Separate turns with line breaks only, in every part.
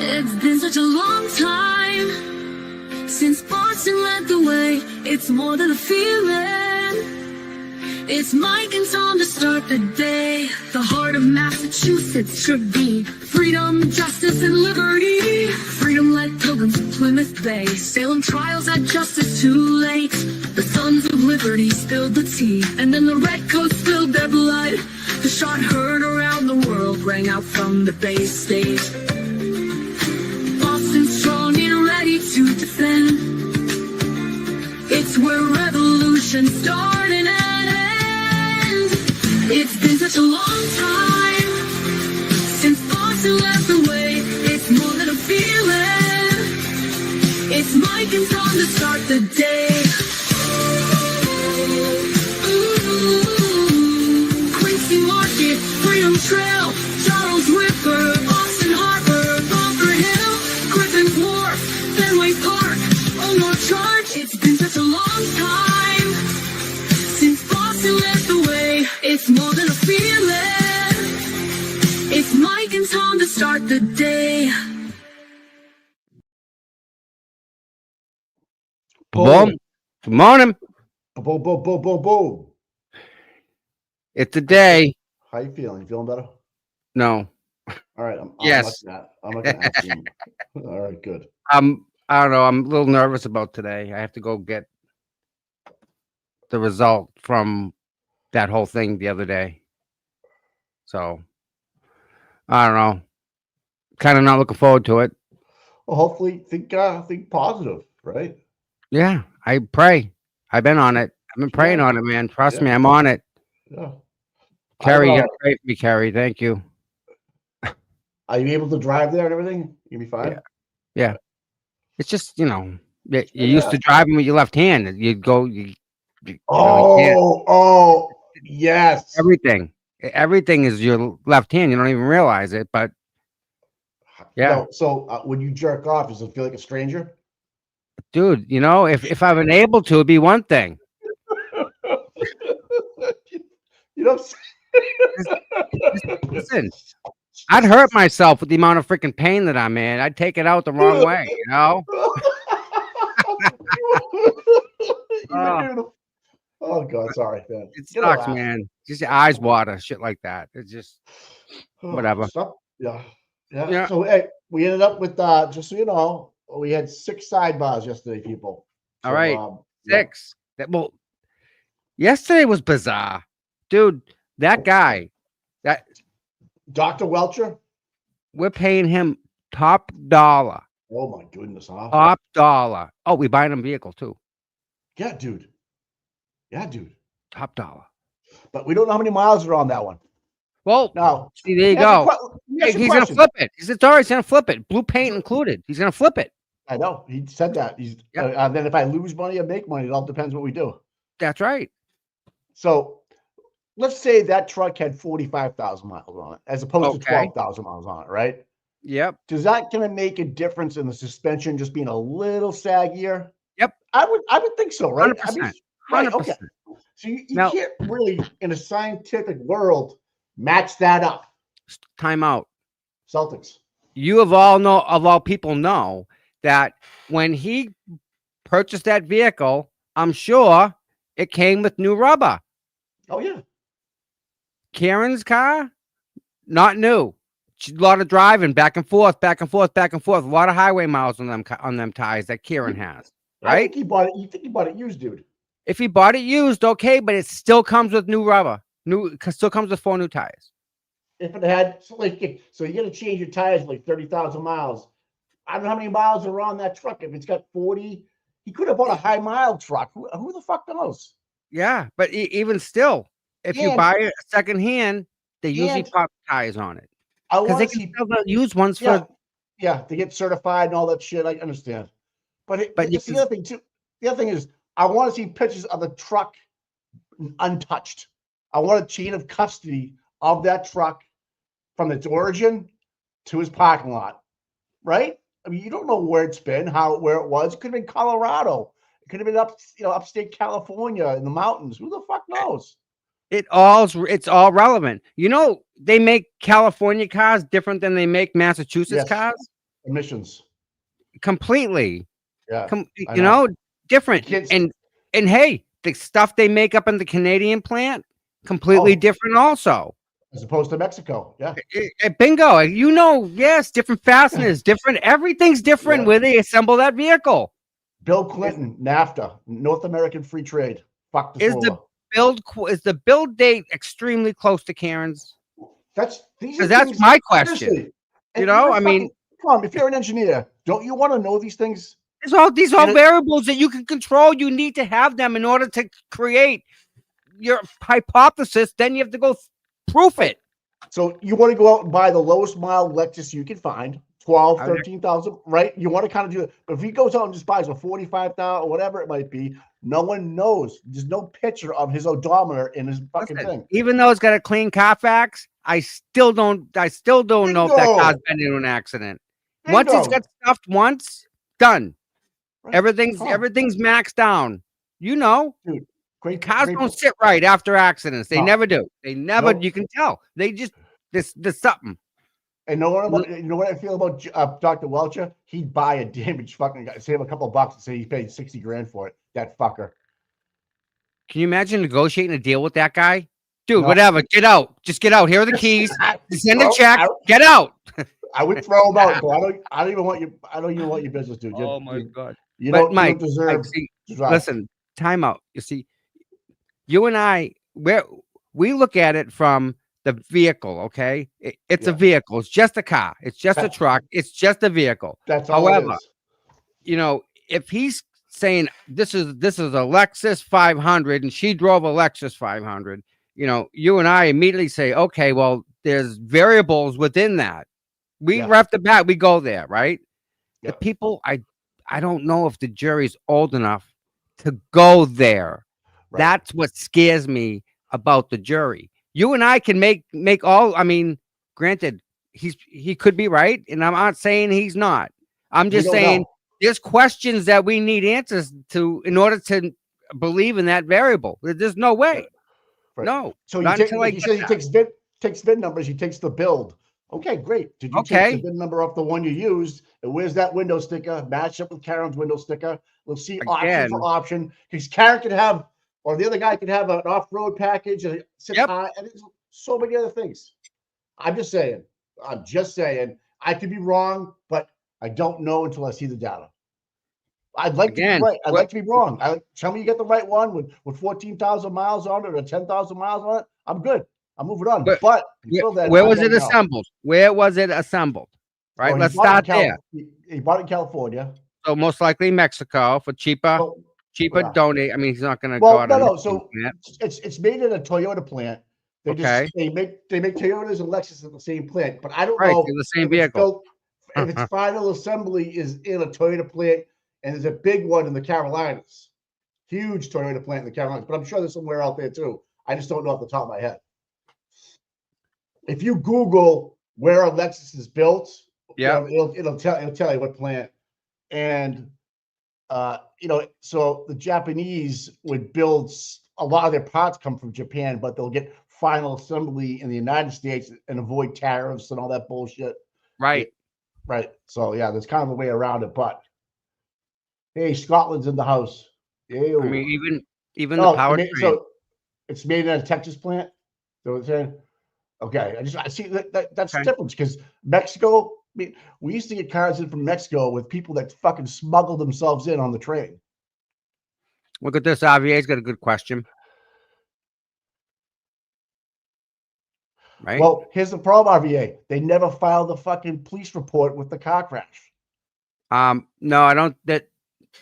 It's been such a long time since Boston led the way. It's more than a feeling. It's Mike and Tom to start the day. The heart of Massachusetts should be freedom, justice, and liberty. Freedom-led pilgrims of Plymouth Bay. Salem trials had justice too late. The sons of liberty spilled the tea, and then the redcoats spilled their blood. The shot heard around the world rang out from the Bay State. Boston strong and ready to defend. It's where revolution started and ends. It's been such a long time since Boston led the way. It's more than a feeling. It's Mike and Tom to start the day. Quincy Market, Freedom Trail, Charles River, Boston Harbor, Bunker Hill, Griffin's Wharf, Fenway Park, Omar Charge. It's been such a long time since Boston led the way. It's more than a feeling. It's Mike and Tom to start the day.
Boom. Good morning.
Boom, boom, boom, boom, boom.
It's a day.
How you feeling? You feeling better?
No.
All right.
Yes.
I'm not gonna ask you. All right, good.
I don't know. I'm a little nervous about today. I have to go get the result from that whole thing the other day. So I don't know. Kind of not looking forward to it.
Well, hopefully think positive, right?
Yeah, I pray. I've been on it. I've been praying on it, man. Trust me, I'm on it.
Yeah.
Carrie, you gotta pray for me, Carrie. Thank you.
Are you able to drive there and everything? You'll be fine.
Yeah. It's just, you used to driving with your left hand. You'd go.
Oh, yes.
Everything is your left hand. You don't even realize it, but yeah.
So when you jerk off, does it feel like a stranger?
Dude, if I've been able to, it'd be one thing.
You know what I'm saying?
Listen, I'd hurt myself with the amount of freaking pain that I'm in. I'd take it out the wrong way,
Oh God, sorry, man.
It sucks, man. Just your eyes water, shit like that. It's just whatever.
Yeah. So hey, we ended up with just so you know, we had 6 sidebars yesterday, people. So,
all right, 6. Well, yesterday was bizarre, dude. That guy, that
Dr. Welcher,
we're paying him top dollar.
Oh my goodness, huh?
Top dollar. Oh, we buying him vehicle too.
Yeah, dude.
Top dollar.
But we don't know how many miles are on that one.
Well,
no.
See, there you go. He's gonna flip it. He's gonna flip it. Blue paint included. He's gonna flip it.
I know. He said that. Then if I lose money or make money, it all depends what we do.
That's right.
So let's say that truck had 45,000 miles on it, as opposed to 12,000 miles on it, right?
Yep.
Does that gonna make a difference in the suspension just being a little saggier?
Yep.
I would think so, right?
100%.
Right. Okay. So you can't really, in a scientific world, match that up.
Time out.
Celtics.
You of all people know that when he purchased that vehicle, I'm sure it came with new rubber.
Oh yeah.
Karen's car, not new. A lot of driving back and forth. A lot of highway miles on them tires that Karen has. Right?
I think he bought it. You think he bought it used, dude?
If he bought it used, okay, but it still comes with new rubber. Still comes with 4 new tires.
If it had, so you got to change your tires like 30,000 miles. I don't know how many miles are on that truck. If it's got 40, he could have bought a high mile truck. Who the fuck knows?
Yeah, but even still, if you buy it secondhand, they usually pop tires on it because they can sell the used ones for
to get certified and all that shit. I understand, but it's the other thing too. The other thing is, I want to see pictures of the truck untouched. I want a chain of custody of that truck from its origin to his parking lot, right? I mean, you don't know where it's been, where it was. It could have been Colorado. It could have been upstate California in the mountains. Who the fuck knows?
It's all relevant. They make California cars different than they make Massachusetts cars.
emissions.
Completely.
Yeah,
You know, different.
Kids,
And hey, the stuff they make up in the Canadian plant, completely different also.
as opposed to Mexico. Yeah.
Bingo. You know, yes, different fasteners, different, everything's different
Yeah.
where they assemble that vehicle.
Bill Clinton, NAFTA, North American Free Trade. Fuck this over.
Is the build date extremely close to Karen's?
These are
That's
things,
my question.
seriously.
You know, I mean,
come on, if you're an engineer, don't you want to know these things?
these are all variables that you can control. You need to have them in order to create your hypothesis. Then you have to go proof it.
So you want to go out and buy the lowest mile Lexus you can find, 12, 13,000, right? You want to kind of do it. But if he goes out and just buys a 45,000 or whatever it might be, no one knows. There's no picture of his odometer in his fucking thing.
Even though it's got a clean Carfax, I still don't know if that car's been in an accident. Once it's got stuffed once, done. Right. Everything's maxed down. You know,
dude,
cars don't sit right after accidents. They never do. They never. Nope. You can tell. They just there's something.
And you know what I feel about Dr. Welcher? He'd buy a damaged fucking guy, save a couple of bucks, and say he paid 60 grand for it. That fucker.
Can you imagine negotiating a deal with that guy? Dude, whatever. Get out. Just get out. Here are the keys. Send a check. Get out.
I would throw him out. I don't even want you. I don't even want your business, dude.
Oh my God.
You don't deserve.
Listen, time out. You see, you and I, we look at it from the vehicle. Okay, it's a vehicle. It's just a car. It's just a truck. It's just a vehicle.
That's all. However,
you know, if he's saying this is a Lexus 500 and she drove a Lexus 500, you know, you and I immediately say, okay, well, there's variables within that. Right off the bat, we go there, right? The people, I don't know if the jury's old enough to go there. Right. That's what scares me about the jury. You and I can make all. I mean, granted, he could be right, and I'm not saying he's not. I'm just saying there's questions that we need answers to in order to believe in that variable. There's no way. Right. No.
So he says he takes VIN numbers. He takes the build. Okay, great. Did you take the VIN number off the one you used? And where's that window sticker? Match up with Karen's window sticker. Let's see option for option. Because Karen could have, or the other guy could have an off-road package and and so many other things. I'm just saying. I could be wrong, but I don't know until I see the data. I'd like to be right. I'd like to be wrong. Tell me you get the right one with 14,000 miles on it or 10,000 miles on it. I'm good. I'm moving on. But
where was it assembled? Where was it assembled? Right. Let's start there.
He bought it in California.
So most likely Mexico for cheaper donate. I mean, he's not going to
go out. No. So it's made in a Toyota plant. They make Toyotas and Lexus at the same plant. But I don't know
the same vehicle.
If its final assembly is in a Toyota plant, and there's a big one in the Carolinas, huge Toyota plant in the Carolinas. But I'm sure there's somewhere out there too. I just don't know off the top of my head. If you Google where a Lexus is built, it'll tell you what plant. And so the Japanese would build a lot of their parts come from Japan, but they'll get final assembly in the United States and avoid tariffs and all that bullshit.
Right.
Right. So yeah, there's kind of a way around it. But hey, Scotland's in the house. Ew.
I mean, even the powertrain.
So it's made in a Texas plant. So it's saying. Okay, I see that's the difference because Mexico. I mean, we used to get cars in from Mexico with people that fucking smuggled themselves in on the train.
Look at this. RVA's got a good question. Right.
Well, here's the problem, RVA. They never filed the fucking police report with the car crash.
No, I don't. Is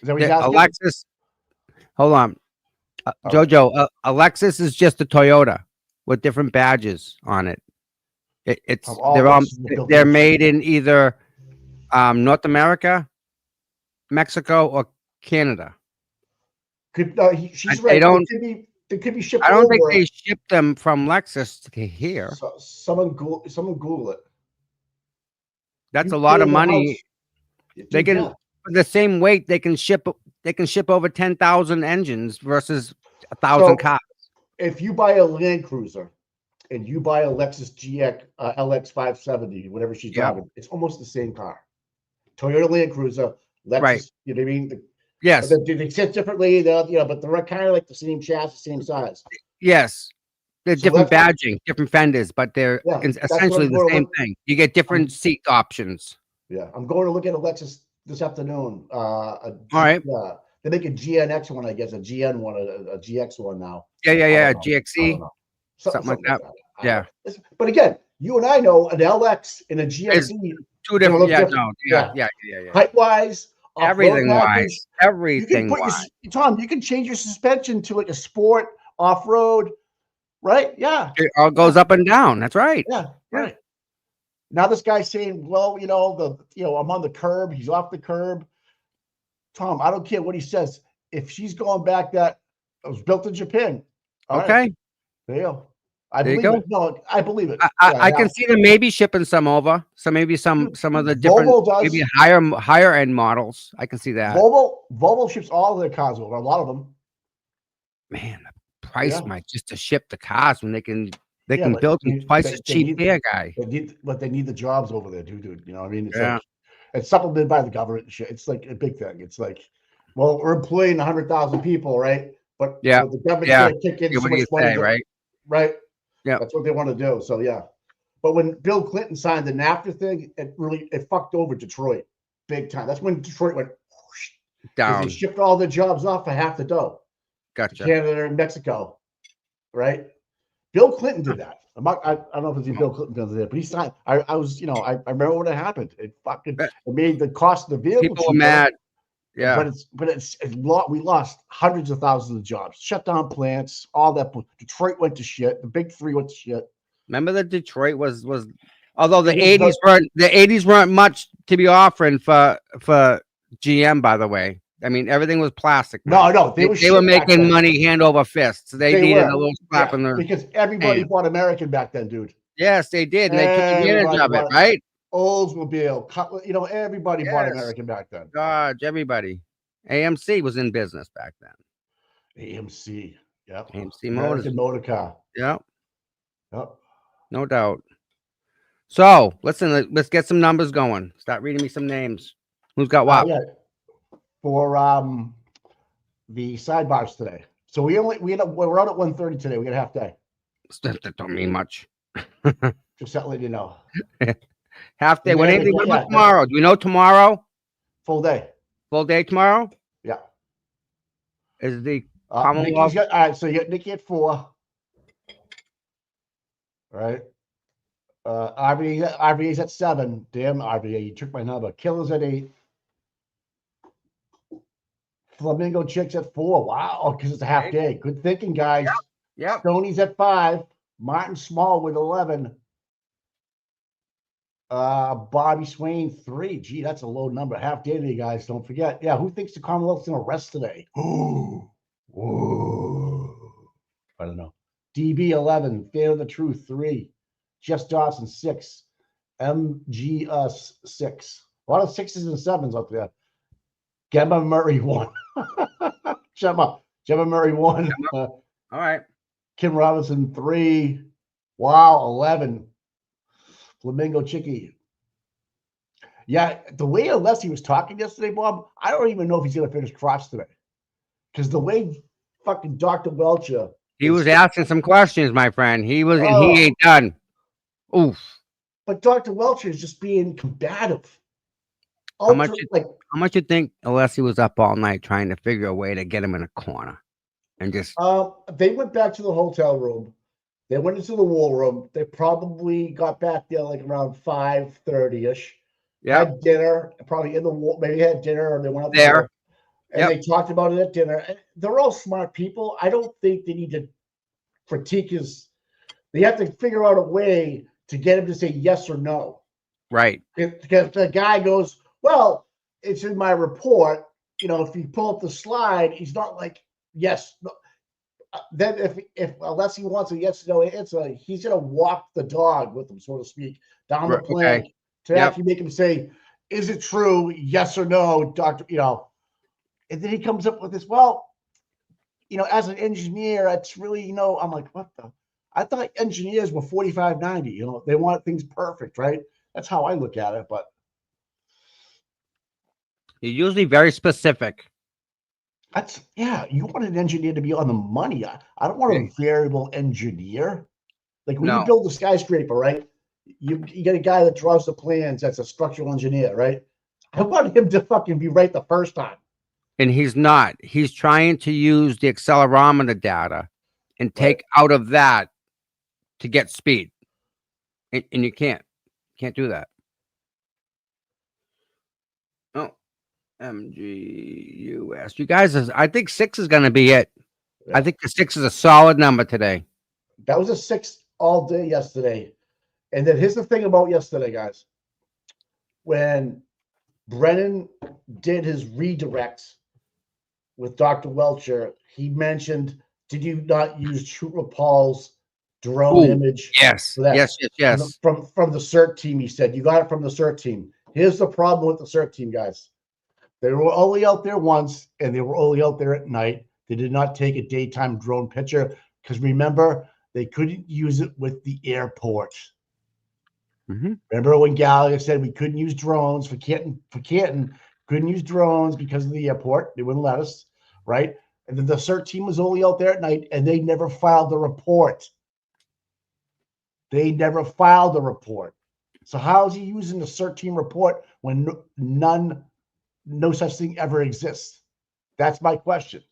that what he's asking?
Alexis, hold on, Jojo. Alexis is just a Toyota with different badges on it. They're made in either North America, Mexico, or Canada.
She's right. They could be shipped.
I don't think they ship them from Lexus to here.
So someone Google it.
That's a lot of money. They can the same weight. They can ship over 10,000 engines versus 1,000 cars.
If you buy a Land Cruiser and you buy a Lexus GX LX 570, whatever she's driving, it's almost the same car. Toyota Land Cruiser, Lexus,
Right.
you know what I mean?
Yes.
But they sit differently, but they're kind of like the same chassis, same size.
Yes. They're
So
different
that's
badging, different fenders, but they're
Yeah, that's what
essentially
I'm
the
going to
same
look.
thing. You get different seat options.
Yeah, I'm going to look at a Lexus this afternoon.
All right.
They make a GNX one, I guess, a GN one, a GX one now.
Yeah, yeah,
I
yeah.
don't know. I don't
GXE,
know.
something like that.
I don't
Yeah.
know. But again, you and I know an LX and a
It's
GXE
two
gonna
different.
look
Yeah,
different.
no. Yeah, yeah, yeah, yeah.
Height wise, off-road
Everything
package.
wise.
You can
Everything
put
wise.
Tom, you can change your suspension to like a sport off-road, right? Yeah.
It all goes up and down. That's right.
Yeah,
Yeah.
right. Now this guy's saying, well, I'm on the curb, he's off the curb. Tom, I don't care what he says. If she's going back, that it was built in Japan. All right,
Okay.
there you go. I
There you
believe
go.
it. No, I believe it.
I can see them maybe shipping some over. So maybe some of the different,
Volvo does.
maybe higher end models. I can see that.
Volvo ships all of their cars over. A lot of them.
Man, the price
Yeah.
might just to ship the cars when they can
Yeah,
can
but
build them twice
they
as cheap
need-
here, guy.
They need the jobs over there, dude. You know what I mean? It's
Yeah.
like it's supplemented by the government and shit. It's like a big thing. It's like, well, we're employing 100,000 people, right? But
Yeah.
the government's
Yeah.
gonna kick in
Yeah,
so
what do
much
you
money,
say, right?
right?
Yeah.
That's what they want to do. So yeah. But when Bill Clinton signed the NAFTA thing, it fucked over Detroit big time. That's when Detroit went whoosh, because
Down.
they shipped all their jobs off for half the dough to
Gotcha.
Canada and Mexico, right? Bill Clinton did that. I don't know if it's Bill Clinton does it, but he signed. I was, I remember when it happened. It made the cost of the vehicle
People were
cheaper,
mad. Yeah.
but we lost hundreds of thousands of jobs, shut down plants, all that. Detroit went to shit. The big three went to shit.
Remember that Detroit was although the
It was
80s weren't much to be offering for GM, by the way. I mean, everything was plastic. Man.
No,
They were
shit back
making
then.
money hand over fist. They needed a little slap in their
because everybody
hand.
bought American back then, dude.
Yes, they did, and they took advantage
Everybody
of it,
bought
right?
Oldsmobile, Cutler, everybody bought
Yes.
American back then.
Dodge, everybody. AMC was in business back then.
AMC, yep.
AMC Motors.
American Motor Car.
Yep,
Yep.
no doubt. So, listen, let's get some numbers going. Start reading me some names. Who's got what?
Yeah. For the sidebars today. So we're out at 1:30 today. We got a half day.
That don't mean much.
Just to let you know.
Half day.
And
What
then
anything
we-
about
yeah,
tomorrow? Do we know tomorrow?
Full day.
Full day tomorrow?
Yeah.
Is the
Nikki's
Commonwealth?
got, all right, so you got Nikki at 4. All right. RVA's at 7. Damn, RVA, you took my number. Killer's at 8. Flamingo Chick's at 4. Wow, because it's a half day. Good thinking, guys.
Yep.
Stoney's at 5. Martin Small with 11. Bobby Swain 3. Gee, that's a low number. Half day today, guys. Don't forget. Yeah, who thinks the Commonwealth's gonna rest today? Ooh. I don't know. DB 11. Fan of the Truth 3. Jeff Dawson 6. MGS 6. A lot of 6s and 7s up there. Gemma Murray 1. Gemma Murray 1.
All right.
Kim Robinson 3. Wow, 11. Flamingo Chicky. Yeah, the way Alessi was talking yesterday, Bob, I don't even know if he's going to finish cross today. Because the way fucking Dr. Welcher.
He was asking some questions, my friend. He was, and
Oh.
he ain't done. Oof.
But Dr. Welcher is just being combative.
How much you think Alessi was up all night trying to figure a way to get him in a corner? And just
they went back to the hotel room. They went into the war room. They probably got back there like around 5:30ish.
yeah,
Had dinner, probably in the war. Maybe had dinner or they went up
there.
and they talked about it at dinner. And they're all smart people. I don't think they need to critique his. They have to figure out a way to get him to say yes or no.
Right.
Because the guy goes, well, it's in my report. If you pull up the slide, he's not like yes. No. Then unless he wants a yes or no answer, he's gonna walk the dog with him, so to speak, down the plank to actually make him say, "Is it true? Yes or no, doctor?" And then he comes up with this. Well, as an engineer, it's really, I'm like, what the? I thought engineers were 45-90. They want things perfect, right? That's how I look at it. But
You're usually very specific.
You want an engineer to be on the money. I don't want a variable engineer. Like when you
No.
build a skyscraper, right? You get a guy that draws the plans. That's a structural engineer, right? I want him to fucking be right the first time.
And he's not. He's trying to use the accelerometer data and take out of that to get speed. And you can't. Can't do that. Oh, MGUS. You guys, I think 6 is going to be it.
Yeah.
I think the 6 is a solid number today.
That was a 6 all day yesterday. And then here's the thing about yesterday, guys. When Brennan did his redirects with Dr. Welcher, he mentioned, did you not use Trooper Paul's drone image?
Yes. Yes.
From the CERT team, he said. You got it from the CERT team. Here's the problem with the CERT team, guys. They were only out there once, and they were only out there at night. They did not take a daytime drone picture because, remember, they couldn't use it with the airport. Remember when Gallagher said we couldn't use drones for Canton, couldn't use drones because of the airport. They wouldn't let us, right? And then the CERT team was only out there at night, and they never filed the report. So how is he using the CERT team report when no such thing ever exists? That's my question.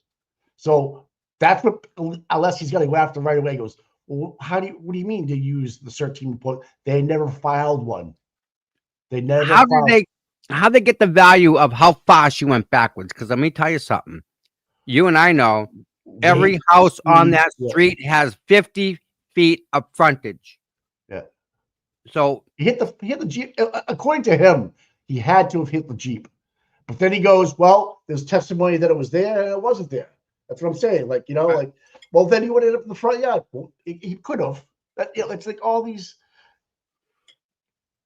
So that's what, unless he's going to go after right away, he goes, well, what do you mean to use the CERT team report? They never filed one. They never.
How they get the value of how fast you went backwards? Because let me tell you something. You and I know every house on that street has 50 feet of frontage.
Yeah.
So
he hit the Jeep. According to him, he had to have hit the Jeep. But then he goes, well, there's testimony that it was there and it wasn't there. That's what I'm saying. Like, well, then he would end up in the front yard. Well, he could have. It's like all these.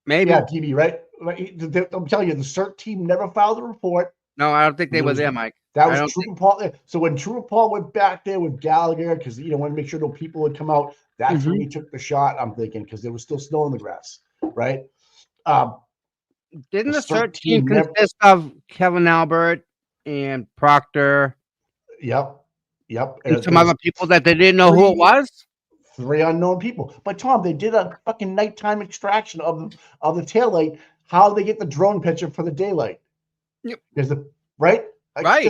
Maybe.
Yeah, DB, right? I'm telling you, the CERT team never filed a report.
No, I don't think they were there, Mike.
That was Trooper Paul. So when Trooper Paul went back there with Gallagher, because want to make sure no people would come out, that's when he took the shot, I'm thinking, because there was still snow in the grass, right?
Didn't the CERT team consist of Kevin Albert and Proctor?
Yep.
And some other people that they didn't know who it was?
3 unknown people. But Tom, they did a fucking nighttime extraction of the taillight. How do they get the drone picture for the daylight?
Yep.
Right?
Right.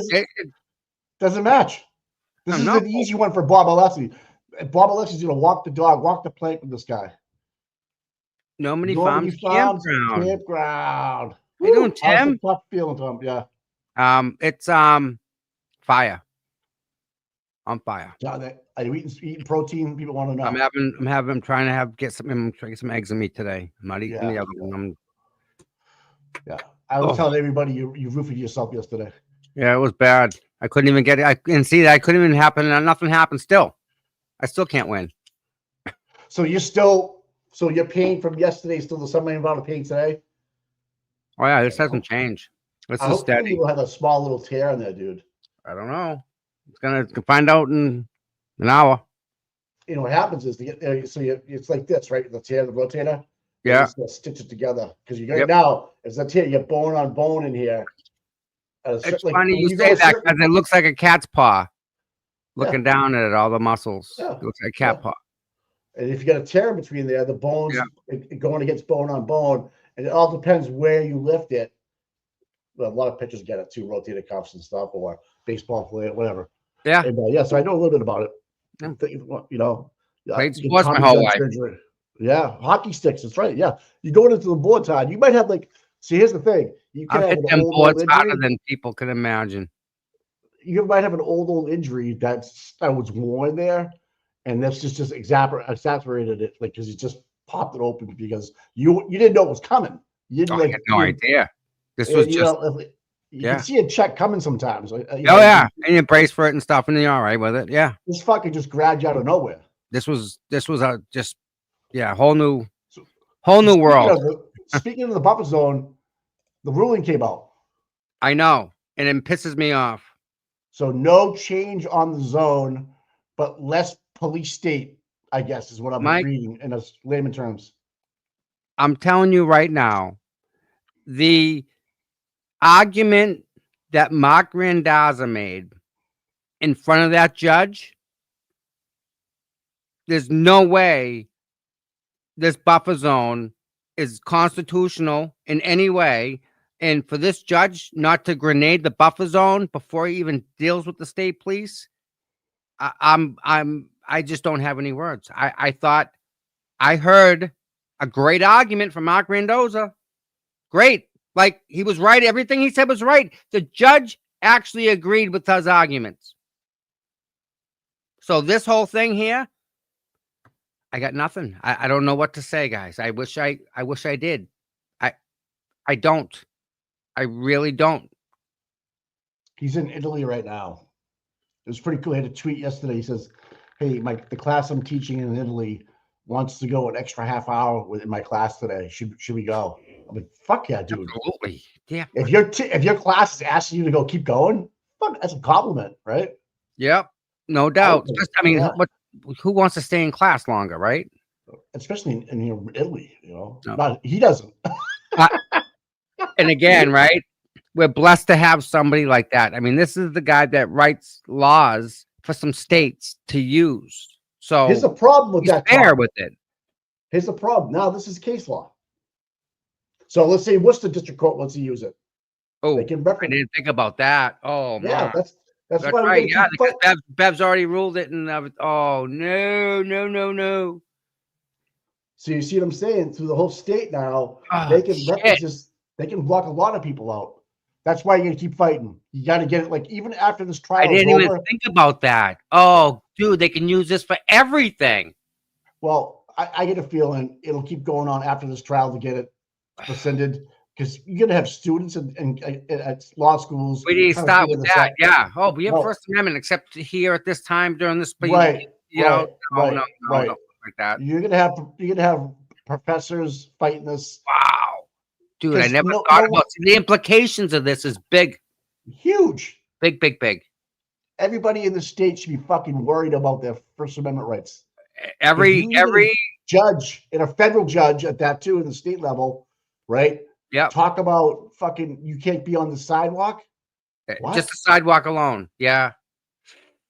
Doesn't match. This is an easy one for Bob Alessi. Bob Alessi's going to walk the dog, walk the plank with this guy.
Normally Farms campground.
Campground.
How you doing, Tim?
Tough feeling, Tom. Yeah.
It's fire. On fire.
Are you eating protein? People want to know.
I'm trying to get some eggs in me today. I'm not eating the other one.
I was telling everybody you roofied yourself yesterday.
Yeah, it was bad. I couldn't even get it. I couldn't even happen. And nothing happened still. I still can't win.
So your pain from yesterday is still the same amount of pain today?
Oh yeah, this hasn't changed. This is steady.
People have a small little tear in there, dude.
I don't know. It's gonna find out in an hour.
What happens is it's like this, right? The tear, the rotator.
Yeah.
Stitch it together because you got now. It's a tear. You get bone on bone in here.
It's funny you say that because it looks like a cat's paw. Looking down at it, all the muscles. It looks like a cat paw.
And if you got a tear in between there, the bones going against bone on bone, and it all depends where you lift it. Well, a lot of pitchers get it too, rotated cuffs and stuff, or baseball player, whatever.
Yeah.
And, so I know a little bit about it.
Played sports my whole life.
Surgery. Yeah, hockey sticks. That's right. Yeah, you going into the board, Todd. You might have See, here's the thing. You can have
them boards harder than people can imagine.
You might have an old injury that was worn there, and that's just exacerbated it, because you just popped it open because you didn't know it was coming. You didn't
I had no idea. This was just.
You can see a check coming sometimes.
And you brace for it and stuff, and you're all right with it. Yeah.
This fucking just grabbed you out of nowhere.
This was a whole new world.
Speaking of the buffer zone, the ruling came out.
I know, and it pisses me off.
So no change on the zone, but less police state, I guess, is what I'm reading in layman terms.
I'm telling you right now, the argument that Mark Randazza made in front of that judge, there's no way this buffer zone is constitutional in any way. And for this judge not to grenade the buffer zone before he even deals with the state police, I just don't have any words. I thought I heard a great argument from Mark Randazza. Great. Like, he was right. Everything he said was right. The judge actually agreed with his arguments. So this whole thing here, I got nothing. I don't know what to say, guys. I wish I did. I don't. I really don't.
He's in Italy right now. It was pretty cool. He had a tweet yesterday. He says, "Hey, the class I'm teaching in Italy wants to go an extra half hour in my class today. Should we go?" I'm like, "Fuck yeah, dude!"
Absolutely. Yeah.
If your class is asking you to go, keep going. Fuck, that's a compliment, right?
Yep. No doubt. I mean,
yeah.
Who wants to stay in class longer, right?
Especially in Italy, you know.
No.
He doesn't.
And again, right? We're blessed to have somebody like that. I mean, this is the guy that writes laws for some states to use. So
here's the problem with that.
Fair with it.
Here's the problem. Now this is case law. So let's say Worcester District Court wants to use it.
Oh,
they can reference.
I didn't think about that. Oh,
yeah,
man.
that's why
right. Yeah, because Bev's already ruled it, and oh no.
So you see what I'm saying? Through the whole state now,
they
can reference this. They can block a lot of people out. That's why you're gonna keep fighting. You got to get it. Like, even after this trial,
I didn't even think about that. Oh, dude, they can use this for everything.
Well, I get a feeling it'll keep going on after this trial to get it rescinded, because you're gonna have students at law schools.
We need to start with that. Yeah. Oh, we have First Amendment, except here at this time during this.
Right.
No, like that.
You're gonna have professors fighting this.
Wow, dude, I never thought about the implications of this. Is big,
huge,
big.
Everybody in the state should be fucking worried about their First Amendment rights.
Every
judge, and a federal judge at that too, in the state level, right?
Yeah.
Talk about fucking, you can't be on the sidewalk. What?
Just the sidewalk alone. Yeah.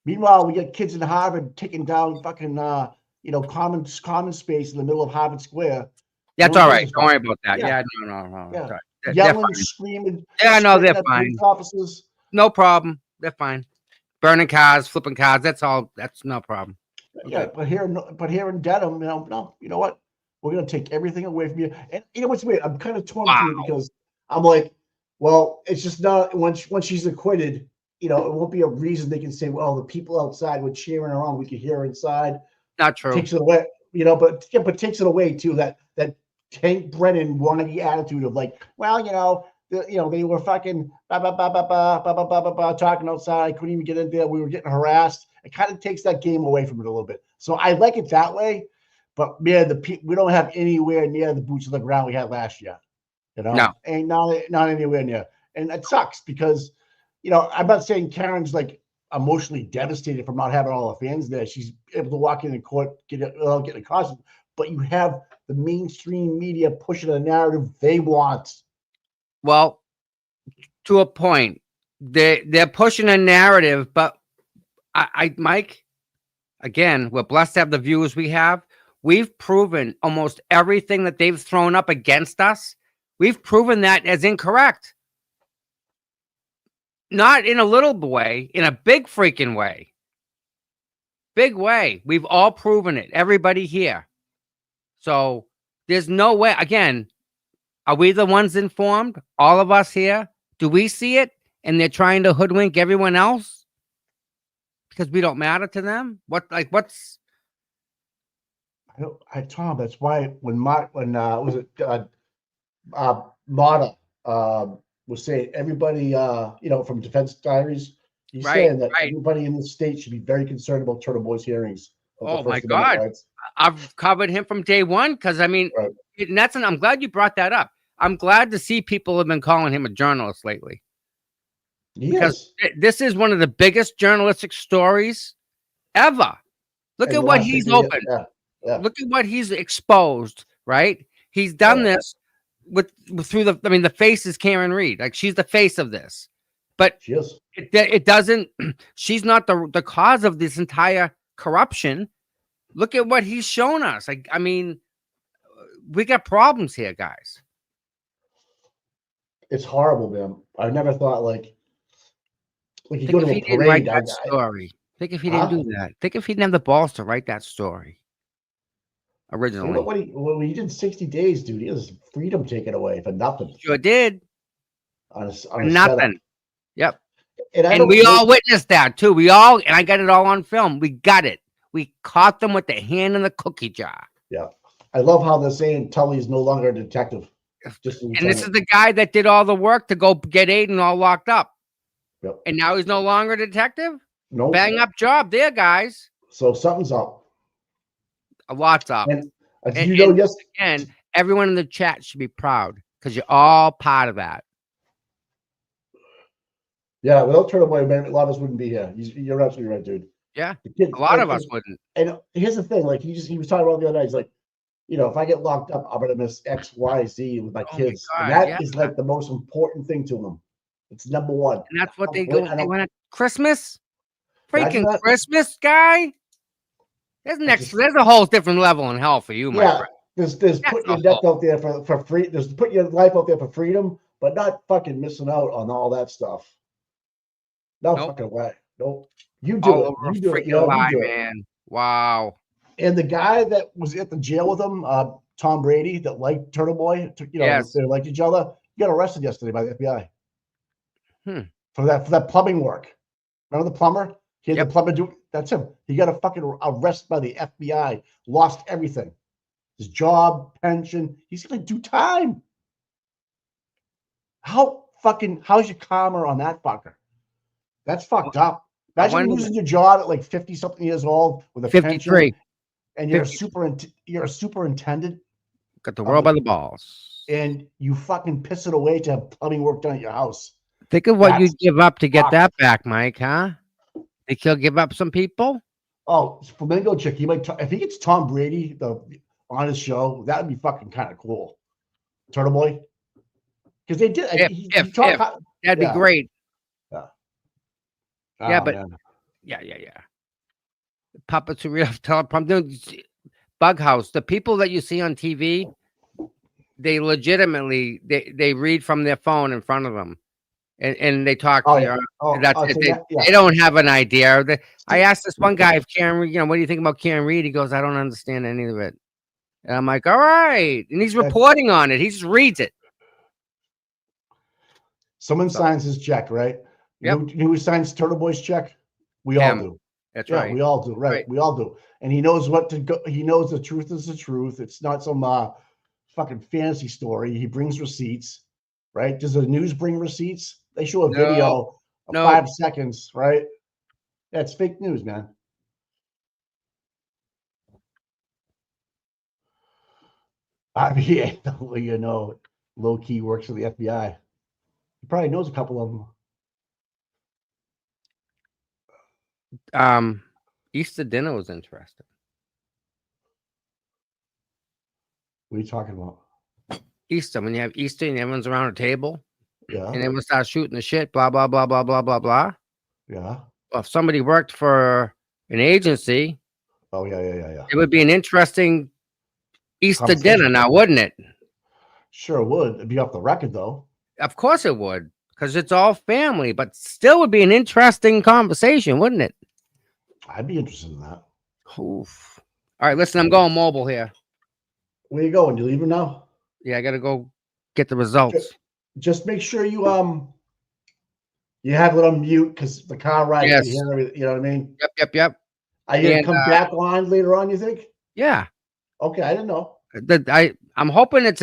Meanwhile, we got kids in Harvard taking down fucking common space in the middle of Harvard Square.
That's all right. Don't worry about that. Yeah, no.
Yeah. Yelling, screaming.
Yeah, no, they're fine.
Officers.
No problem. They're fine. Burning cars, flipping cars. That's all. That's no problem.
Yeah, but here in Dedham, no, you know what? We're gonna take everything away from you. And you know what's weird? I'm kind of torn between it, because I'm like, well, it's just not once she's acquitted, it won't be a reason they can say, well, the people outside were cheering her on. We could hear her inside.
Not true.
Takes it away, but takes it away too. That Tank Brennan wannabe attitude of like, well, they were fucking talking outside. Couldn't even get in there. We were getting harassed. It kind of takes that game away from it a little bit. So I like it that way. But man, we don't have anywhere near the boots on the ground we had last year.
No,
ain't not anywhere near. And it sucks because, I'm not saying Karen's like emotionally devastated from not having all the fans there. She's able to walk in the court, get a costume. But you have the mainstream media pushing a narrative they want.
Well, to a point, they're pushing a narrative, but Mike, again, we're blessed to have the viewers we have. We've proven almost everything that they've thrown up against us. We've proven that as incorrect. Not in a little way, in a big freaking way. Big way. We've all proven it. Everybody here. So there's no way. Again, are we the ones informed? All of us here? Do we see it? And they're trying to hoodwink everyone else because we don't matter to them? What's?
Tom, that's why when Mata was saying everybody, from Defense Diaries, he's saying that everybody in the state should be very concerned about Turtle Boy's hearings.
Oh my God. I've covered him from day one because I'm glad you brought that up. I'm glad to see people have been calling him a journalist lately. Because this is one of the biggest journalistic stories ever. Look at what he's opened. Yeah. Look at what he's exposed, right? He's done this through the face is Karen Reed. Like, she's the face of this. But
She is.
it doesn't. She's not the cause of this entire corruption. Look at what he's shown us. I mean, we got problems here, guys.
It's horrible, man. I never thought like you
Think
go
if
to
he
a
didn't
parade.
write that story. Think if he didn't do that. Think if he didn't have the balls to write that story originally.
When he did 60 days, dude, he has freedom taken away for nothing.
Sure did.
On
For
a
nothing.
setup.
Yep.
And
we all witnessed that too. And I got it all on film. We got it. We caught them with their hand in the cookie jar.
Yeah. I love how they're saying Tully's no longer a detective.
And this is the guy that did all the work to go get Aiden all locked up.
Yep.
And now he's no longer a detective?
No.
Bang up job there, guys.
So something's up.
A lot's up.
And
yes. Again, everyone in the chat should be proud because you're all part of that.
Yeah, without Turtle Boy, man, a lot of us wouldn't be here. You're absolutely right, dude.
Yeah,
kids,
a lot of us wouldn't.
And here's the thing, like he was talking about the other night. He's like, if I get locked up, I'm gonna miss X, Y, Z with my kids.
God,
and that is like the most important thing to them. It's number one.
And that's what they go. They want at Christmas. Freaking
that.
Christmas, guy. There's a whole different level in hell for you, my friend.
There's putting your death out there for free. There's putting your life out there for freedom, but not fucking missing out on all that stuff. No fucking way. Nope. You do it. You do it. You do it,
man. Wow.
And the guy that was at the jail with him, Tom Brady, that liked Turtle Boy, they liked each other, got arrested yesterday by the FBI. For that plumbing work. Remember the plumber? He had the plumber do. That's him. He got a fucking arrest by the FBI. Lost everything. His job, pension. He's gonna do time. How's your karma on that fucker? That's fucked up. Imagine losing your job at like 50-something years old with a
53.
pension, and you're a superintendent.
Got the world by the balls.
And you fucking piss it away to have plumbing work done at your house.
Think of what you'd give up to get that back, Mike, huh? Think he'll give up some people?
Oh, Flamingo Chick, if he gets Tom Brady on his show, that would be fucking kind of cool. Turtle Boy. Because they did.
That'd be great.
Yeah.
Yeah. Puppets who real teleprompter. Bug House. The people that you see on TV, they legitimately they read from their phone in front of them. And they talk to you. They don't have an idea. I asked this one guy if Karen Reed, what do you think about Karen Reed? He goes, I don't understand any of it. And I'm like, all right. And he's reporting on it. He just reads it.
Someone signs his check, right?
Yep.
You know who signs Turtle Boy's check? We all do.
That's right.
We all do. Right. We all do. And he knows what to go. He knows the truth is the truth. It's not some fucking fantasy story. He brings receipts, right? Does the news bring receipts? They show a video of 5 seconds, right? That's fake news, man. I mean, low key works for the FBI. He probably knows a couple of
them. Easter dinner was interesting.
What are you talking about?
Easter, when you have Easter and everyone's around a table.
Yeah.
And everyone starts shooting the shit, blah, blah, blah, blah, blah, blah, blah.
Yeah.
Well, if somebody worked for an agency.
Oh, yeah.
It would be an interesting Easter dinner now, wouldn't it?
Sure would. It'd be off the record, though.
Of course it would, because it's all family, but still would be an interesting conversation, wouldn't it?
I'd be interested in that.
Oof. All right, listen, I'm going mobile here.
Where you going? You leaving now?
Yeah, I got to go get the results.
Just make sure you have it on mute because the car ride.
Yes.
You know what I mean?
Yep.
Are you gonna come back on later on? You think?
Yeah.
Okay, I didn't know.
I'm hoping it's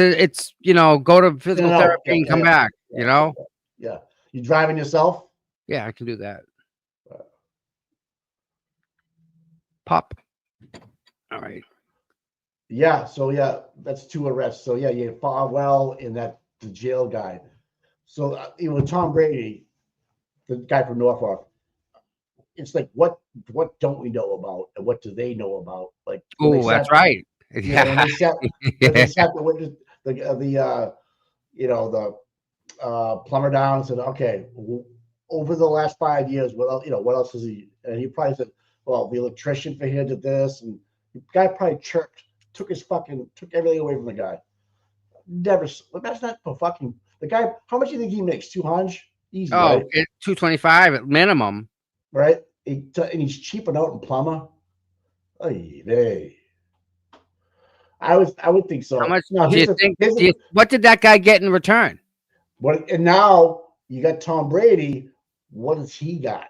go to physical therapy and come back.
Yeah. You driving yourself?
Yeah, I can do that. Pop. All right.
Yeah. So that's 2 arrests. So you had Farwell and the jail guy. So Tom Brady, the guy from Norfolk, it's like what don't we know about and what do they know about? Like,
oh, that's right.
Yeah. They sat the witness, the plumber down and said, okay, over the last 5 years, what else is he? And he probably said, well, the electrician for here did this, and the guy probably chirped, took everything away from the guy. Never. That's not for fucking the guy. How much do you think he makes? 200 easy, right?
225 at minimum,
right? And he's cheaping out in plumber. Hey, I would think so.
how much
Now,
do you think? What did that guy get in return?
And now you got Tom Brady. What does he got?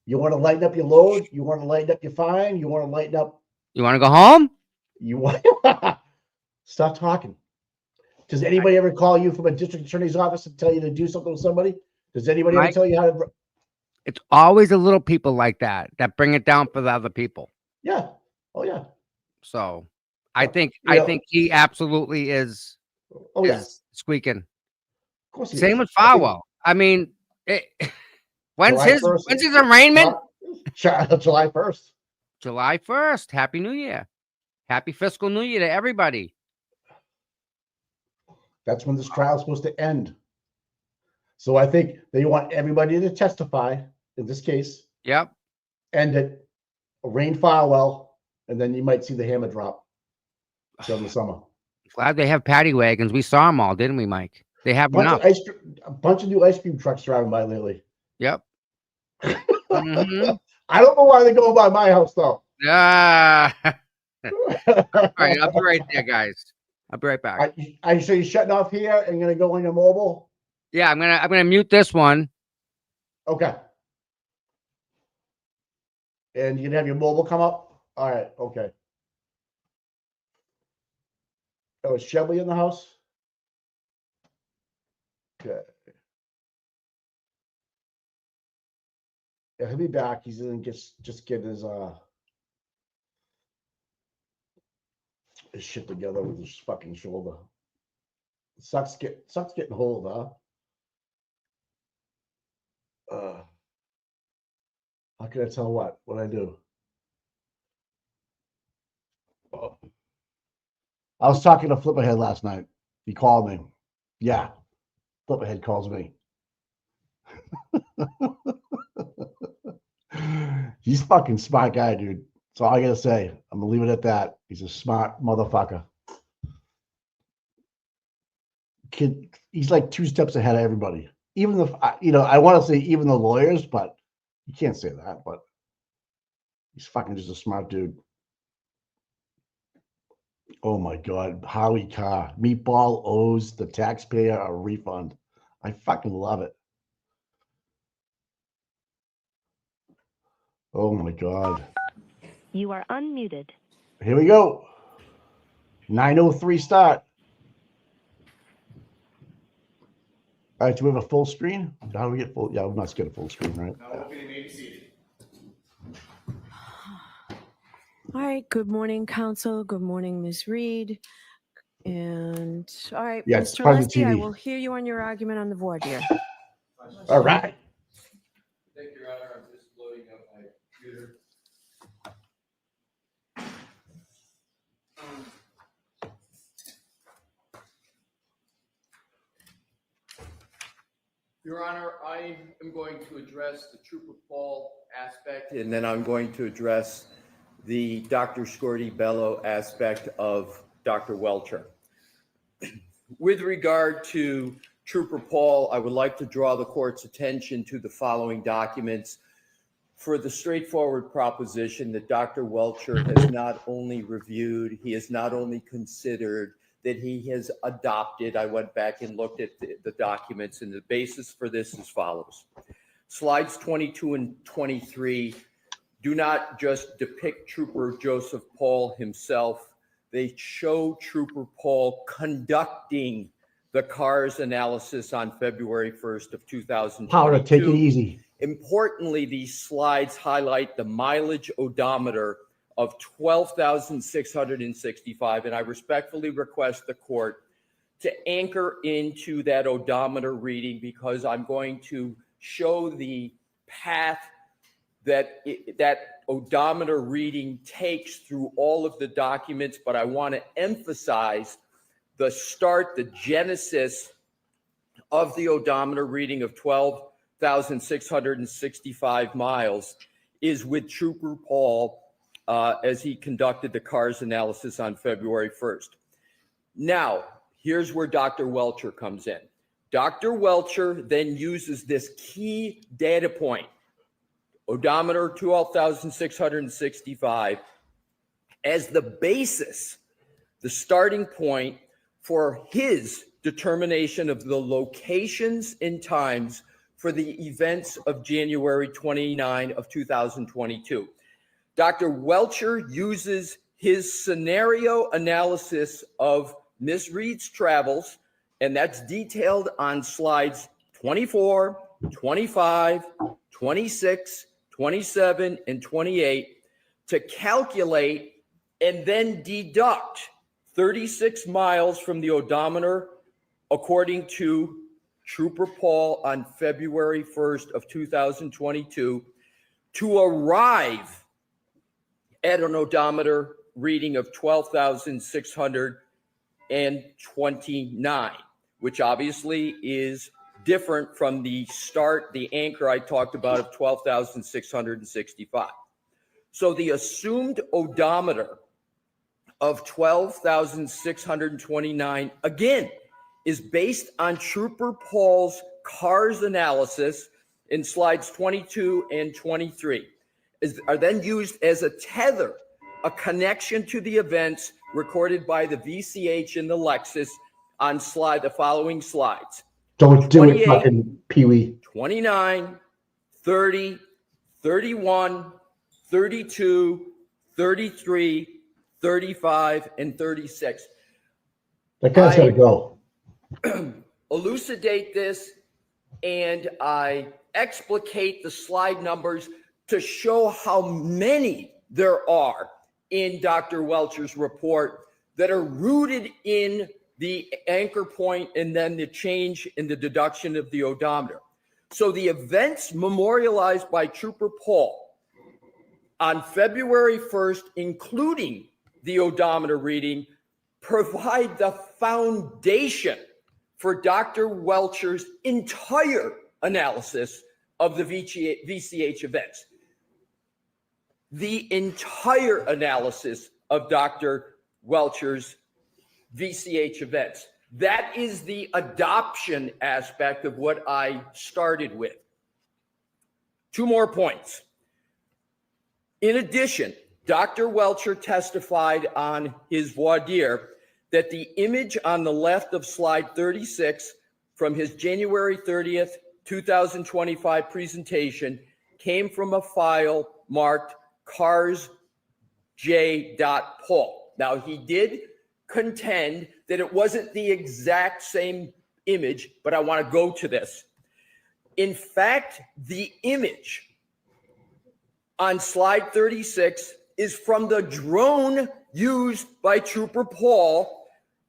You want to lighten up your load? You want to lighten up your fine? You want to lighten up?
You want to go home?
You want? Stop talking. Does anybody ever call you from a district attorney's office and tell you to do something with somebody? Does anybody ever tell you how to?
It's always the little people like that bring it down for the other people.
Yeah. Oh yeah.
So I think he absolutely is.
Oh yeah.
Squeaking.
Of course.
Same with Farwell. I mean, when's his arraignment?
July 1st.
July 1st. Happy New Year. Happy fiscal New Year to everybody. That's
when this trial is supposed to end. So I think they want everybody to testify in this case.
Yep.
End it. Arraign Farwell, and then you might see the hammer drop during the summer.
Glad they have paddy wagons. We saw them all, didn't we, Mike? They have enough.
A bunch of new ice cream trucks driving by lately.
Yep.
Mm-hmm. I don't know why they're going by my house though.
All right, I'll be right there, guys. I'll be right back.
So you're shutting off here and gonna go on your mobile?
Yeah, I'm gonna mute this one.
Okay. And you can have your mobile come up? All right, okay. Oh, is Shelby in the house? Okay. Yeah, he'll be back. He's gonna just get his shit together with his fucking shoulder. Sucks getting hold, huh? How can I tell what I do? Oh. I was talking to Flipperhead last night. He called me. Yeah, Flipperhead calls me. He's a fucking smart guy, dude. That's all I gotta say. I'm gonna leave it at that. He's a smart motherfucker. Kid, he's like 2 steps ahead of everybody. Even the, I want to say even the lawyers, but you can't say that. But he's fucking just a smart dude. Oh my God, Howie Carr. Meatball owes the taxpayer a refund. I fucking love it. Oh my God.
You are unmuted.
Here we go. 9:03 start. All right, do we have a full screen? How do we get full? Yeah, we must get a full screen, right?
All right. Good morning, Council. Good morning, Ms. Reed. And all right,
yeah,
Mr. Leslie, I will hear you on your argument on the voir dire.
All right.
Thank you, Your Honor. I'm just loading up my computer. Your Honor, I am going to address the Trooper Paul aspect, and then I'm going to address the Dr. Scorty Bello aspect of Dr. Welcher. With regard to Trooper Paul, I would like to draw the court's attention to the following documents for the straightforward proposition that Dr. Welcher has not only reviewed, he has not only considered, that he has adopted. I went back and looked at the documents, and the basis for this is as follows. Slides 22 and 23 do not just depict Trooper Joseph Paul himself. They show Trooper Paul conducting the CARS analysis on February 1st of 2022.
Powder, take it easy.
Importantly, these slides highlight the mileage odometer of 12,665, and I respectfully request the court to anchor into that odometer reading, because I'm going to show the path that that odometer reading takes through all of the documents, but I want to emphasize the start, the genesis of the odometer reading of 12,665 miles is with Trooper Paul as he conducted the CARS analysis on February 1st. Now, here's where Dr. Welcher comes in. Dr. Welcher then uses this key data point, odometer 12,665, as the basis, the starting point for his determination of the locations and times for the events of January 29 of 2022. Dr. Welcher uses his scenario analysis of Ms. Reed's travels, and that's detailed on slides 24, 25, 26, 27, and 28 to calculate and then deduct 36 miles from the odometer according to Trooper Paul on February 1st of 2022 to arrive at an odometer reading of 12,629, which obviously is different from the start, the anchor I talked about of 12,665. So the assumed odometer of 12,629, again, is based on Trooper Paul's CARS analysis in slides 22 and 23, are then used as a tether, a connection to the events recorded by the VCH and the Lexus on the following slides.
Don't do it, fucking Pee-wee.
29, 30, 31, 32, 33, 35, and 36.
That guy's got to go.
Elucidate this, and I explicate the slide numbers to show how many there are in Dr. Welcher's report that are rooted in the anchor point and then the change in the deduction of the odometer. So the events memorialized by Trooper Paul on February 1st, including the odometer reading, provide the foundation for Dr. Welcher's entire analysis of the VCH events. The entire analysis of Dr. Welcher's VCH events. That is the adoption aspect of what I started with. Two more points. In addition, Dr. Welcher testified on his voir dire that the image on the left of slide 36 from his January 30th, 2025 presentation came from a file marked carsj.paul. Now, he did contend that it wasn't the exact same image, but I want to go to this. In fact, the image on slide 36 is from the drone used by Trooper Paul,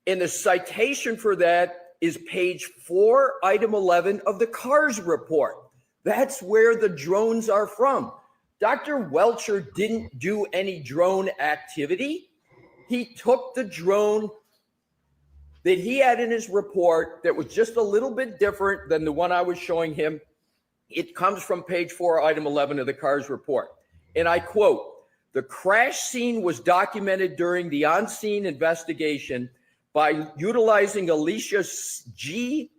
and the citation for that is page 4, item 11 of the CARS report. That's where the drones are from. Dr. Welcher didn't do any drone activity. He took the drone that he had in his report that was just a little bit different than the one I was showing him. It comes from page 4, item 11 of the CARS report. And I quote, "The crash scene was documented during the on-scene investigation by utilizing Alicia's GNSS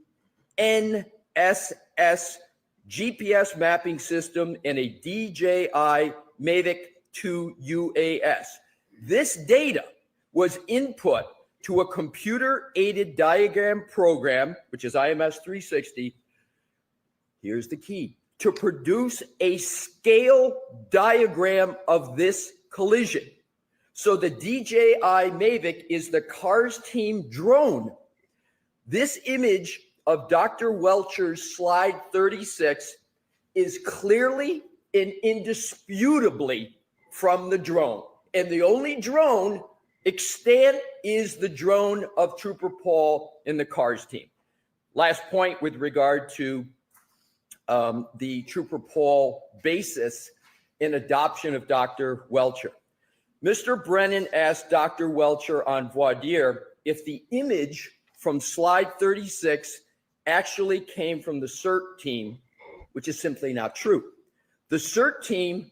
GPS mapping system and a DJI Mavic 2 UAS. This data was input to a computer-aided diagram program, which is IMS 360. Here's the key: to produce a scale diagram of this collision. So the DJI Mavic is the CARS team drone. This image of Dr. Welcher's slide 36 is clearly and indisputably from the drone. And the only drone extant is the drone of Trooper Paul and the CARS team. Last point with regard to the Trooper Paul basis in adoption of Dr. Welcher. Mr. Brennan asked Dr. Welcher on voir dire if the image from slide 36 actually came from the CERT team, which is simply not true. The CERT team,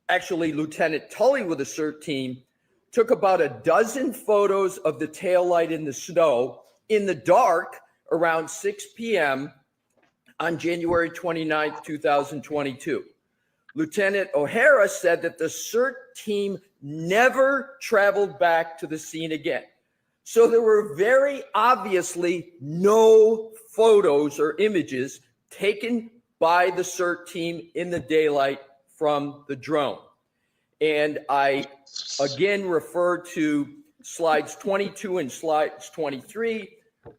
actually Lieutenant Tully with the CERT team, took about a dozen photos of the taillight in the snow in the dark around 6 p.m. on January 29th, 2022. Lieutenant O'Hara said that the CERT team never traveled back to the scene again. So there were very obviously no photos or images taken by the CERT team in the daylight from the drone. And I again refer to slides 22 and slides 23,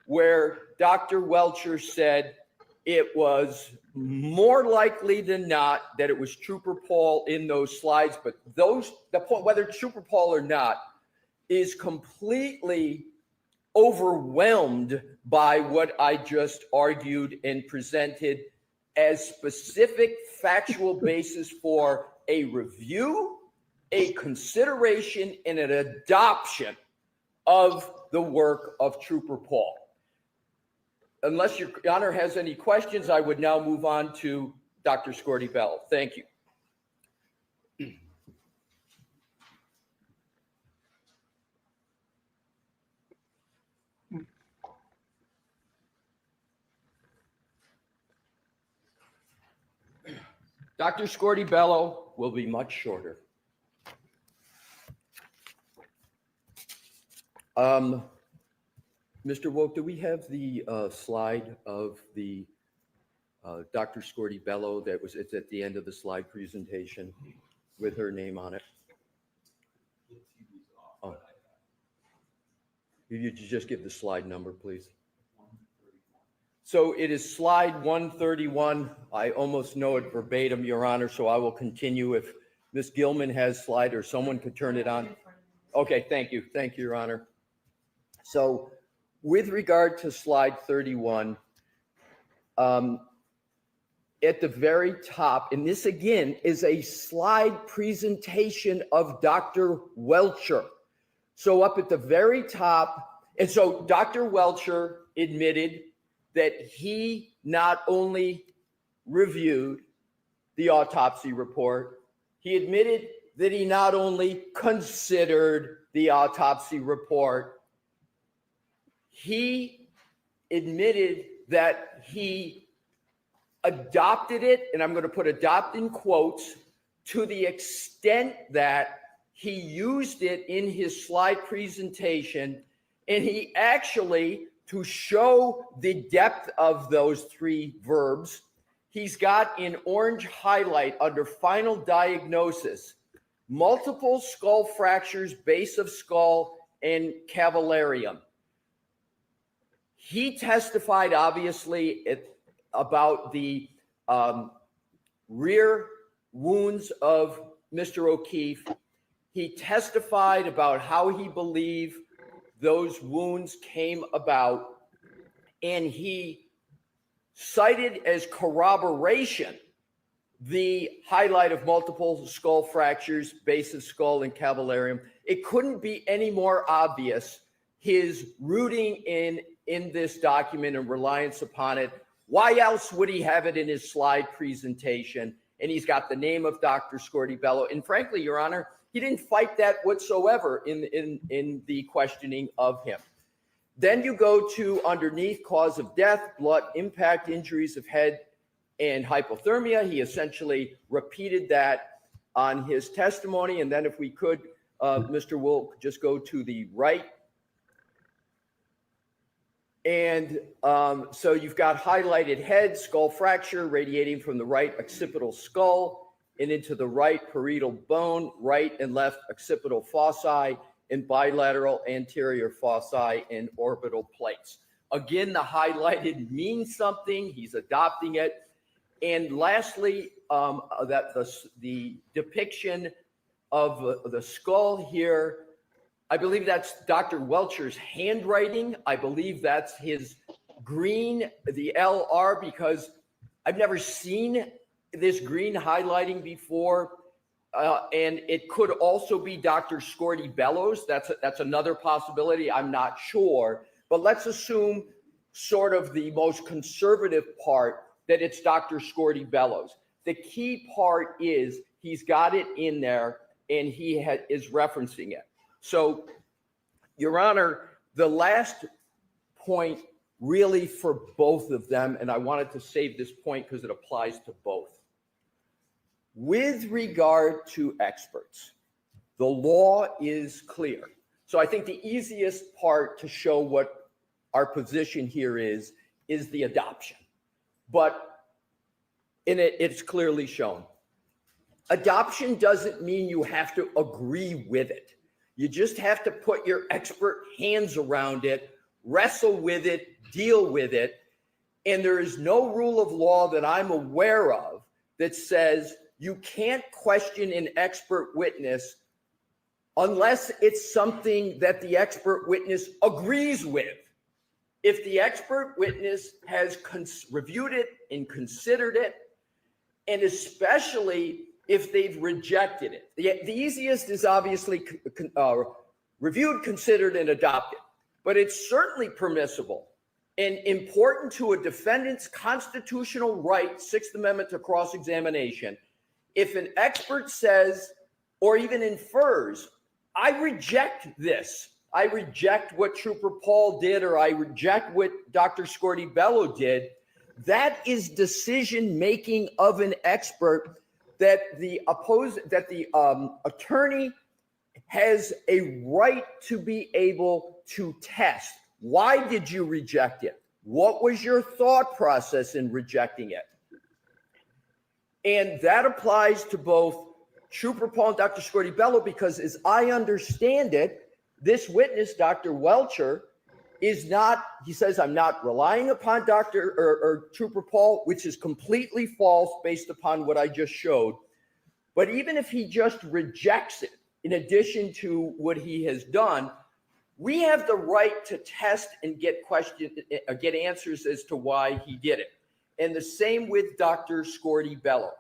where Dr. Welcher said it was more likely than not that it was Trooper Paul in those slides, but the point, whether it's Trooper Paul or not, is completely overwhelmed by what I just argued and presented as specific factual basis for a review, a consideration, and an adoption of the work of Trooper Paul. Unless your Honor has any questions, I would now move on to Dr. Scorti-Bello. Thank you. Dr. Scorti-Bello will be much shorter. Mr. Woke, do we have the slide of the Dr. Scorti-Bello that was, it's at the end of the slide presentation with her name on it? Oh. You just give the slide number, please. So it is slide 131. I almost know it verbatim, Your Honor, so I will continue if Ms. Gilman has slide or someone could turn it on. Okay, thank you. Thank you, Your Honor. So with regard to slide 31, at the very top, and this again is a slide presentation of Dr. Welcher. So up at the very top, and so Dr. Welcher admitted that he not only reviewed the autopsy report, he admitted that he not only considered the autopsy report, he admitted that he adopted it, and I'm going to put adopt in quotes, to the extent that he used it in his slide presentation, and he actually, to show the depth of those three verbs, he's got in orange highlight under final diagnosis, multiple skull fractures, base of skull, and cavallarium. He testified, obviously, about the rear wounds of Mr. O'Keefe. He testified about how he believed those wounds came about, and he cited as corroboration the highlight of multiple skull fractures, base of skull, and cavallarium. It couldn't be any more obvious, his rooting in this document and reliance upon it. Why else would he have it in his slide presentation? And he's got the name of Dr. Scorti-Bello. And frankly, Your Honor, he didn't fight that whatsoever in the questioning of him. Then you go to underneath cause of death, blood impact, injuries of head, and hypothermia. He essentially repeated that on his testimony. And then if we could, Mr. Wilk, just go to the right. And so you've got highlighted head, skull fracture radiating from the right occipital skull and into the right parietal bone, right and left occipital foci, and bilateral anterior foci and orbital plates. Again, the highlighted means something. He's adopting it. And lastly, the depiction of the skull here, I believe that's Dr. Welcher's handwriting. I believe that's his green, the LR, because I've never seen this green highlighting before. And it could also be Dr. Scorti-Bello's. That's another possibility. I'm not sure. But let's assume sort of the most conservative part, that it's Dr. Scorty Bellows. The key part is he's got it in there and he is referencing it. So, Your Honor, the last point really for both of them, and I wanted to save this point because it applies to both. With regard to experts, the law is clear. So I think the easiest part to show what our position here is the adoption. But in it, it's clearly shown. Adoption doesn't mean you have to agree with it. You just have to put your expert hands around it, wrestle with it, deal with it. And there is no rule of law that I'm aware of that says you can't question an expert witness unless it's something that the expert witness agrees with. If the expert witness has reviewed it and considered it, and especially if they've rejected it. The easiest is obviously reviewed, considered, and adopted. But it's certainly permissible and important to a defendant's constitutional right, Sixth Amendment to cross-examination, if an expert says or even infers, I reject this. I reject what Trooper Paul did, or I reject what Dr. Scorty Bello did. That is decision-making of an expert that the attorney has a right to be able to test. Why did you reject it? What was your thought process in rejecting it? And that applies to both Trooper Paul and Dr. Scorty Bello, because as I understand it, this witness, Dr. Welcher, is not, he says, I'm not relying upon Dr. or Trooper Paul, which is completely false based upon what I just showed. But even if he just rejects it, in addition to what he has done, we have the right to test and get answers as to why he did it. And the same with Dr. Scorty Bello.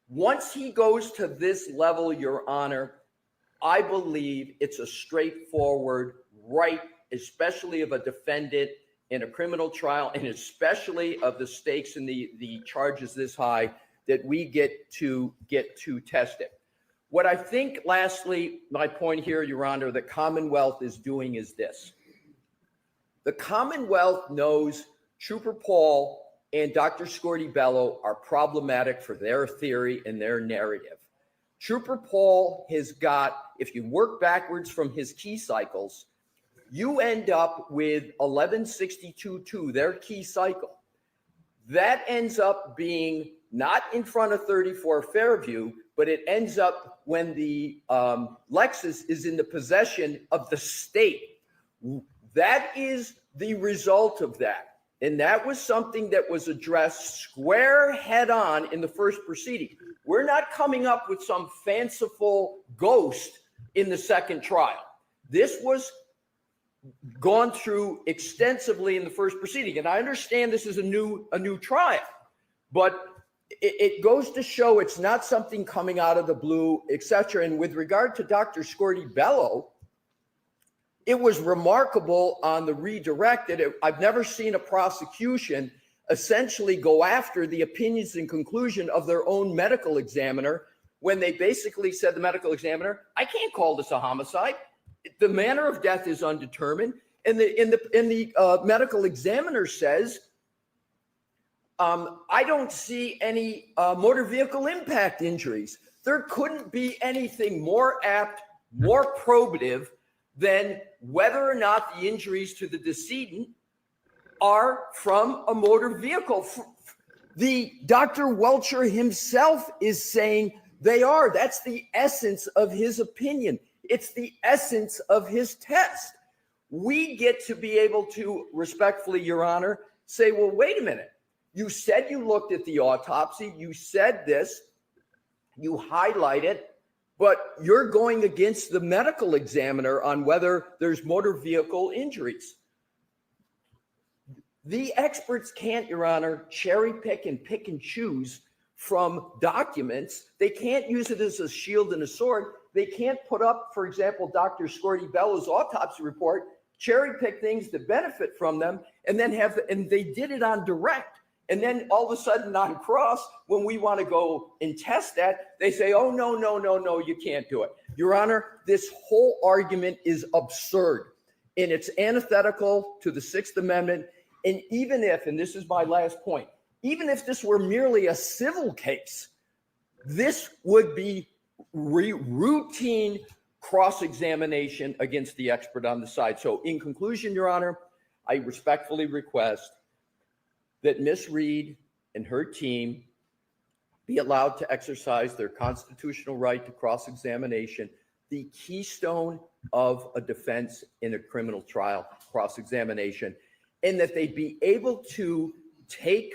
Once he goes to this level, Your Honor, I believe it's a straightforward right, especially of a defendant in a criminal trial, and especially of the stakes and the charges this high, that we get to test it. What I think, lastly, my point here, Your Honor, the Commonwealth is doing is this. The Commonwealth knows Trooper Paul and Dr. Scorty Bello are problematic for their theory and their narrative. Trooper Paul has got, if you work backwards from his key cycles, you end up with 1162-2, their key cycle. That ends up being not in front of 34 Fairview, but it ends up when the Lexus is in the possession of the state. That is the result of that. And that was something that was addressed square head on in the first proceeding. We're not coming up with some fanciful ghost in the second trial. This was gone through extensively in the first proceeding. And I understand this is a new trial, but it goes to show it's not something coming out of the blue, etc. And with regard to Dr. Scorty Bello, it was remarkable on the redirected. I've never seen a prosecution essentially go after the opinions and conclusion of their own medical examiner when they basically said, the medical examiner, I can't call this a homicide. The manner of death is undetermined. And the medical examiner says, I don't see any motor vehicle impact injuries. There couldn't be anything more apt, more probative than whether or not the injuries to the decedent are from a motor vehicle. The Dr. Welcher himself is saying they are. That's the essence of his opinion. It's the essence of his test. We get to be able to respectfully, Your Honor, say, well, wait a minute. You said you looked at the autopsy. You said this. You highlight it. But you're going against the medical examiner on whether there's motor vehicle injuries. The experts can't, Your Honor, cherry pick and choose from documents. They can't use it as a shield and a sword. They can't put up, for example, Dr. Scorty Bello's autopsy report cherry pick things that benefit from them, and then and they did it on direct. And then all of a sudden on cross, when we want to go and test that, they say, oh, no, you can't do it. Your Honor, this whole argument is absurd, and it's antithetical to the Sixth Amendment. And even if, and this is my last point, even if this were merely a civil case, this would be routine cross-examination against the expert on the side. So in conclusion, Your Honor, I respectfully request that Ms. Reed and her team be allowed to exercise their constitutional right to cross-examination, the keystone of a defense in a criminal trial, cross-examination, and that they be able to take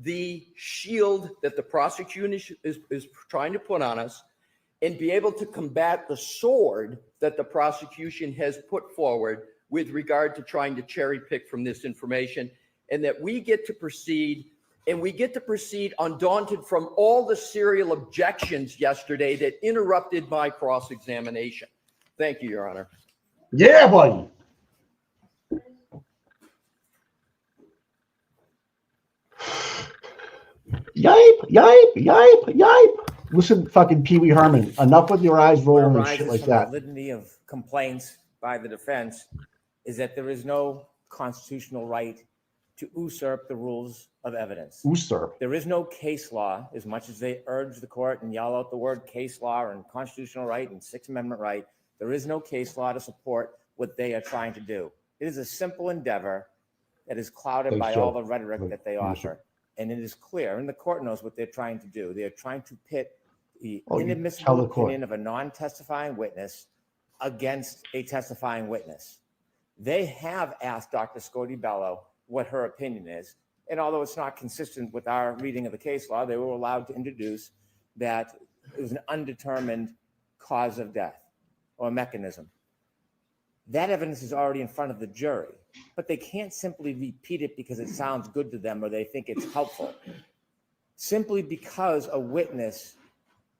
the shield that the prosecution is trying to put on us and be able to combat the sword that the prosecution has put forward with regard to trying to cherry pick from this information, and that we get to proceed, and we get to proceed undaunted from all the serial objections yesterday that interrupted my cross-examination. Thank you, Your Honor.
Yeah, buddy. Yipe. Listen, fucking Pee Wee Herman, enough with your eyes rolling and shit like that.
The litany of complaints by the defense is that there is no constitutional right to usurp the rules of evidence.
Usurp.
There is no case law, as much as they urge the court and yell out the word case law and constitutional right and Sixth Amendment right. There is no case law to support what they are trying to do. It is a simple endeavor that is clouded by all the rhetoric that they offer. And it is clear, and the court knows what they're trying to do. They are trying to pit the inadmissible opinion of a non-testifying witness against a testifying witness. They have asked Dr. Scotty Bello what her opinion is. And although it's not consistent with our reading of the case law, they were allowed to introduce that it was an undetermined cause of death or mechanism. That evidence is already in front of the jury, but they can't simply repeat it because it sounds good to them or they think it's helpful. Simply because a witness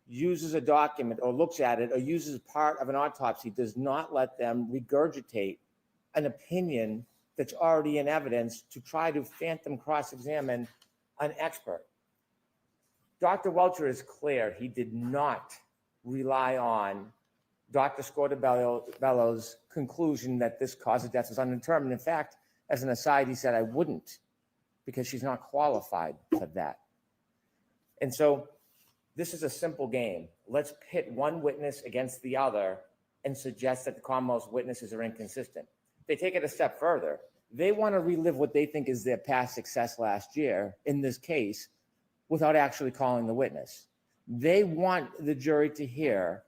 uses a document or looks at it or uses part of an autopsy does not let them regurgitate an opinion that's already in evidence to try to phantom cross-examine an expert. Dr. Welcher is clear. He did not rely on Dr. Scotabello's conclusion that this cause of death is undetermined. In fact, as an aside, he said, I wouldn't, because she's not qualified for that. And so this is a simple game. Let's pit one witness against the other and suggest that the Commonwealth's witnesses are inconsistent. They take it a step further. They want to relive what they think is their past success last year in this case without actually calling the witness. They want the jury to hear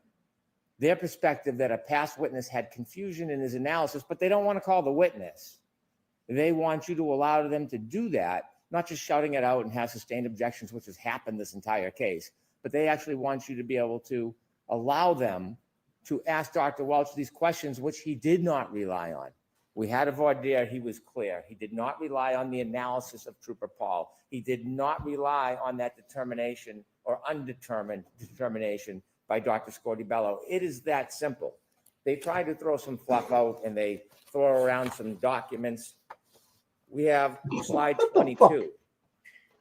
their perspective that a past witness had confusion in his analysis, but they don't want to call the witness. They want you to allow them to do that, not just shouting it out and have sustained objections, which has happened this entire case, but they actually want you to be able to allow them to ask Dr. Welch these questions, which he did not rely on. We had a voir dire. He was clear. He did not rely on the analysis of Trooper Paul. He did not rely on that determination or undetermined determination by Dr. Scotty Bello. It is that simple. They try to throw some fluff out and they throw around some documents. We have slide 22.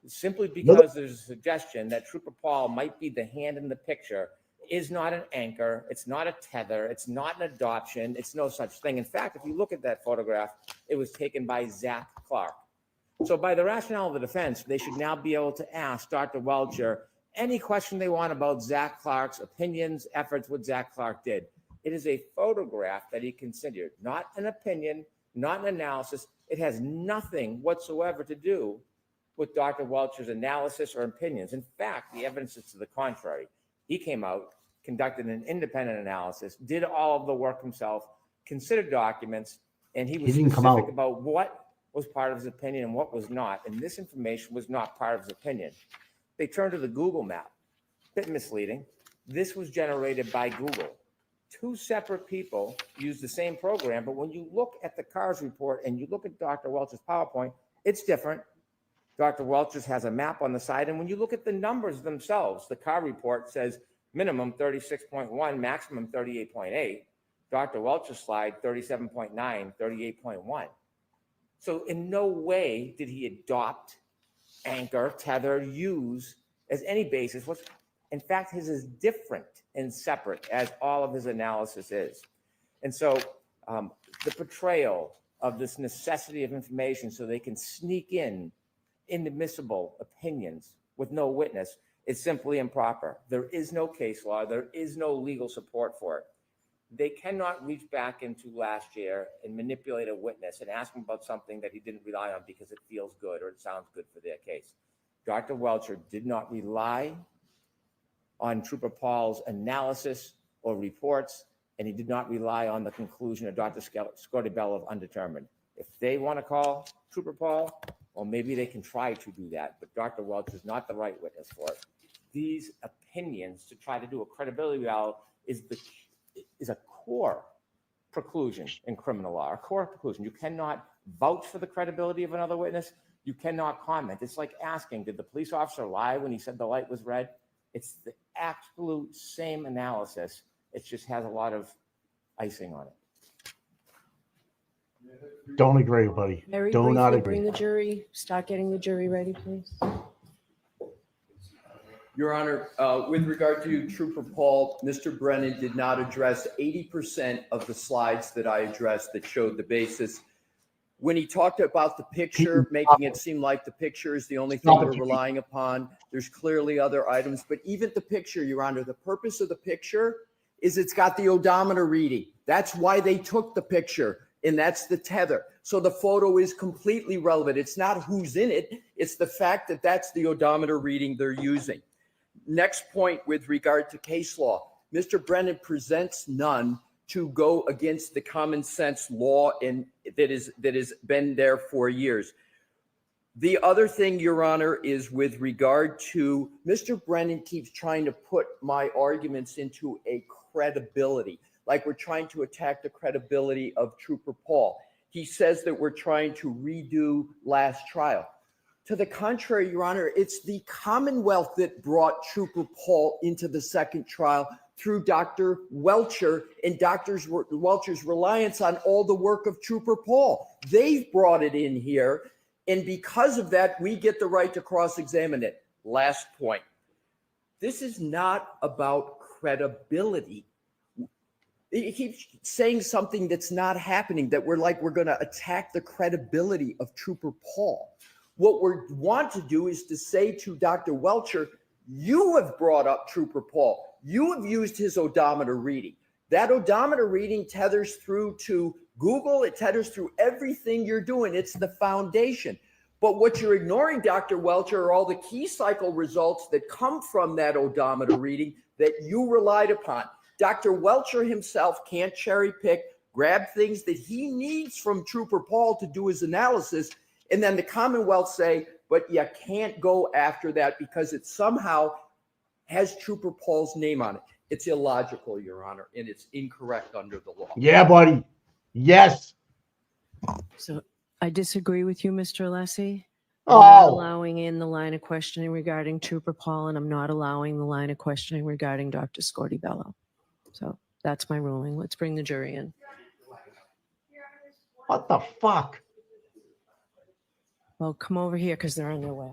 Simply because there's a suggestion that Trooper Paul might be the hand in the picture is not an anchor. It's not a tether. It's not an adoption. It's no such thing. In fact, if you look at that photograph, it was taken by Zach Clark. So by the rationale of the defense, they should now be able to ask Dr. Welcher any question they want about Zach Clark's opinions, efforts, what Zach Clark did. It is a photograph that he considered, not an opinion, not an analysis. It has nothing whatsoever to do with Dr. Welcher's analysis or opinions. In fact, the evidence is to the contrary. He came out, conducted an independent analysis, did all of the work himself, considered documents, and he was specific about what was part of his opinion and what was not. And this information was not part of his opinion. They turned to the Google map. Bit misleading. This was generated by Google. Two separate people used the same program, but when you look at the CARS report and you look at Dr. Welcher's PowerPoint, it's different. Dr. Welcher's has a map on the side, and when you look at the numbers themselves, the CAR report says minimum 36.1, maximum 38.8. Dr. Welch's slide, 37.9, 38.1. So in no way did he adopt, anchor, tether, use as any basis. In fact, his is different and separate, as all of his analysis is. And so the portrayal of this necessity of information so they can sneak in inadmissible opinions with no witness is simply improper. There is no case law. There is no legal support for it. They cannot reach back into last year and manipulate a witness and ask him about something that he didn't rely on because it feels good or it sounds good for their case. Dr. Welcher did not rely on Trooper Paul's analysis or reports, and he did not rely on the conclusion of Dr. Scotty-Bello of undetermined. If they want to call Trooper Paul, well, maybe they can try to do that, but Dr. Welcher is not the right witness for it. These opinions to try to do a credibility eval is a core preclusion in criminal law, a core preclusion. You cannot vouch for the credibility of another witness. You cannot comment. It's like asking, did the police officer lie when he said the light was red? It's the absolute same analysis. It just has a lot of icing on it.
Don't agree, buddy.
Very
Do not
briefly,
agree.
bring the jury, start getting the jury ready, please.
Your Honor, with regard to Trooper Paul, Mr. Brennan did not address 80% of the slides that I addressed that showed the basis. When he talked about the picture, making it seem like the picture is the only thing we're relying upon, there's clearly other items, but even the picture, Your Honor, the purpose of the picture is it's got the odometer reading. That's why they took the picture, and that's the tether. So the photo is completely relevant. It's not who's in it. It's the fact that that's the odometer reading they're using. Next point with regard to case law, Mr. Brennan presents none to go against the common sense law and that has been there for years. The other thing, Your Honor, is with regard to Mr. Brennan keeps trying to put my arguments into a credibility, like we're trying to attack the credibility of Trooper Paul. He says that we're trying to redo last trial. To the contrary, Your Honor, it's the Commonwealth that brought Trooper Paul into the second trial through Dr. Welcher and Dr. Welcher's reliance on all the work of Trooper Paul. They've brought it in here, and because of that, we get the right to cross-examine it. Last point. This is not about credibility. He keeps saying something that's not happening, that we're going to attack the credibility of Trooper Paul. What we want to do is to say to Dr. Welcher, you have brought up Trooper Paul. You have used his odometer reading. That odometer reading tethers through to Google. It tethers through everything you're doing. It's the foundation. But what you're ignoring, Dr. Welcher, are all the key cycle results that come from that odometer reading that you relied upon. Dr. Welcher himself can't cherry pick, grab things that he needs from Trooper Paul to do his analysis. And then the Commonwealth say, but you can't go after that because it somehow has Trooper Paul's name on it. It's illogical, Your Honor, and it's incorrect under the law.
Yeah, buddy. Yes.
So I disagree with you, Mr. Alessi. I'm not allowing in the line of questioning regarding Trooper Paul, and I'm not allowing the line of questioning regarding Dr. Scotty-Bello. So that's my ruling. Let's bring the jury in.
What the fuck?
Well, come over here because they're on their way.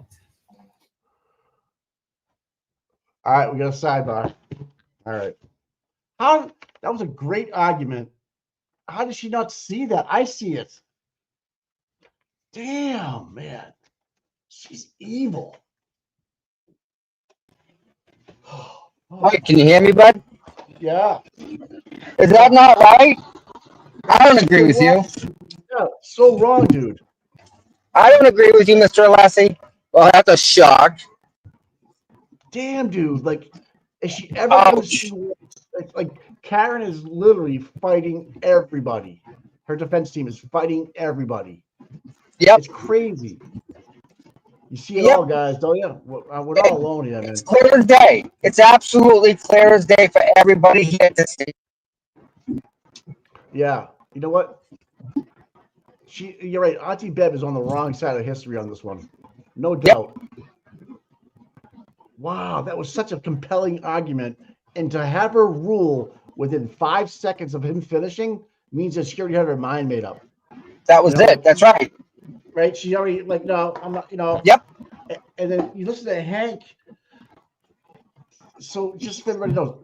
All right, we got a sidebar. All right. That was a great argument. How did she not see that? I see it. Damn, man. She's evil.
Wait, can you hear me, bud?
Yeah.
Is that not right? I don't agree with you.
Yeah, so wrong, dude.
I don't agree with you, Mr. Alessi. Well, that's a shock.
Damn, dude. Like, is she ever gonna see, like Karen is literally fighting everybody. Her defense team is fighting everybody.
Yep.
It's crazy. You see it all, guys, don't you? We're not alone here, man.
It's clear as day. It's absolutely clear as day for everybody here to see.
Yeah. You know what? You're right. Auntie Bev is on the wrong side of history on this one. No doubt. Yep. Wow, that was such a compelling argument. And to have her rule within 5 seconds of him finishing means that she already had her mind made up.
That was it. That's right.
Right? She already like, no, I'm not,
Yep.
And then you listen to Hank. So just so everybody knows,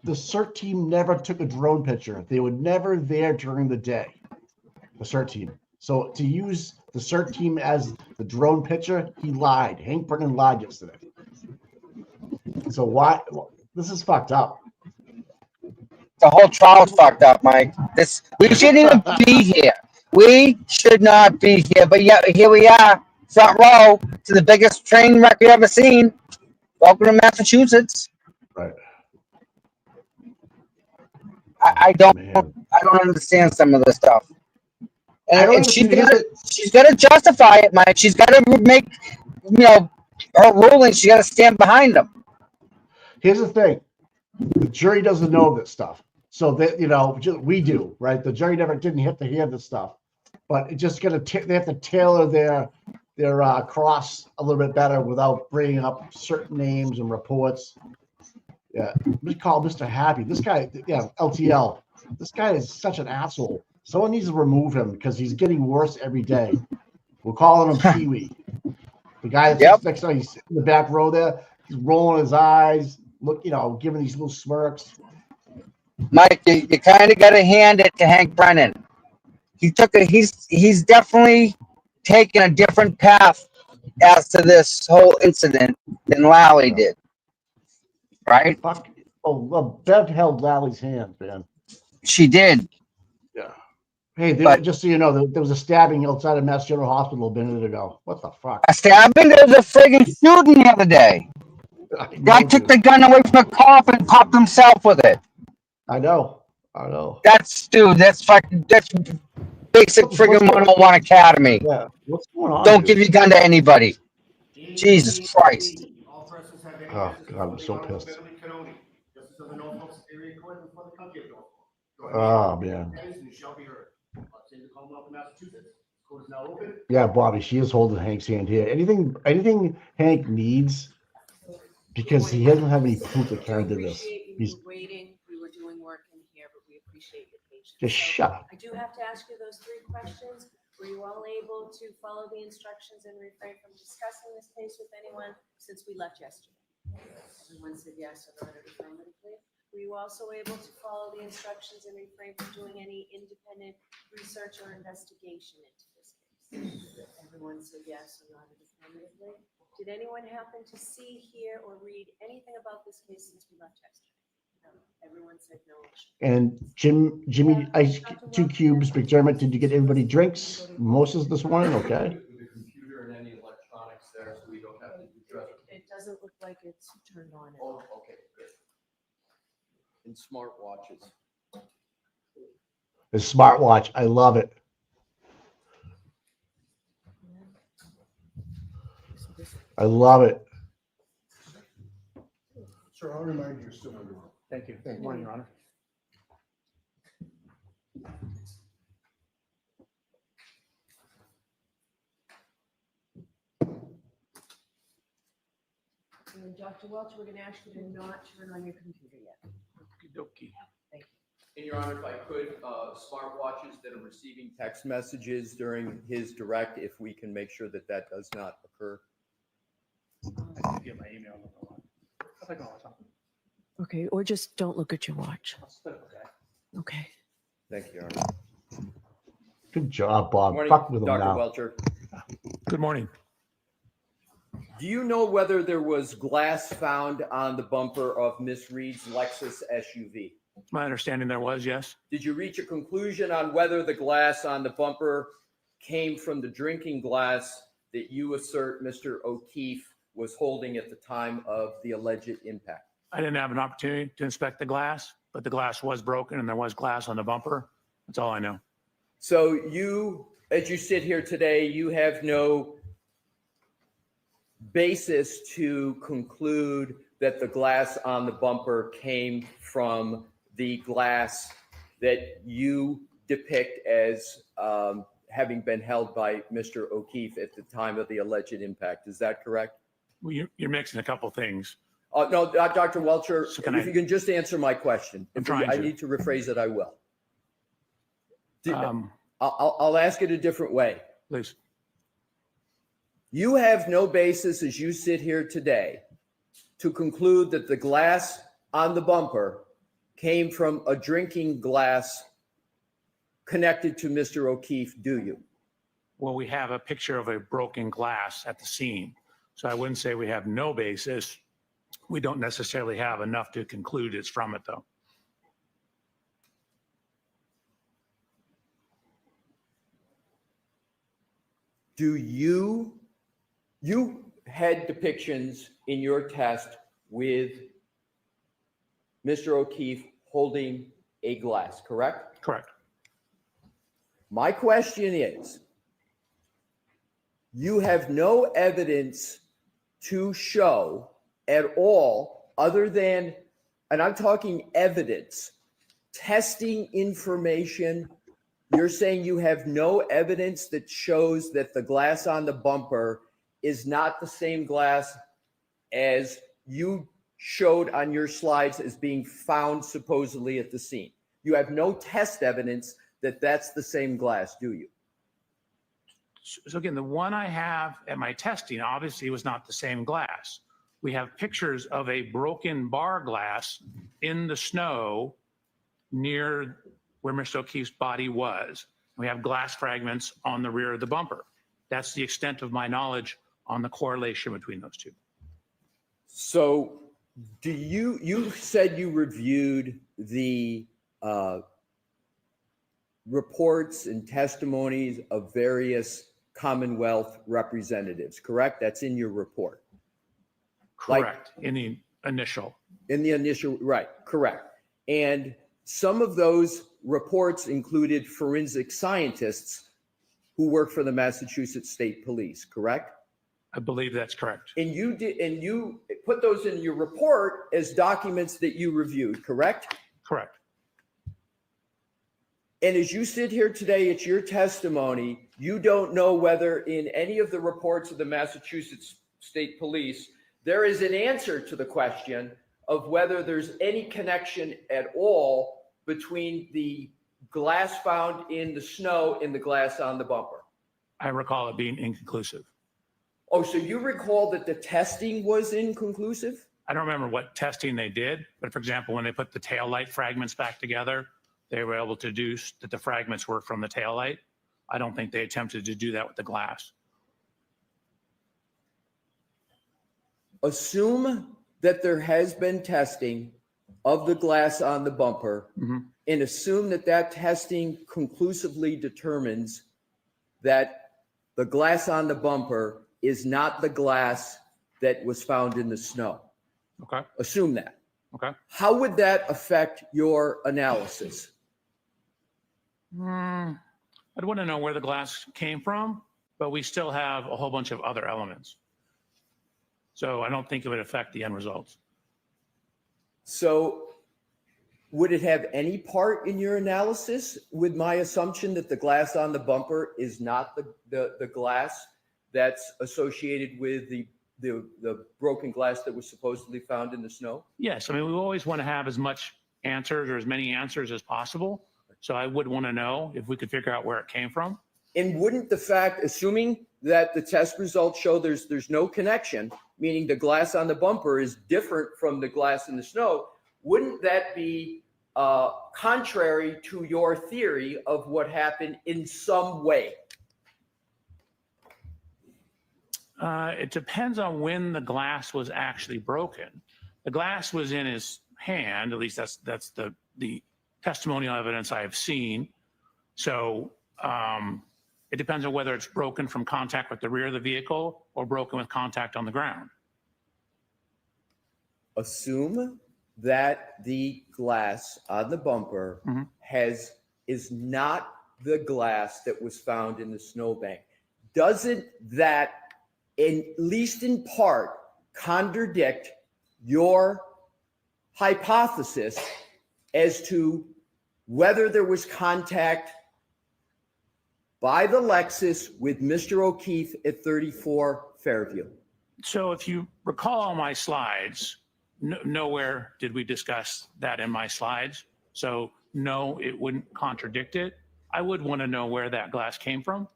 the CERT team never took a drone picture. They were never there during the day. The CERT team. So to use the CERT team as the drone picture, he lied. Hank Brennan lied yesterday. So why? This is fucked up.
The whole trial's fucked up, Mike. We shouldn't even be here. We should not be here. But yet here we are, front row to the biggest train wreck we've ever seen. Welcome to Massachusetts.
Right.
I don't understand some of this stuff. And she's got to justify it, Mike. She's got to make, her ruling. She got to stand behind them.
Here's the thing: the jury doesn't know this stuff, so that we do, right? The jury didn't have to hear this stuff, but it just they have to tailor their cross a little bit better without bringing up certain names and reports. Yeah, we call Mr. Happy. This guy, LTL. This guy is such an asshole. Someone needs to remove him because he's getting worse every day. We're calling him Pee-wee. The guy that's next to he's in the back row there. He's rolling his eyes, giving these little smirks.
Mike, you kind of got to hand it to Hank Brennan. He's definitely taken a different path as to this whole incident than Lally did. Right?
Fuck. Oh, Bev held Lally's hand, man.
She did.
Yeah. Hey, just so you know, there was a stabbing outside of Mass General Hospital a minute ago. What the fuck?
A stabbing? There was a friggin' shooting the other day. Guy took the gun away from the cop and popped himself with it.
I know.
That's basic friggin' 101 Academy.
Yeah. What's going on?
Don't give your gun to anybody. Jesus Christ.
Oh, God, I'm so pissed. Oh, man. Yeah, Bobby, she is holding Hank's hand here. Anything Hank needs, because he doesn't have any proof that Karen did this.
He's waiting. We were doing work in here, but we appreciate your patience.
Just shut up.
I do have to ask you those 3 questions. Were you all able to follow the instructions and refrain from discussing this case with anyone since we left yesterday? Everyone said yes or nodded affirmatively. Were you also able to follow the instructions and refrain from doing any independent research or investigation into this case? Everyone said yes or nodded affirmatively. Did anyone happen to see, hear, or read anything about this case since we left yesterday? No. Everyone said no.
And Jimmy, Ice 2 Cubes, McDermott, did you get everybody drinks? Mimosas this morning? Okay.
The computer and any electronics there, so we don't have to address it.
It doesn't look like it's turned on.
Oh, okay, good. And smartwatches.
The smartwatch, I love it. I love it.
Sir, I'll remind you, you're still under.
Thank you. Good morning, Your Honor.
And Dr. Welch, we're going to ask you to not turn on your computer yet.
Okey-dokey.
Thank you.
And Your Honor, if I could, smartwatches that are receiving text messages during his direct, if we can make sure that does not occur.
I did get my email. I think all the time.
Okay, or just don't look at your watch.
Okay.
Okay.
Thank you, Your Honor.
Good job, Bob.
Morning,
Fuck with him
Dr.
now.
Welcher.
Good morning.
Do you know whether there was glass found on the bumper of Miss Reed's Lexus SUV?
My understanding there was, yes.
Did you reach a conclusion on whether the glass on the bumper came from the drinking glass that you assert Mr. O'Keefe was holding at the time of the alleged impact?
I didn't have an opportunity to inspect the glass, but the glass was broken and there was glass on the bumper. That's all I know.
So you, as you sit here today, you have no basis to conclude that the glass on the bumper came from the glass that you depict as having been held by Mr. O'Keefe at the time of the alleged impact. Is that correct?
Well, you're mixing a couple things.
No, Dr. Welcher,
So can
if
I-
you can just answer my question.
I'm
If
trying
I
to.
need to rephrase it, I will.
Um,
I'll ask it a different way.
Please.
You have no basis as you sit here today to conclude that the glass on the bumper came from a drinking glass connected to Mr. O'Keefe, do you?
Well, we have a picture of a broken glass at the scene. So I wouldn't say we have no basis. We don't necessarily have enough to conclude it's from it, though.
Do you had depictions in your test with Mr. O'Keefe holding a glass, correct?
Correct.
My question is, you have no evidence to show at all other than, and I'm talking evidence, testing information. You're saying you have no evidence that shows that the glass on the bumper is not the same glass as you showed on your slides as being found supposedly at the scene. You have no test evidence that that's the same glass, do you?
So again, the one I have at my testing obviously was not the same glass. We have pictures of a broken bar glass in the snow near where Mr. O'Keefe's body was. We have glass fragments on the rear of the bumper. That's the extent of my knowledge on the correlation between those two.
So do you said you reviewed the reports and testimonies of various Commonwealth representatives, correct? That's in your report.
Correct. In the initial.
Right, correct. And some of those reports included forensic scientists who work for the Massachusetts State Police, correct?
I believe that's correct.
And you put those in your report as documents that you reviewed, correct?
Correct.
And as you sit here today, it's your testimony. You don't know whether in any of the reports of the Massachusetts State Police, there is an answer to the question of whether there's any connection at all between the glass found in the snow and the glass on the bumper.
I recall it being inconclusive.
Oh, so you recall that the testing was inconclusive?
I don't remember what testing they did, but for example, when they put the taillight fragments back together, they were able to deduce that the fragments were from the taillight. I don't think they attempted to do that with the glass.
Assume that there has been testing of the glass on the bumper, and assume that that testing conclusively determines that the glass on the bumper is not the glass that was found in the snow.
Okay.
Assume that.
Okay.
How would that affect your analysis?
I'd want to know where the glass came from, but we still have a whole bunch of other elements. So I don't think it would affect the end results.
So would it have any part in your analysis with my assumption that the glass on the bumper is not the glass that's associated with the broken glass that was supposedly found in the snow?
Yes. I mean, we always want to have as much answers or as many answers as possible. So I would want to know if we could figure out where it came from.
And wouldn't the fact, assuming that the test results show there's no connection, meaning the glass on the bumper is different from the glass in the snow, wouldn't that be contrary to your theory of what happened in some way?
It depends on when the glass was actually broken. The glass was in his hand, at least that's the testimonial evidence I have seen. So it depends on whether it's broken from contact with the rear of the vehicle or broken with contact on the ground.
Assume that the glass on the bumper is not the glass that was found in the snowbank. Doesn't that, at least in part, contradict your hypothesis as to whether there was contact by the Lexus with Mr. O'Keefe at 34 Fairview?
So if you recall my slides, Nowhere did we discuss that in my slides. So no, it wouldn't contradict it. I would want to know where that glass came from.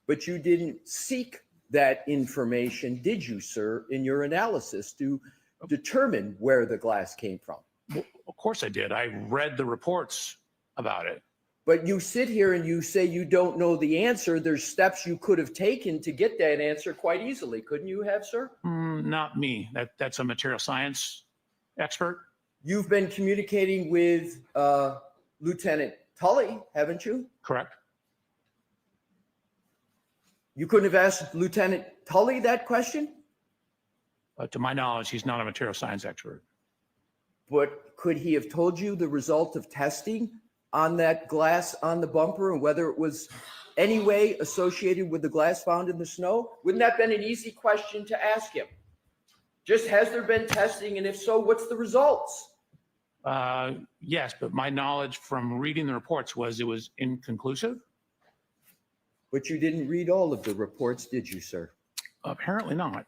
But you didn't seek that information, did you, sir, in your analysis to determine where the glass came from?
Well, of course I did. I read the reports about it.
But you sit here and you say you don't know the answer. There's steps you could have taken to get that answer quite easily. Couldn't you have, sir?
Not me. That's a material science expert.
You've been communicating with Lieutenant Tully, haven't you?
Correct.
You couldn't have asked Lieutenant Tully that question?
To my knowledge, he's not a material science expert.
But could he have told you the result of testing on that glass on the bumper and whether it was any way associated with the glass found in the snow? Wouldn't that have been an easy question to ask him? Just, has there been testing? And if so, what's the results?
Yes, but my knowledge from reading the reports was it was inconclusive.
But you didn't read all of the reports, did you, sir?
Apparently not.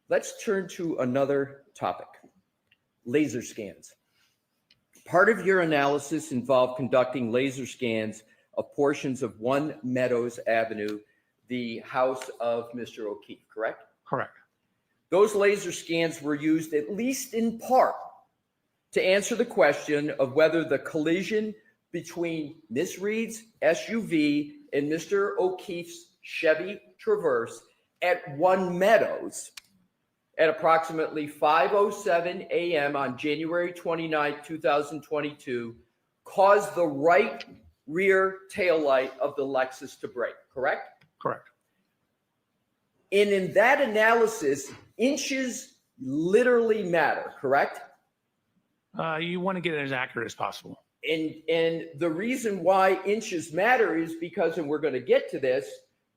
Let's turn to another topic, laser scans. Part of your analysis involved conducting laser scans of portions of 1 Meadows Avenue, the house of Mr. O'Keefe, correct?
Correct.
Those laser scans were used, at least in part, to answer the question of whether the collision between Miss Reed's SUV and Mr. O'Keefe's Chevy Traverse at 1 Meadows at approximately 5:07 a.m. on January 29, 2022, caused the right rear taillight of the Lexus to break, correct?
Correct.
And in that analysis, inches literally matter, correct?
You want to get it as accurate as possible.
And the reason why inches matter is because, and we're going to get to this,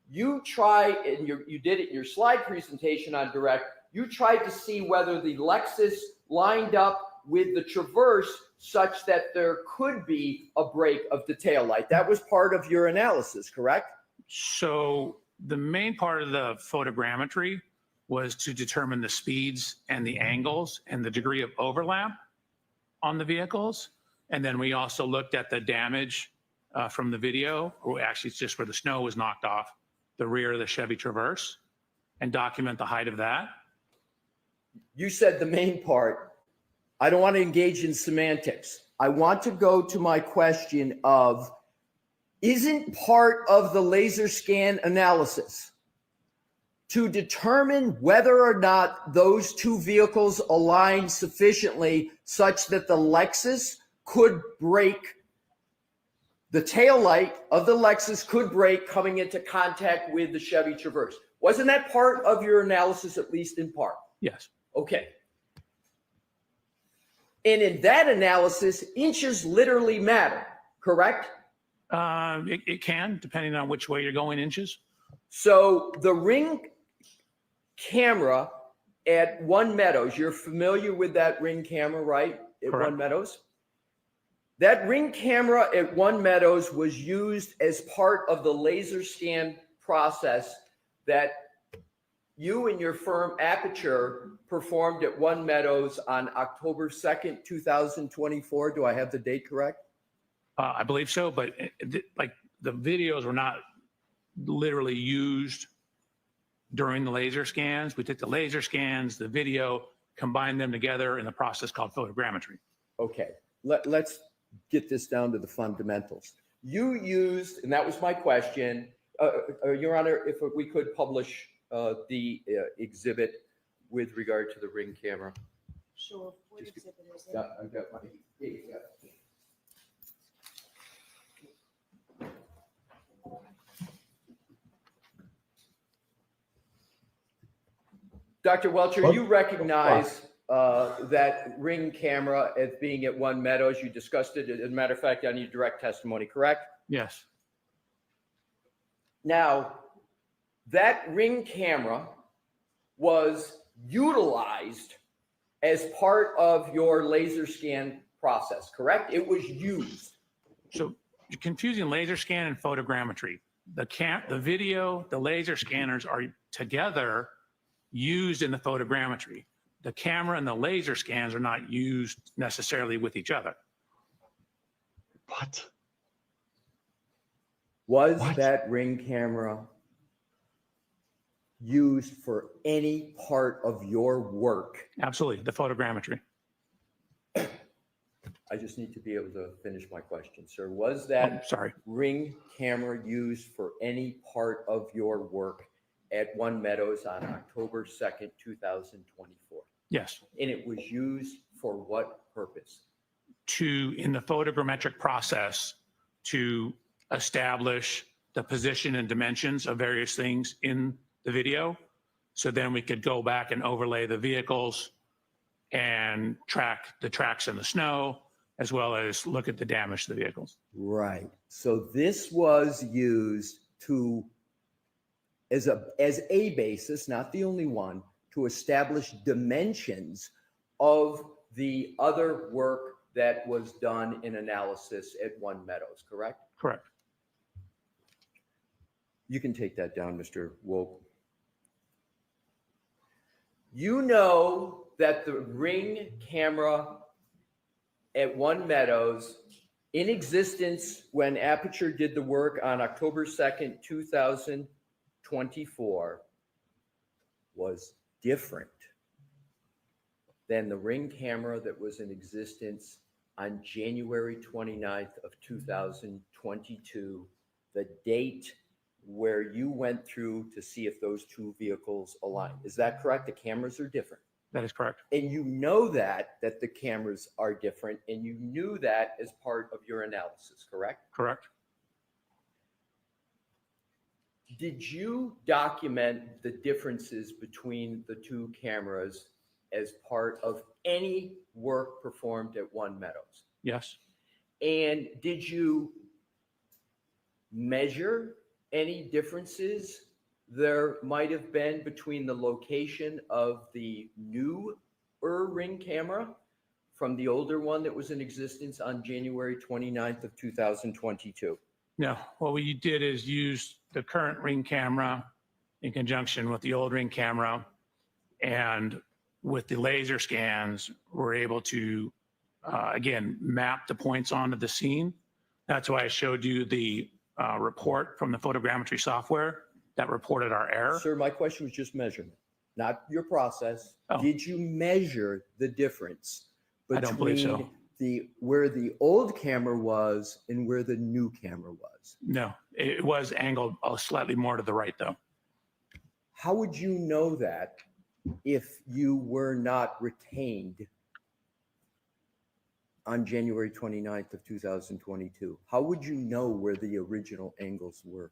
you try, and you did it in your slide presentation on direct, you tried to see whether the Lexus lined up with the Traverse such that there could be a break of the taillight. That was part of your analysis, correct?
So the main part of the photogrammetry was to determine the speeds and the angles and the degree of overlap on the vehicles. And then we also looked at the damage from the video, or actually it's just where the snow was knocked off the rear of the Chevy Traverse, and document the height of that.
You said the main part. I don't want to engage in semantics. I want to go to my question of, isn't part of the laser scan analysis to determine whether or not those two vehicles align sufficiently such that the Lexus could break, the taillight of the Lexus could break coming into contact with the Chevy Traverse? Wasn't that part of your analysis, at least in part?
Yes.
Okay. And in that analysis, inches literally matter, correct?
It can, depending on which way you're going inches.
So the Ring camera at 1 Meadows, you're familiar with that Ring camera, right? At
Correct.
1 Meadows? That Ring camera at 1 Meadows was used as part of the laser scan process that you and your firm Aperture performed at 1 Meadows on October 2nd, 2024. Do I have the date correct?
I believe so, but like the videos were not literally used during the laser scans. We took the laser scans, the video, combined them together in a process called photogrammetry.
Okay, let's get this down to the fundamentals. You used, and that was my question, Your Honor, if we could publish the exhibit with regard to the Ring camera.
Sure. What exhibit is it?
Yeah, I've got my, yeah. Dr. Welcher, you recognize that Ring camera as being at 1 Meadows. You discussed it, as a matter of fact, on your direct testimony, correct?
Yes.
Now, that Ring camera was utilized as part of your laser scan process, correct? It was used.
So you're confusing laser scan and photogrammetry. The video, the laser scanners are together used in the photogrammetry. The camera and the laser scans are not used necessarily with each other.
What?
Was
What?
that ring camera used for any part of your work?
Absolutely, the photogrammetry.
I just need to be able to finish my question, sir. Was
Oh,
that
sorry.
ring camera used for any part of your work at One Meadows on October 2nd, 2024?
Yes.
And it was used for what purpose?
In the photogrammetric process, to establish the position and dimensions of various things in the video. So then we could go back and overlay the vehicles and track the tracks in the snow, as well as look at the damage to the vehicles.
Right. So this was used as a basis, not the only one, to establish dimensions of the other work that was done in analysis at One Meadows, correct?
Correct.
You can take that down, Mr. Woke. You know that the ring camera at One Meadows, in existence when Aperture did the work on October 2nd, 2024, was different than the ring camera that was in existence on January 29th of 2022, the date where you went through to see if those two vehicles align. Is that correct? The cameras are different.
That is correct.
And you know that the cameras are different, and you knew that as part of your analysis, correct?
Correct.
Did you document the differences between the two cameras as part of any work performed at One Meadows?
Yes.
And did you measure any differences there might have been between the location of the newer ring camera from the older one that was in existence on January 29th of 2022?
No, what we did is use the current ring camera in conjunction with the old ring camera, and with the laser scans, we're able to, again, map the points onto the scene. That's why I showed you the report from the photogrammetry software that reported our error.
Sir, my question was just measurement, not your process.
Oh.
Did you measure the difference
I don't believe so.
between where the old camera was and where the new camera was?
No, it was angled slightly more to the right, though.
How would you know that if you were not retained on January 29th of 2022? How would you know where the original angles were?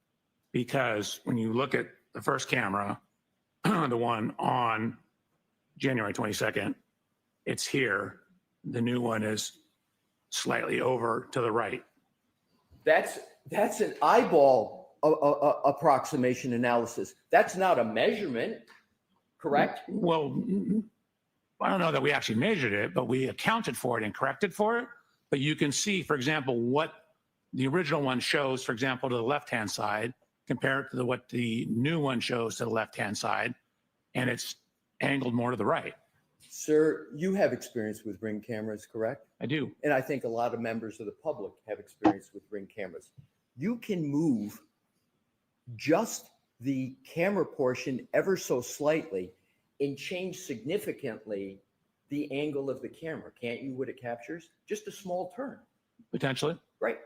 Because when you look at the first camera, the one on January 22nd, it's here. The new one is slightly over to the right.
That's an eyeball approximation analysis. That's not a measurement, correct?
Well, I don't know that we actually measured it, but we accounted for it and corrected for it. But you can see, for example, what the original one shows, for example, to the left-hand side, compared to what the new one shows to the left-hand side, and it's angled more to the right.
Sir, you have experience with ring cameras, correct?
I do.
And I think a lot of members of the public have experience with ring cameras. You can move just the camera portion ever so slightly and change significantly the angle of the camera, can't you, what it captures? Just a small turn.
Potentially.
Right.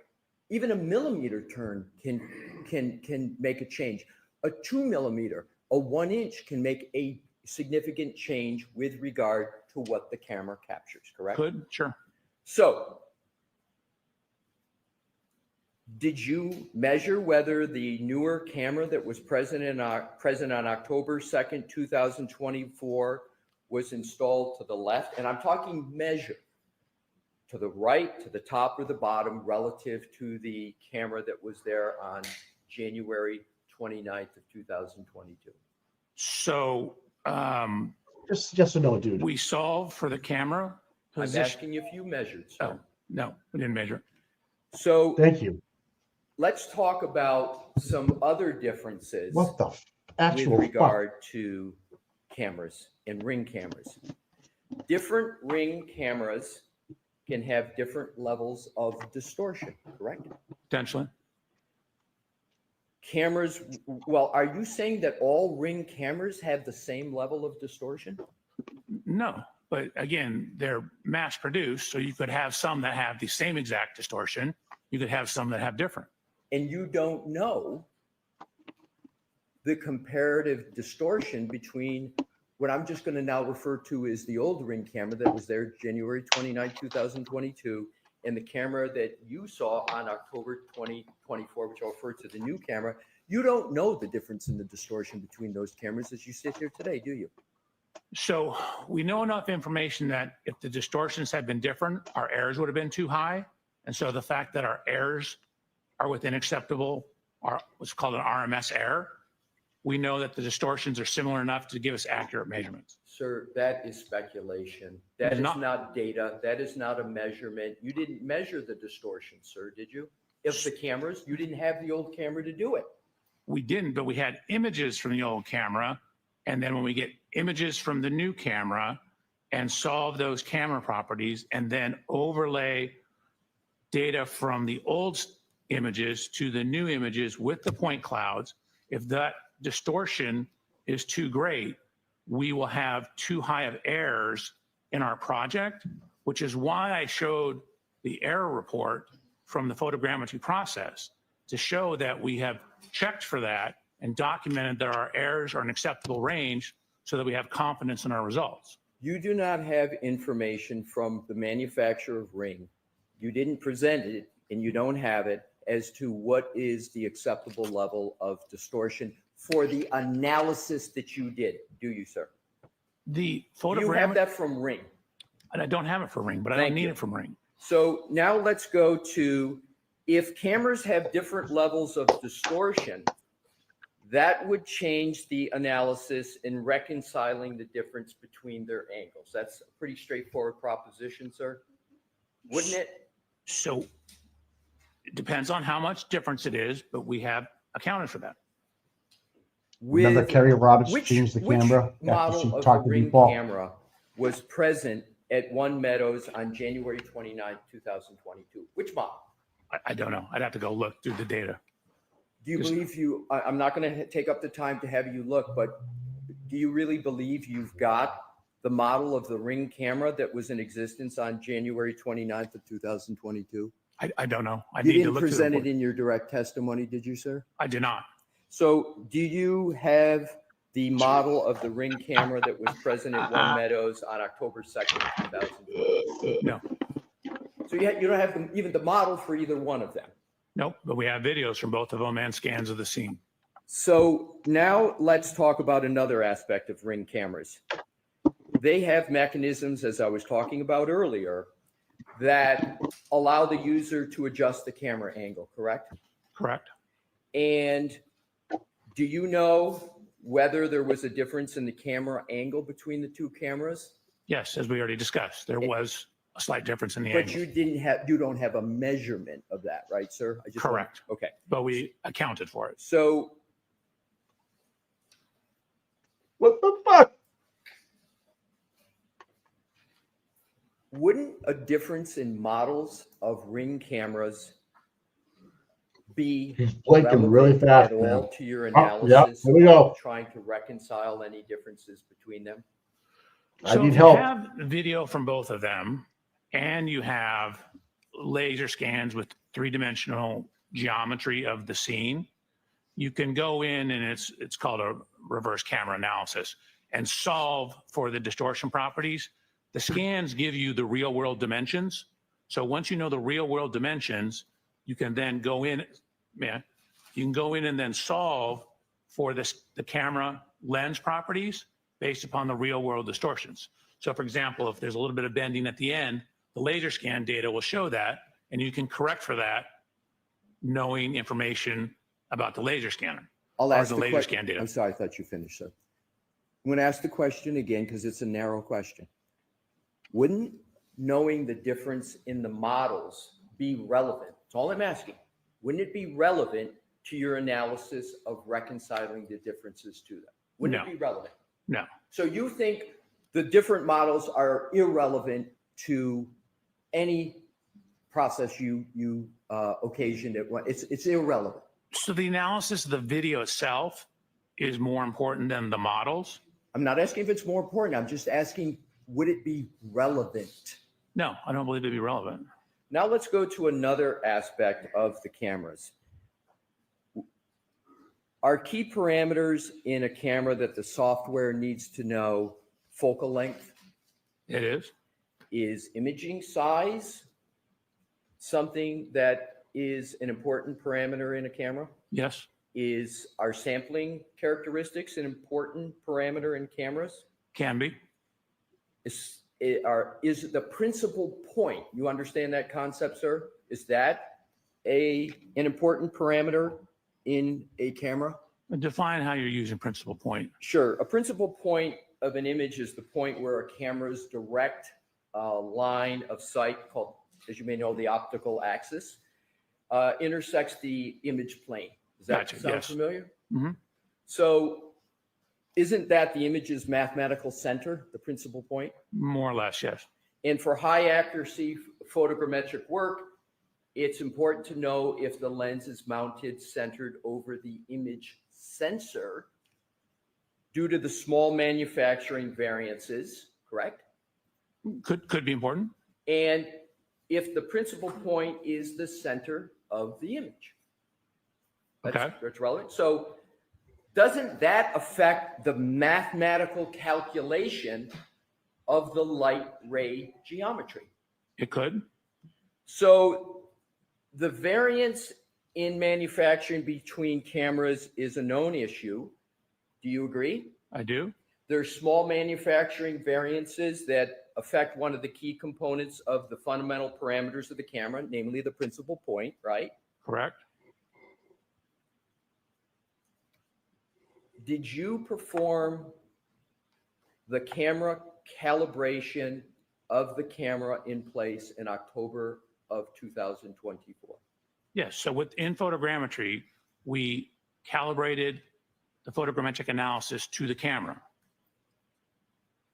Even a millimeter turn can make a change. A 2 millimeter, a 1 inch can make a significant change with regard to what the camera captures, correct?
Could, sure.
So, did you measure whether the newer camera that was present on October 2nd, 2024 was installed to the left? And I'm talking measure. To the right, to the top, or the bottom relative to the camera that was there on January 29th of 2022?
So
Just a no, dude.
we solved for the camera
I'm
position.
asking if you measured, sir.
Oh, no, we didn't measure.
So
Thank you.
let's talk about some other differences
What the
with
actual fuck?
regard to cameras and Ring cameras. Different Ring cameras can have different levels of distortion, correct?
Potentially.
Cameras, well, are you saying that all Ring cameras have the same level of distortion?
No, but again, they're mass produced. So you could have some that have the same exact distortion. You could have some that have different.
And you don't know the comparative distortion between what I'm just going to now refer to as the old Ring camera that was there January 29, 2022, and the camera that you saw on October 2024, which I'll refer to the new camera. You don't know the difference in the distortion between those cameras as you sit here today, do you?
So we know enough information that if the distortions had been different, our errors would have been too high. And so the fact that our errors are within acceptable, are what's called an RMS error, we know that the distortions are similar enough to give us accurate measurements.
Sir, that is speculation. That is not data. That is not a measurement. You didn't measure the distortion, sir, did you? If the cameras, you didn't have the old camera to do it.
We didn't, but we had images from the old camera. And then when we get images from the new camera and solve those camera properties and then overlay data from the old images to the new images with the point clouds, if that distortion is too great, we will have too high of errors in our project, which is why I showed the error report from the photogrammetry process to show that we have checked for that and documented that our errors are an acceptable range so that we have confidence in our results.
You do not have information from the manufacturer of Ring. You didn't present it and you don't have it as to what is the acceptable level of distortion for the analysis that you did, do you, sir?
The
You have that from Ring.
And I don't have it for Ring, but I don't need it from Ring.
So now let's go to, if cameras have different levels of distortion, that would change the analysis in reconciling the difference between their angles. That's a pretty straightforward proposition, sir, wouldn't it?
So it depends on how much difference it is, but we have accounted for that.
Remember Kerry Roberts changed the camera
Which
after she
model of
talked
the
to
Ring
people?
camera was present at One Meadows on January 29, 2022? Which model?
I don't know. I'd have to go look through the data.
Do you believe you, I'm not going to take up the time to have you look, but do you really believe you've got the model of the Ring camera that was in existence on January 29th of 2022?
I don't know. I
You
need to
didn't
look through the
present it
report.
in your direct testimony, did you, sir?
I did not.
So do you have the model of the Ring camera that was present at One Meadows on October 2nd, 2022?
No.
So you don't have even the model for either one of them?
Nope, but we have videos from both of them and scans of the scene.
So now let's talk about another aspect of Ring cameras. They have mechanisms, as I was talking about earlier, that allow the user to adjust the camera angle, correct?
Correct.
And do you know whether there was a difference in the camera angle between the two cameras?
Yes, as we already discussed, there was a slight difference in the
But
angles.
you don't have a measurement of that, right, sir?
Correct.
Okay.
But we accounted for it.
So
What the fuck?
wouldn't a difference in models of Ring cameras be
He's blinking really
relevant
fast,
at
man.
all to your
Oh,
analysis?
here we go.
of trying to reconcile any differences between them?
I
So
need
if
help.
you have video from both of them and you have laser scans with three-dimensional geometry of the scene, you can go in and it's called a reverse camera analysis and solve for the distortion properties. The scans give you the real world dimensions. So once you know the real world dimensions, you can then go in, you can go in and then solve for the camera lens properties based upon the real world distortions. So for example, if there's a little bit of bending at the end, the laser scan data will show that, and you can correct for that knowing information about the laser scanner.
I'll
or
ask
the
the
laser
question.
scan data.
I'm sorry, I thought you finished, sir. I'm going to ask the question again because it's a narrow question. Wouldn't knowing the difference in the models be relevant? That's all I'm asking. Wouldn't it be relevant to your analysis of reconciling the differences to them? Wouldn't
No.
it be relevant?
No,
So you think the different models are irrelevant to any process you occasioned it? It's irrelevant.
so the analysis of the video itself is more important than the models?
I'm not asking if it's more important. I'm just asking, would it be relevant?
No, I don't believe it'd be relevant.
Now let's go to another aspect of the cameras. Are key parameters in a camera that the software needs to know focal length?
It is.
Is imaging size something that is an important parameter in a camera?
Yes,
Are sampling characteristics an important parameter in cameras?
can be.
Is the principal point, you understand that concept, sir? Is that an important parameter in a camera?
Define how you're using principal point.
Sure. A principal point of an image is the point where a camera's direct line of sight, called, as you may know, the optical axis, intersects the image plane. Does that
Gotcha,
sound
yes.
familiar?
Mhm.
So isn't that the image's mathematical center, the principal point?
More or less, yes.
And for high accuracy photogrammetric work, it's important to know if the lens is mounted centered over the image sensor due to the small manufacturing variances, correct?
Could be important.
And if the principal point is the center of the image.
Okay.
That's relevant. So doesn't that affect the mathematical calculation of the light ray geometry?
It could.
So the variance in manufacturing between cameras is a known issue. Do you agree?
I do.
There's small manufacturing variances that affect one of the key components of the fundamental parameters of the camera, namely the principal point, right?
Correct.
Did you perform the camera calibration of the camera in place in October of 2024?
Yes. So within photogrammetry, we calibrated the photogrammetric analysis to the camera.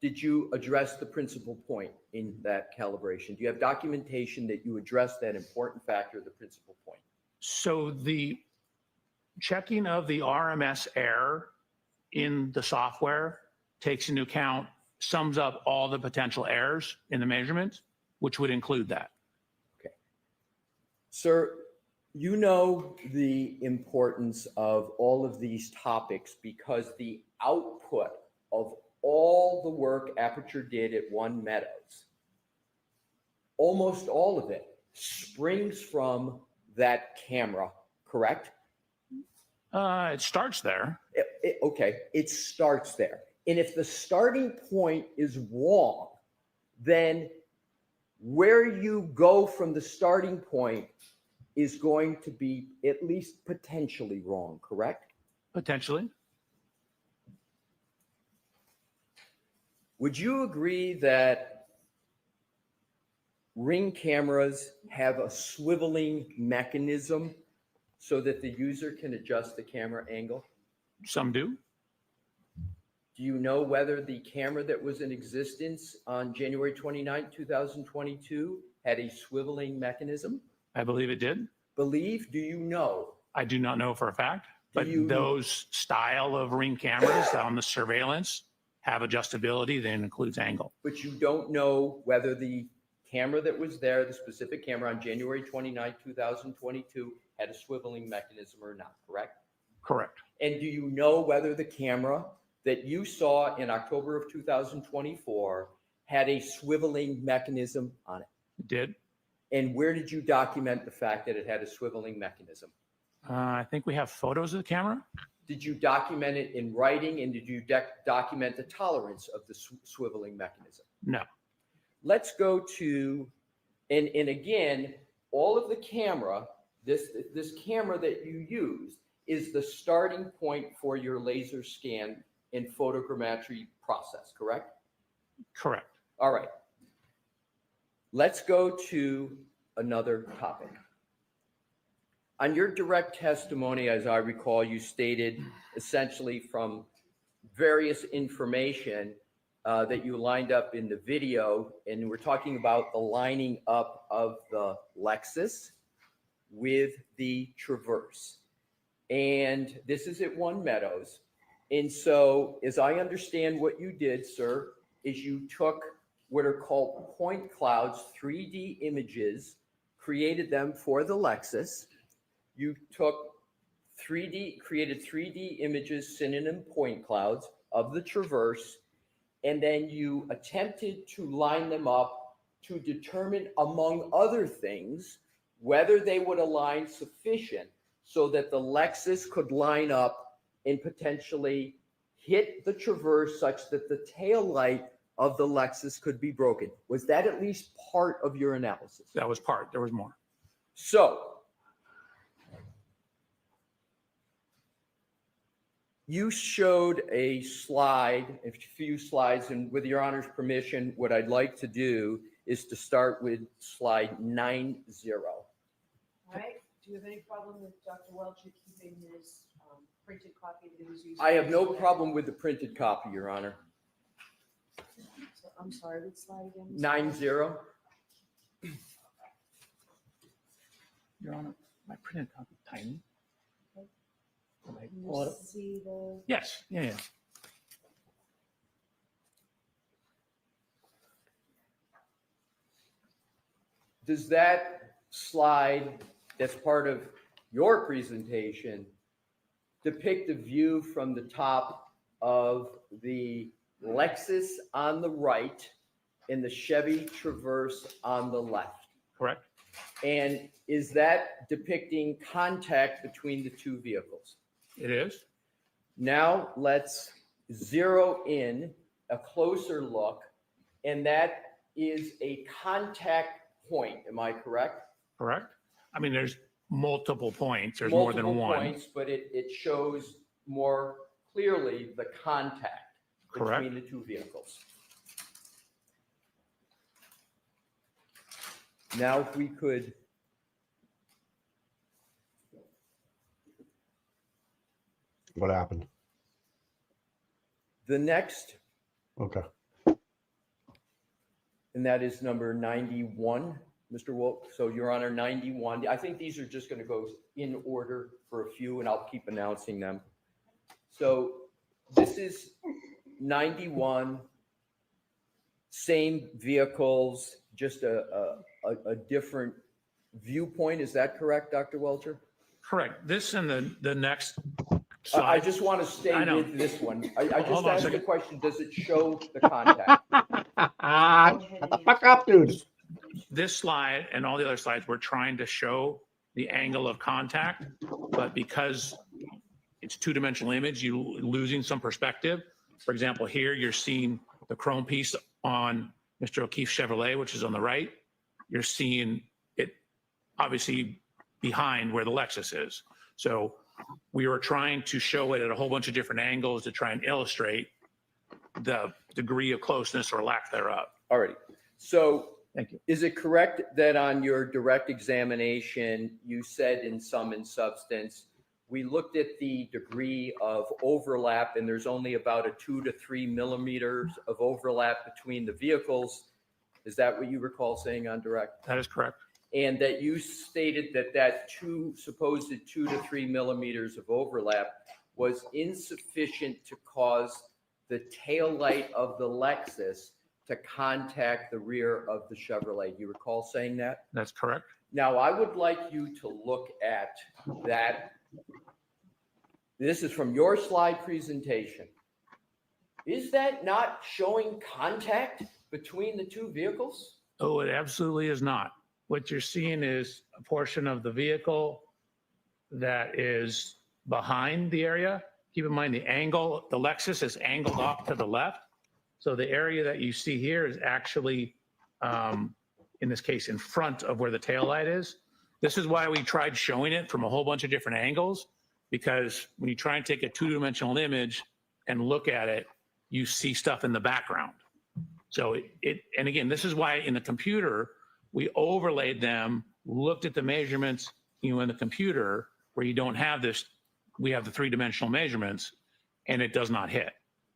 Did you address the principal point in that calibration? Do you have documentation that you addressed that important factor, the principal point?
So the checking of the RMS error in the software takes into account, sums up all the potential errors in the measurement, which would include that.
Okay. Sir, you know the importance of all of these topics because the output of all the work Aperture did at One Meadows, almost all of it springs from that camera, correct?
It starts there.
Okay, it starts there. And if the starting point is wrong, then where you go from the starting point is going to be at least potentially wrong, correct?
Potentially.
Would you agree that Ring cameras have a swiveling mechanism so that the user can adjust the camera angle?
Some do.
Do you know whether the camera that was in existence on January 29, 2022 had a swiveling mechanism?
I believe it did.
Believe? Do you know?
I do not know for a fact, but
you-
those style of Ring cameras on the surveillance have adjustability that includes angle.
But you don't know whether the camera that was there, the specific camera on January 29, 2022, had a swiveling mechanism or not, correct?
Correct.
And do you know whether the camera that you saw in October of 2024 had a swiveling mechanism on it?
It did.
And where did you document the fact that it had a swiveling mechanism?
I think we have photos of the camera.
Did you document it in writing, and did you document the tolerance of the swiveling mechanism?
No.
Let's go to, and again, all of the camera, this camera that you used is the starting point for your laser scan and photogrammetry process, correct?
Correct.
All right. Let's go to another topic. On your direct testimony, as I recall, you stated essentially from various information that you lined up in the video, and we're talking about the lining up of the Lexus with the Traverse. And this is at One Meadows. And so, as I understand what you did, sir, is you took what are called point clouds, 3D images, created them for the Lexus. You took created 3D images, synonym point clouds of the Traverse, and then you attempted to line them up to determine, among other things, whether they would align sufficient so that the Lexus could line up and potentially hit the Traverse such that the tail light of the Lexus could be broken. Was that at least part of your analysis?
That was part. There was more.
So you showed a slide, a few slides, and with your Honor's permission, what I'd like to do is to start with slide 90.
All right. Do you have any problem with Dr. Welcher keeping his printed copy that he was using?
I have no problem with the printed copy, Your Honor.
So, I'm sorry, what slide again?
90.
Your Honor, my printed copy tiny. Can I
Can
pull it
you
up?
see the?
Yes. Yeah.
Does that slide that's part of your presentation depict a view from the top of the Lexus on the right and the Chevy Traverse on the left?
Correct.
And is that depicting contact between the two vehicles?
It is.
Now let's zero in a closer look, and that is a contact point. Am I correct?
Correct. I mean, there's multiple points. There's more than
Multiple
one.
points, but it shows more clearly the contact
Correct.
between the two vehicles. Now, if we could
What happened?
the next,
Okay.
and that is number 91, Mr. Wolf. So Your Honor, 91. I think these are just going to go in order for a few, and I'll keep announcing them. So this is 91, same vehicles, just a different viewpoint. Is that correct, Dr. Welcher?
Correct. This and the next
I
slide.
just want to stay
I know.
with this one. I just
Hold on a
asked the
second.
question, does it show the contact?
Shut the fuck up, dude.
This slide and all the other slides, we're trying to show the angle of contact, but because it's two-dimensional image, you're losing some perspective. For example, here you're seeing the chrome piece on Mr. O'Keefe's Chevrolet, which is on the right. You're seeing it obviously behind where the Lexus is. So we were trying to show it at a whole bunch of different angles to try and illustrate the degree of closeness or lack thereof.
All right. So
Thank you.
is it correct that on your direct examination, you said in sum and substance, we looked at the degree of overlap and there's only about a 2 to 3 millimeters of overlap between the vehicles? Is that what you recall saying on direct?
That is correct.
And that you stated that supposed 2 to 3 millimeters of overlap was insufficient to cause the tail light of the Lexus to contact the rear of the Chevrolet. Do you recall saying that?
That's correct.
Now, I would like you to look at that. This is from your slide presentation. Is that not showing contact between the two vehicles?
Oh, it absolutely is not. What you're seeing is a portion of the vehicle that is behind the area. Keep in mind the angle, the Lexus is angled off to the left. So the area that you see here is actually, in this case, in front of where the taillight is. This is why we tried showing it from a whole bunch of different angles, because when you try and take a two-dimensional image and look at it, you see stuff in the background. So and again, this is why in the computer, we overlaid them, looked at the measurements, in the computer where you don't have this, we have the three-dimensional measurements and it does not hit.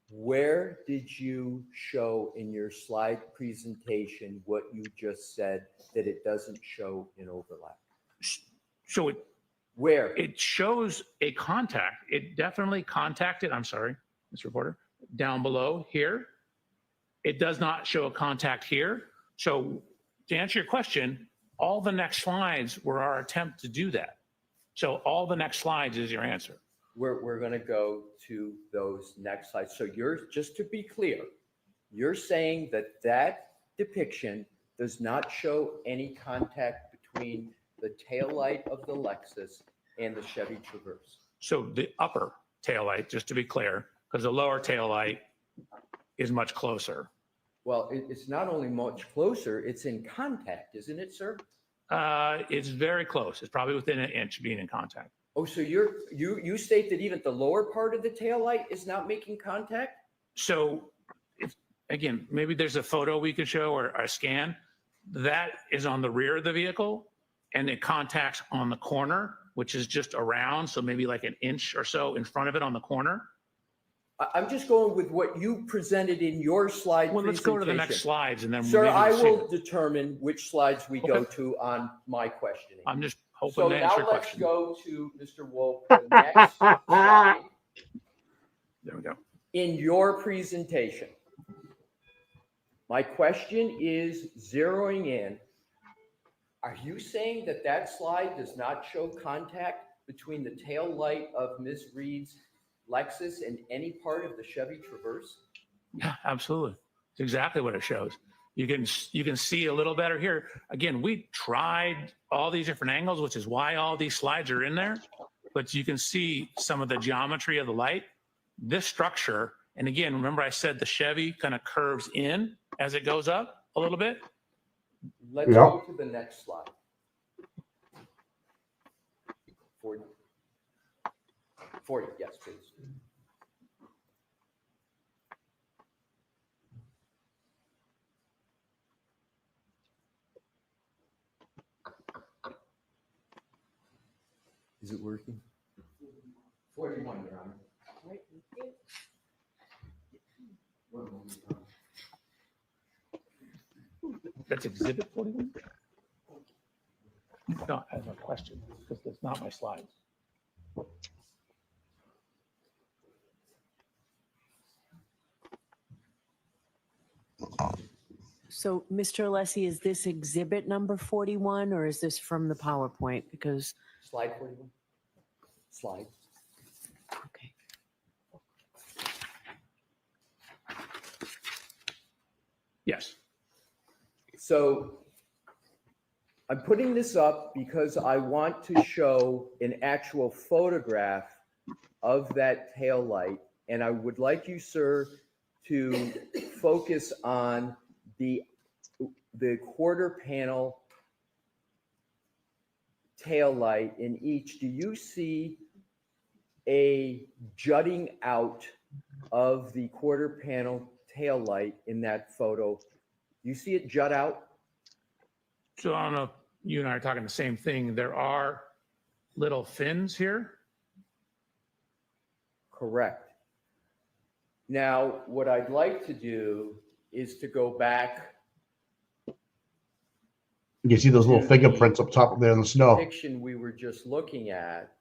Where did you show in your slide presentation what you just said that it doesn't show in overlap?
So
Where?
it shows a contact. It definitely contacted, I'm sorry, Mr. Reporter, down below here. It does not show a contact here. So to answer your question, all the next slides were our attempt to do that. So all the next slides is your answer.
We're going to go to those next slides. So just to be clear, you're saying that that depiction does not show any contact between the taillight of the Lexus and the Chevy Traverse.
So the upper taillight, just to be clear, because the lower taillight is much closer.
Well, it's not only much closer, it's in contact, isn't it, sir?
It's very close. It's probably within an inch of being in contact.
Oh, so you state that even the lower part of the taillight is not making contact?
So again, maybe there's a photo we could show or a scan. That is on the rear of the vehicle and it contacts on the corner, which is just around. So maybe like an inch or so in front of it on the corner.
I'm just going with what you presented in your slide
Well, let's go to the
presentation.
next slides and then
Sir,
maybe
I
we'll see
will
it.
determine which slides we go to on my questioning.
I'm just hoping
So
to
now
answer your
let's
question.
go to Mr. Wolf, the next slide
There we go.
in your presentation. My question is zeroing in. Are you saying that that slide does not show contact between the tail light of Ms. Reed's Lexus and any part of the Chevy Traverse?
Yeah, absolutely. It's exactly what it shows. You can see a little better here. Again, we tried all these different angles, which is why all these slides are in there. But you can see some of the geometry of the light. This structure, and again, remember I said the Chevy kind of curves in as it goes up a little bit.
Let's go to the next slide. 40. 40, yes, please. Is it working? 41, Your Honor.
That's exhibit 41? No, I have a question because that's not my slides.
So, Mr. Alessi, is this exhibit number 41 or is this from the PowerPoint? Because,
Slide 41. Slide.
okay.
Yes.
So I'm putting this up because I want to show an actual photograph of that tail light. And I would like you, sir, to focus on the quarter panel tail light in each. Do you see a jutting out of the quarter panel tail light in that photo? You see it jut out?
So I don't know if you and I are talking the same thing. There are little fins here.
Correct. Now, what I'd like to do is to go back.
You can see those little fingerprints up top there in the snow.
Depiction we were just looking at.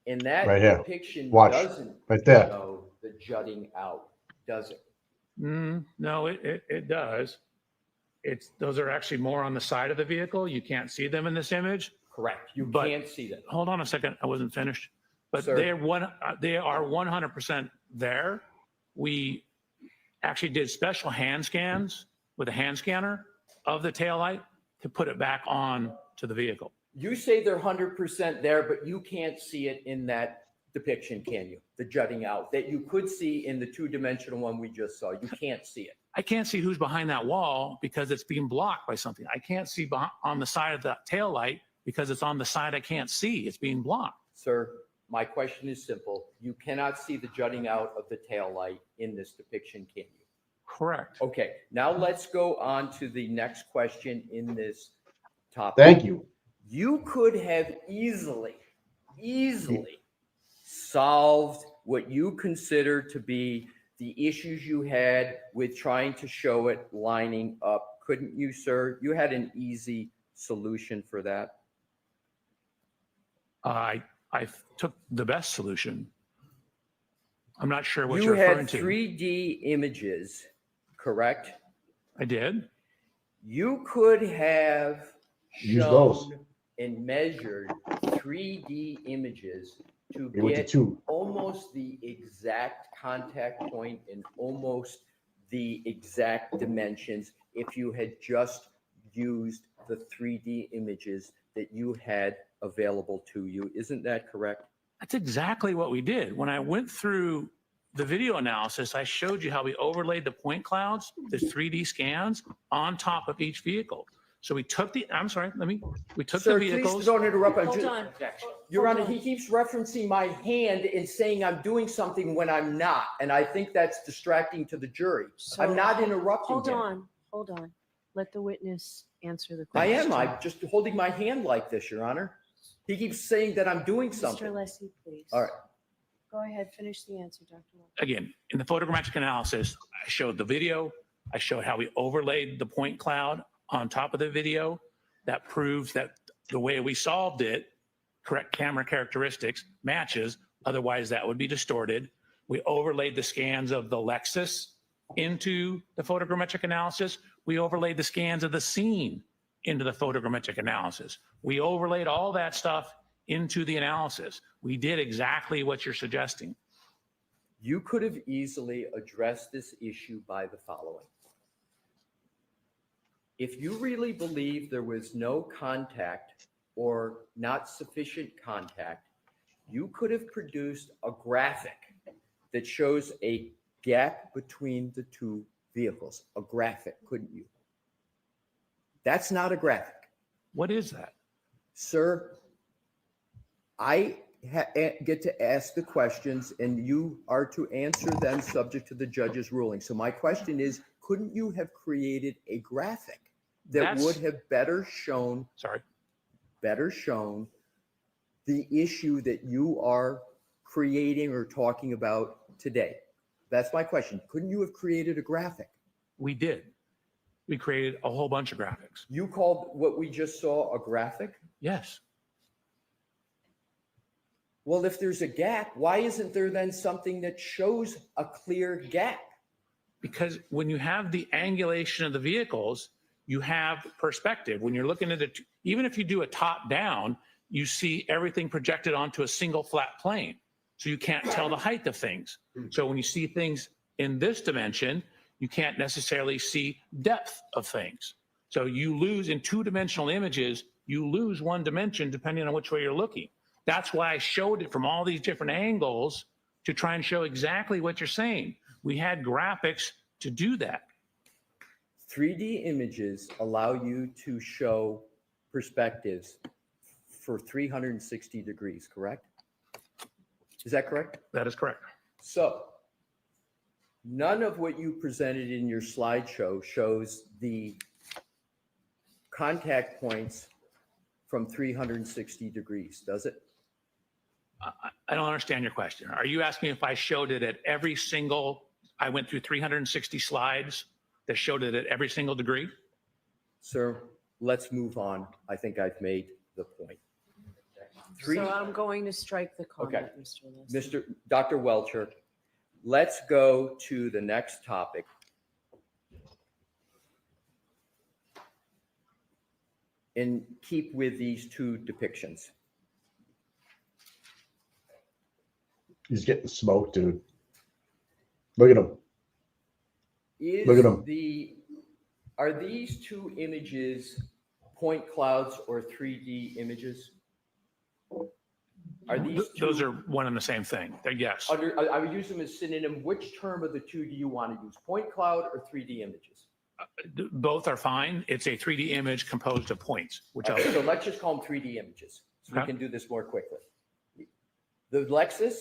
And that
Right here.
depiction
Watch.
doesn't
Right there.
show the jutting out, does it?
No, it does. Those are actually more on the side of the vehicle. You can't see them in this image.
Correct. You
But-
can't see that.
Hold on a second. I wasn't finished. But
Sir.
they are 100% there. We actually did special hand scans with a hand scanner of the taillight to put it back on to the vehicle.
You say they're 100% there, but you can't see it in that depiction, can you? The jutting out that you could see in the two-dimensional one we just saw. You can't see it.
I can't see who's behind that wall because it's being blocked by something. I can't see on the side of the taillight because it's on the side I can't see. It's being blocked.
Sir, my question is simple. You cannot see the jutting out of the tail light in this depiction, can you?
Correct.
Okay, now let's go on to the next question in this topic.
Thank you.
You could have easily solved what you consider to be the issues you had with trying to show it lining up. Couldn't you, sir? You had an easy solution for that.
I took the best solution. I'm not sure what
You
you're referring
had
to.
3D images, correct?
I did.
You could have
Use those.
shown and measured 3D images to
You went to
get
2.
almost the exact contact point and almost the exact dimensions if you had just used the 3D images that you had available to you. Isn't that correct?
That's exactly what we did. When I went through the video analysis, I showed you how we overlaid the point clouds, the 3D scans on top of each vehicle. So we took the, I'm sorry, we took
Sir,
the vehicles.
please don't interrupt.
Hold on.
Your
Hold
Honor,
on.
he keeps referencing my hand and saying I'm doing something when I'm not. And I think that's distracting to the jury.
So-
I'm not interrupting
Hold
him.
on. Let the witness answer the
I
question.
am. I'm just holding my hand like this, Your Honor. He keeps saying that I'm doing
Mr.
something.
Lessie, please.
All right.
Go ahead, finish the answer, Dr. Walker.
Again, in the photogrammetric analysis, I showed the video. I showed how we overlaid the point cloud on top of the video. That proves that the way we solved it, correct camera characteristics, matches. Otherwise, that would be distorted. We overlaid the scans of the Lexus into the photogrammetric analysis. We overlaid the scans of the scene into the photogrammetric analysis. We overlaid all that stuff into the analysis. We did exactly what you're suggesting.
You could have easily addressed this issue by the following. If you really believe there was no contact or not sufficient contact, you could have produced a graphic that shows a gap between the two vehicles. A graphic, couldn't you? That's not a graphic.
What is that?
Sir, I get to ask the questions and you are to answer them subject to the judge's ruling. So my question is, couldn't you have created a graphic that would have better shown the issue that you are creating or talking about today? That's my question. Couldn't you have created a graphic?
We did. We created a whole bunch of graphics.
You called what we just saw a graphic?
Yes.
Well, if there's a gap, why isn't there then something that shows a clear gap?
Because when you have the angulation of the vehicles, you have perspective. When you're looking at it, even if you do a top down, you see everything projected onto a single flat plane. So you can't tell the height of things. So when you see things in this dimension, you can't necessarily see depth of things. So you lose in two-dimensional images, you lose one dimension depending on which way you're looking. That's why I showed it from all these different angles to try and show exactly what you're saying. We had graphics to do that.
3D images allow you to show perspectives for 360 degrees, correct? Is that correct?
That is correct.
So none of what you presented in your slideshow shows the contact points from 360 degrees, does it?
I don't understand your question. Are you asking if I showed it at every single, I went through 360 slides that showed it at every single degree?
Sir, let's move on. I think I've made the point.
So I'm going to strike the comment,
Okay.
Mr. Leslie.
Dr. Welcher, let's go to the next topic. And keep with these two depictions.
He's getting smoked, dude. Look at him. Look at him.
Are these two images point clouds or 3D images? Are these two?
Those are one and the same thing. Yes.
I would use them as synonym. Which term of the two do you want to use? Point cloud or 3D images?
Both are fine. It's a 3D image composed of points.
Okay, so let's just call them 3D images so we
Okay.
can do this more quickly. The Lexus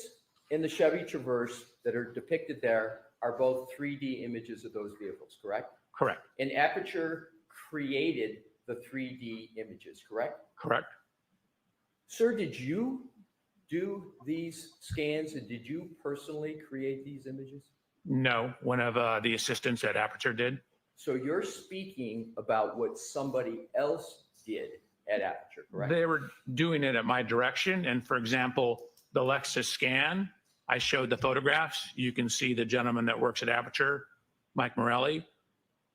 and the Chevy Traverse that are depicted there are both 3D images of those vehicles, correct?
Correct.
And Aperture created the 3D images, correct?
Correct.
Sir, did you do these scans and did you personally create these images?
No, one of the assistants at Aperture did.
So you're speaking about what somebody else did at Aperture, correct?
They were doing it at my direction. And for example, the Lexus scan, I showed the photographs. You can see the gentleman that works at Aperture, Mike Morelli,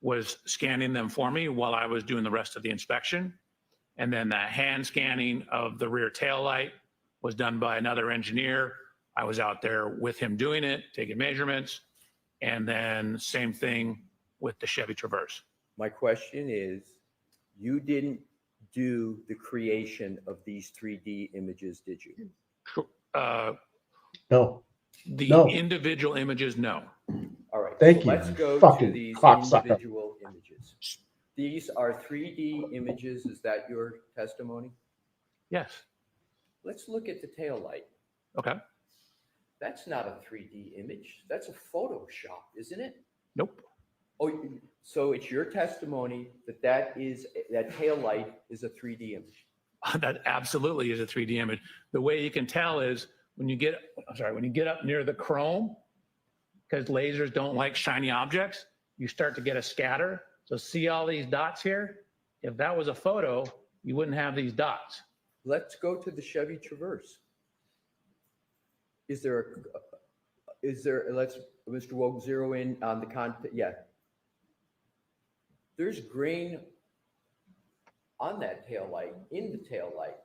was scanning them for me while I was doing the rest of the inspection. And then the hand scanning of the rear tail light was done by another engineer. I was out there with him doing it, taking measurements. And then same thing with the Chevy Traverse.
My question is, you didn't do the creation of these 3D images, did you?
No.
The
No.
individual images, no.
All right.
Thank
so
you,
Let's
you
go to
fucking
these
cocksucker.
individual images. These are 3D images. Is that your testimony?
Yes.
Let's look at the tail light.
Okay.
That's not a 3D image. That's a Photoshop, isn't it?
Nope.
Oh, so it's your testimony that that tail light is a 3D image.
That absolutely is a 3D image. The way you can tell is when you get up near the chrome, because lasers don't like shiny objects, you start to get a scatter. So see all these dots here? If that was a photo, you wouldn't have these dots.
Let's go to the Chevy Traverse. Let's, Mr. Woke, zero in on the content. Yeah. There's grain on that tail light, in the tail light.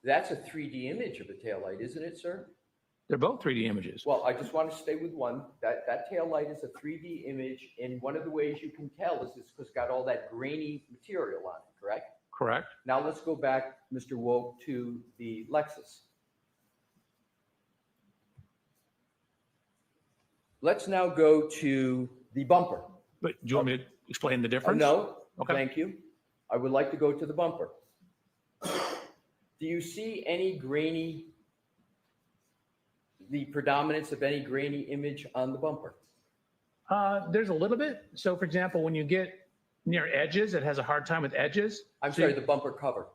That's a 3D image of a tail light, isn't it, sir?
They're both 3D images.
Well, I just want to stay with one. That tail light is a 3D image, and one of the ways you can tell is it's because it's got all that grainy material on it, correct?
Correct.
Now let's go back, Mr. Woke, to the Lexus. Let's now go to the bumper.
But do you want me to explain the difference?
No,
Okay.
thank you. I would like to go to the bumper. Do you see any the predominance of any grainy image on the bumper?
There's a little bit. So for example, when you get near edges, it has a hard time with edges.
I'm
So
sorry, the bumper cover.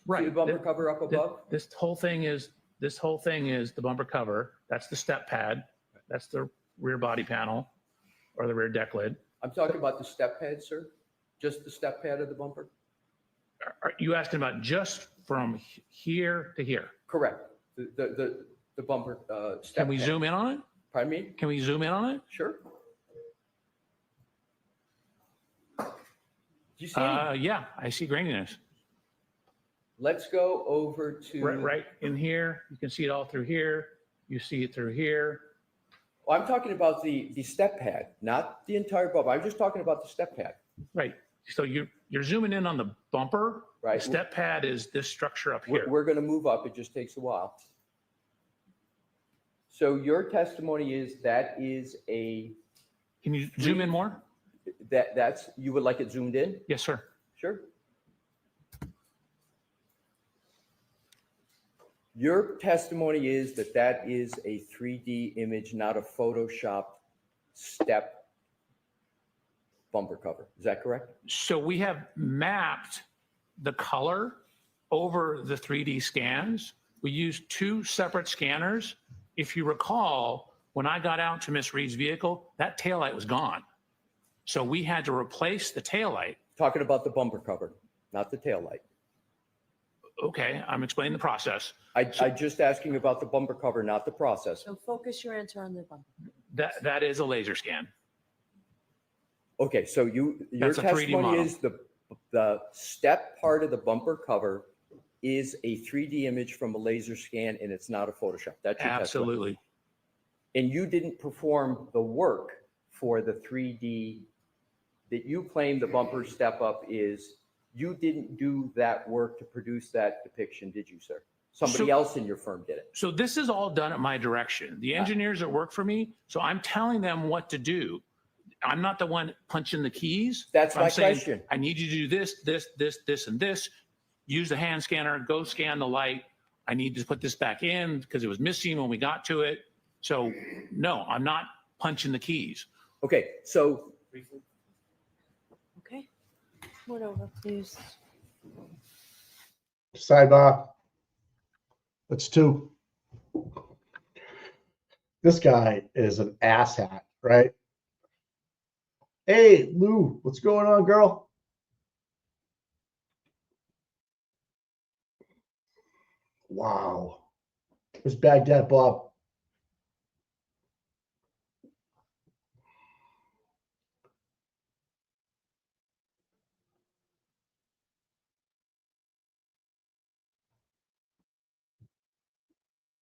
Right.
See the bumper cover up above?
This whole thing is the bumper cover. That's the step pad. That's the rear body panel or the rear deck lid.
I'm talking about the step pad, sir. Just the step pad of the bumper?
Are you asking about just from here to here?
Correct. The bumper step
Can we
pad.
zoom in on it?
Pardon me?
Can we zoom in on it?
Sure. Do you see any?
Yeah, I see graininess.
Let's go over to.
Right in here. You can see it all through here. You see it through here.
Well, I'm talking about the step pad, not the entire bumper. I'm just talking about the step pad.
Right. So you're zooming in on the bumper.
Right.
The step pad is this structure up here.
We're going to move up. It just takes a while. So your testimony is that is a.
Can you zoom in more?
That's you would like it zoomed in?
Yes, sir.
Sure. Your testimony is that is a 3D image, not a Photoshop step bumper cover. Is that correct?
So we have mapped the color over the 3D scans. We used two separate scanners. If you recall, when I got out to Miss Reed's vehicle, that taillight was gone. So we had to replace the taillight.
Talking about the bumper cover, not the tail light.
Okay, I'm explaining the process.
I just asking about the bumper cover, not the process.
So focus your answer on the bumper.
That is a laser scan.
Okay, so your
That's a 3D
testimony
model.
is the step part of the bumper cover is a 3D image from a laser scan, and it's not a Photoshop. That's your testimony.
Absolutely.
And you didn't perform the work for the 3D that you claim the bumper step up is. You didn't do that work to produce that depiction, did you, sir? Somebody else in your firm did it.
So this is all done at my direction. The engineers that work for me, so I'm telling them what to do. I'm not the one punching the keys.
That's
I'm
my
saying,
question.
I need you to do this, and this. Use the hand scanner, go scan the light. I need to put this back in because it was missing when we got to it. So no, I'm not punching the keys.
Okay, so
Okay. Come on over, please.
Sidebar. That's two. This guy is an asshat, right? Hey, Lou, what's going on, girl? Wow. Where's Baghdad Bob?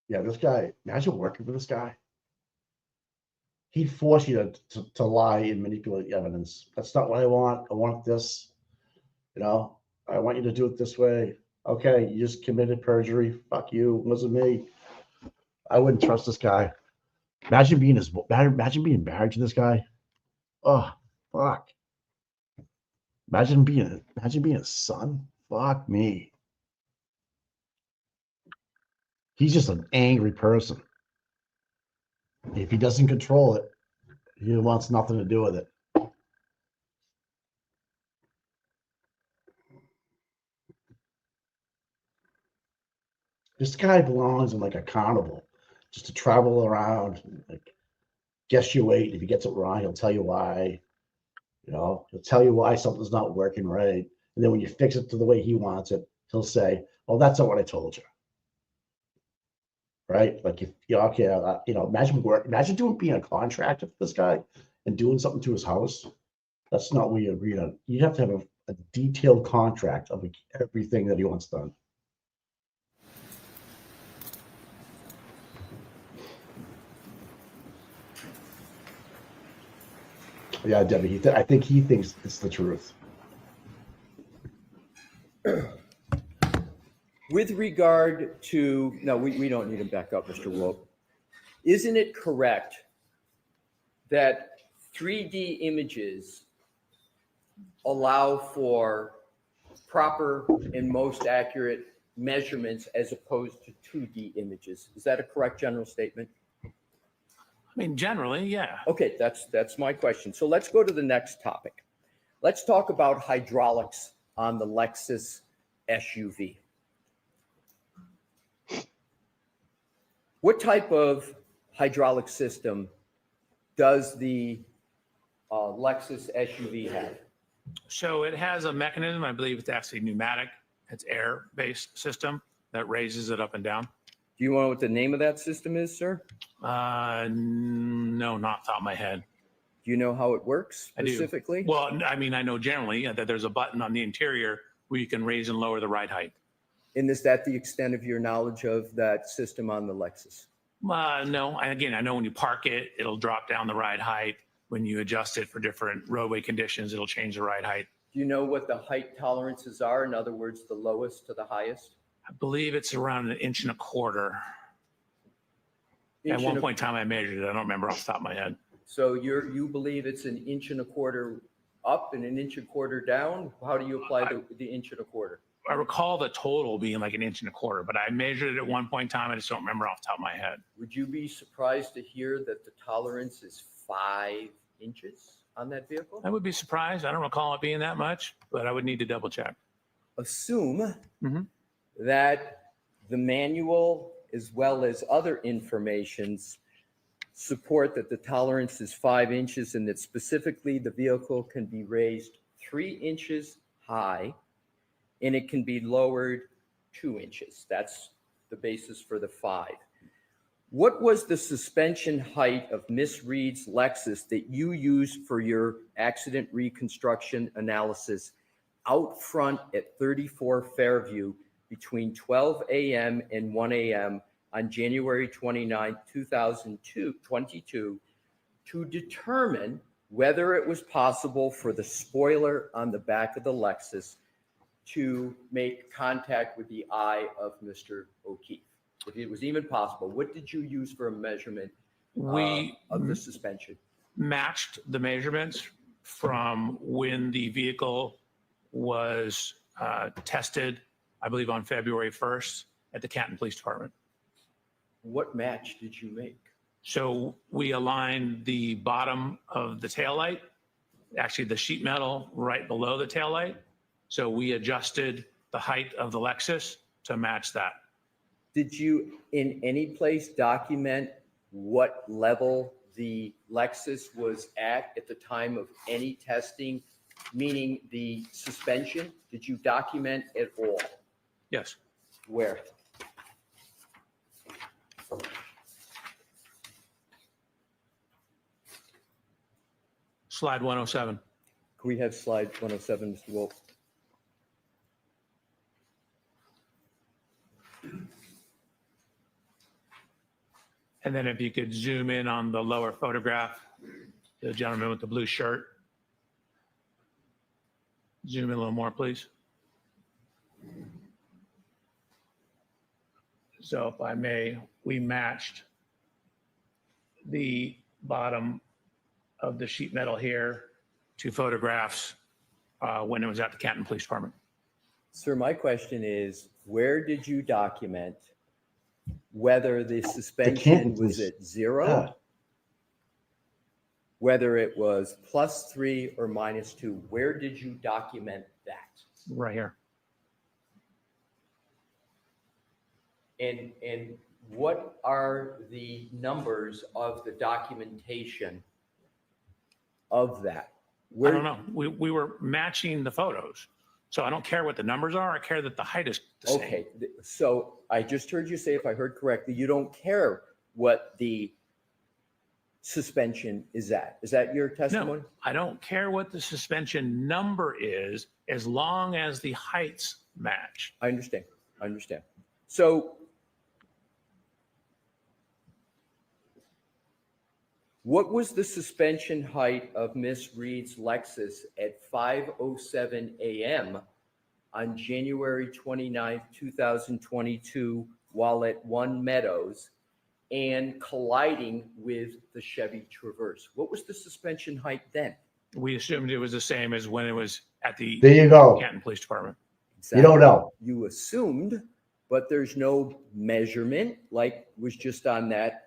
Yeah, this guy, imagine working with this guy. He'd force you to lie and manipulate evidence. That's not what I want. I want this. You know, I want you to do it this way. Okay, you just committed perjury. Fuck you. It wasn't me. I wouldn't trust this guy. Imagine being married to this guy. Oh, fuck. Imagine being his son. Fuck me. He's just an angry person. If he doesn't control it, he wants nothing to do with it. This guy belongs in like a carnival, just to travel around, like guess your weight. If he gets it wrong, he'll tell you why. You know, he'll tell you why something's not working right, and then when you fix it to the way he wants it, he'll say, "Oh, that's not what I told you." Right? Like if you okay, you know, imagine being a contractor for this guy and doing something to his house. That's not what you agreed on. You have to have a detailed contract of everything that he wants done. Yeah, Debbie. I think he thinks it's the truth.
With regard to, no, we don't need him back up, Mr. Wolf. Isn't it correct that 3D images allow for proper and most accurate measurements as opposed to 2D images? Is that a correct general statement?
I mean, generally, yeah.
Okay, that's my question. So let's go to the next topic. Let's talk about hydraulics on the Lexus SUV. What type of hydraulic system does the Lexus SUV have?
So it has a mechanism, I believe it's actually pneumatic, it's air-based system that raises it up and down.
Do you know what the name of that system is, sir?
No, not off the top of my head.
Do you know how it works specifically?
I do. Well, I mean, I know generally that there's a button on the interior where you can raise and lower the ride height.
And is that the extent of your knowledge of that system on the Lexus?
No, again, I know when you park it, it'll drop down the ride height. When you adjust it for different roadway conditions, it'll change the ride height.
Do you know what the height tolerances are? In other words, the lowest to the highest?
I believe it's around 1.25 inches. At one point in time, I measured it. I don't remember off the top of my head.
So you believe it's 1.25 inches up and 1.25 inches down? How do you apply the 1.25 inches?
I recall the total being like 1.25 inches, but I measured it at one point in time. I just don't remember off the top of my head.
Would you be surprised to hear that the tolerance is 5 inches on that vehicle?
I would be surprised. I don't recall it being that much, but I would need to double check.
Assume that the manual, as well as other informations, support that the tolerance is 5 inches and that specifically the vehicle can be raised 3 inches high and it can be lowered 2 inches. That's the basis for the 5. What was the suspension height of Miss Reed's Lexus that you used for your accident reconstruction analysis out front at 34 Fairview between 12 a.m. and 1 a.m. on January 29, 2022 to determine whether it was possible for the spoiler on the back of the Lexus to make contact with the eye of Mr. O'Keefe? If it was even possible, what did you use for a measurement of the suspension?
Matched the measurements from when the vehicle was tested, I believe on February 1st at the Canton Police Department.
What match did you make?
So we aligned the bottom of the taillight, actually the sheet metal right below the taillight. So we adjusted the height of the Lexus to match that.
Did you in any place document what level the Lexus was at the time of any testing, meaning the suspension? Did you document it all?
Yes.
Where?
Slide 107.
Can we have slide 107, Mr. Wolf?
And then if you could zoom in on the lower photograph, the gentleman with the blue shirt. Zoom in a little more, please. So if I may, we matched the bottom of the sheet metal here to photographs when it was at the Canton Police Department.
Sir, my question is, where did you document whether the suspension was at 0, whether it was +3 or -2? Where did you document that?
Right here.
And what are the numbers of the documentation of that?
I don't know. We were matching the photos. So I don't care what the numbers are. I care that the height is the same.
Okay, so I just heard you say, if I heard correctly, you don't care what the suspension is at. Is that your testimony?
No, I don't care what the suspension number is as long as the heights match.
I understand. I understand. So what was the suspension height of Miss Reed's Lexus at 5:07 a.m. on January 29th, 2022, while at One Meadows and colliding with the Chevy Traverse? What was the suspension height then?
We assumed it was the same as when it was at the
There you go.
Canton Police Department.
You don't know.
You assumed, but there's no measurement like was just on that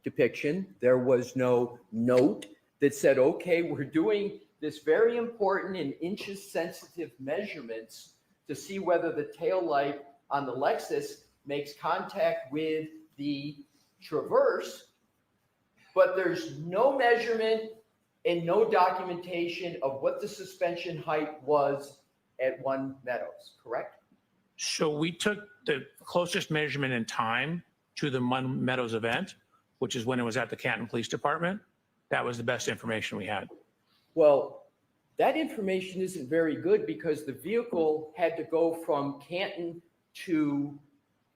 depiction. There was no note that said, okay, we're doing this very important and inches sensitive measurements to see whether the tail light on the Lexus makes contact with the Traverse, but there's no measurement and no documentation of what the suspension height was at One Meadows, correct?
So we took the closest measurement in time to the One Meadows event, which is when it was at the Canton Police Department. That was the best information we had.
Well, that information isn't very good because the vehicle had to go from Canton to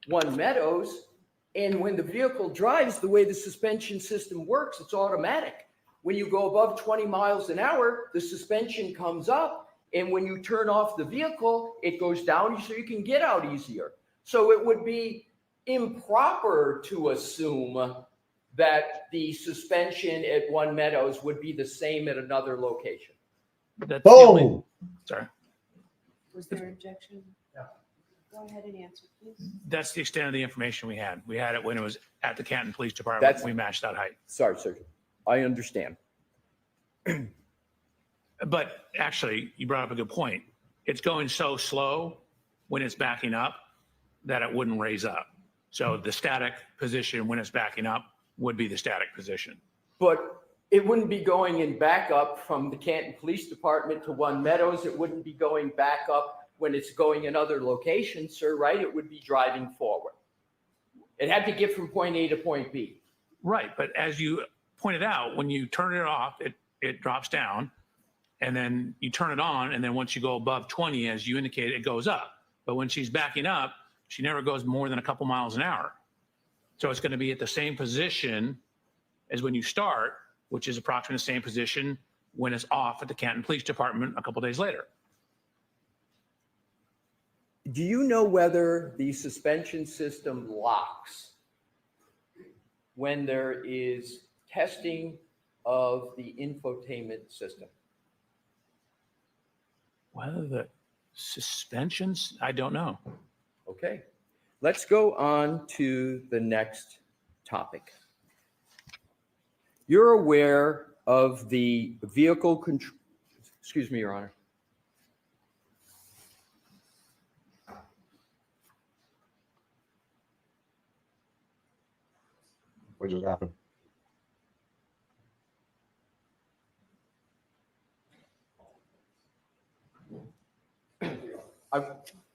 One Meadows. And when the vehicle drives, the way the suspension system works, it's automatic. When you go above 20 miles an hour, the suspension comes up. And when you turn off the vehicle, it goes down so you can get out easier. So it would be improper to assume that the suspension at One Meadows would be the same at another location.
That's the only-
Boom.
Sorry.
Was there objection? Go ahead and answer, please.
That's the extent of the information we had. We had it when it was at the Canton Police Department.
That's-
We matched that height.
Sorry, sir. I understand.
But actually, you brought up a good point. It's going so slow when it's backing up that it wouldn't raise up. So the static position when it's backing up would be the static position.
But it wouldn't be going in backup from the Canton Police Department to One Meadows. It wouldn't be going back up when it's going in other locations, sir, right? It would be driving forward. It had to get from point A to point B.
Right. But as you pointed out, when you turn it off, it drops down. And then you turn it on. And then once you go above 20, as you indicated, it goes up. But when she's backing up, she never goes more than a couple miles an hour. So it's going to be at the same position as when you start, which is approximately the same position when it's off at the Canton Police Department a couple days later.
Do you know whether the suspension system locks when there is testing of the infotainment system?
Whether the suspensions, I don't know.
Okay, let's go on to the next topic. You're aware of the vehicle control, excuse me, Your Honor.
what just happened.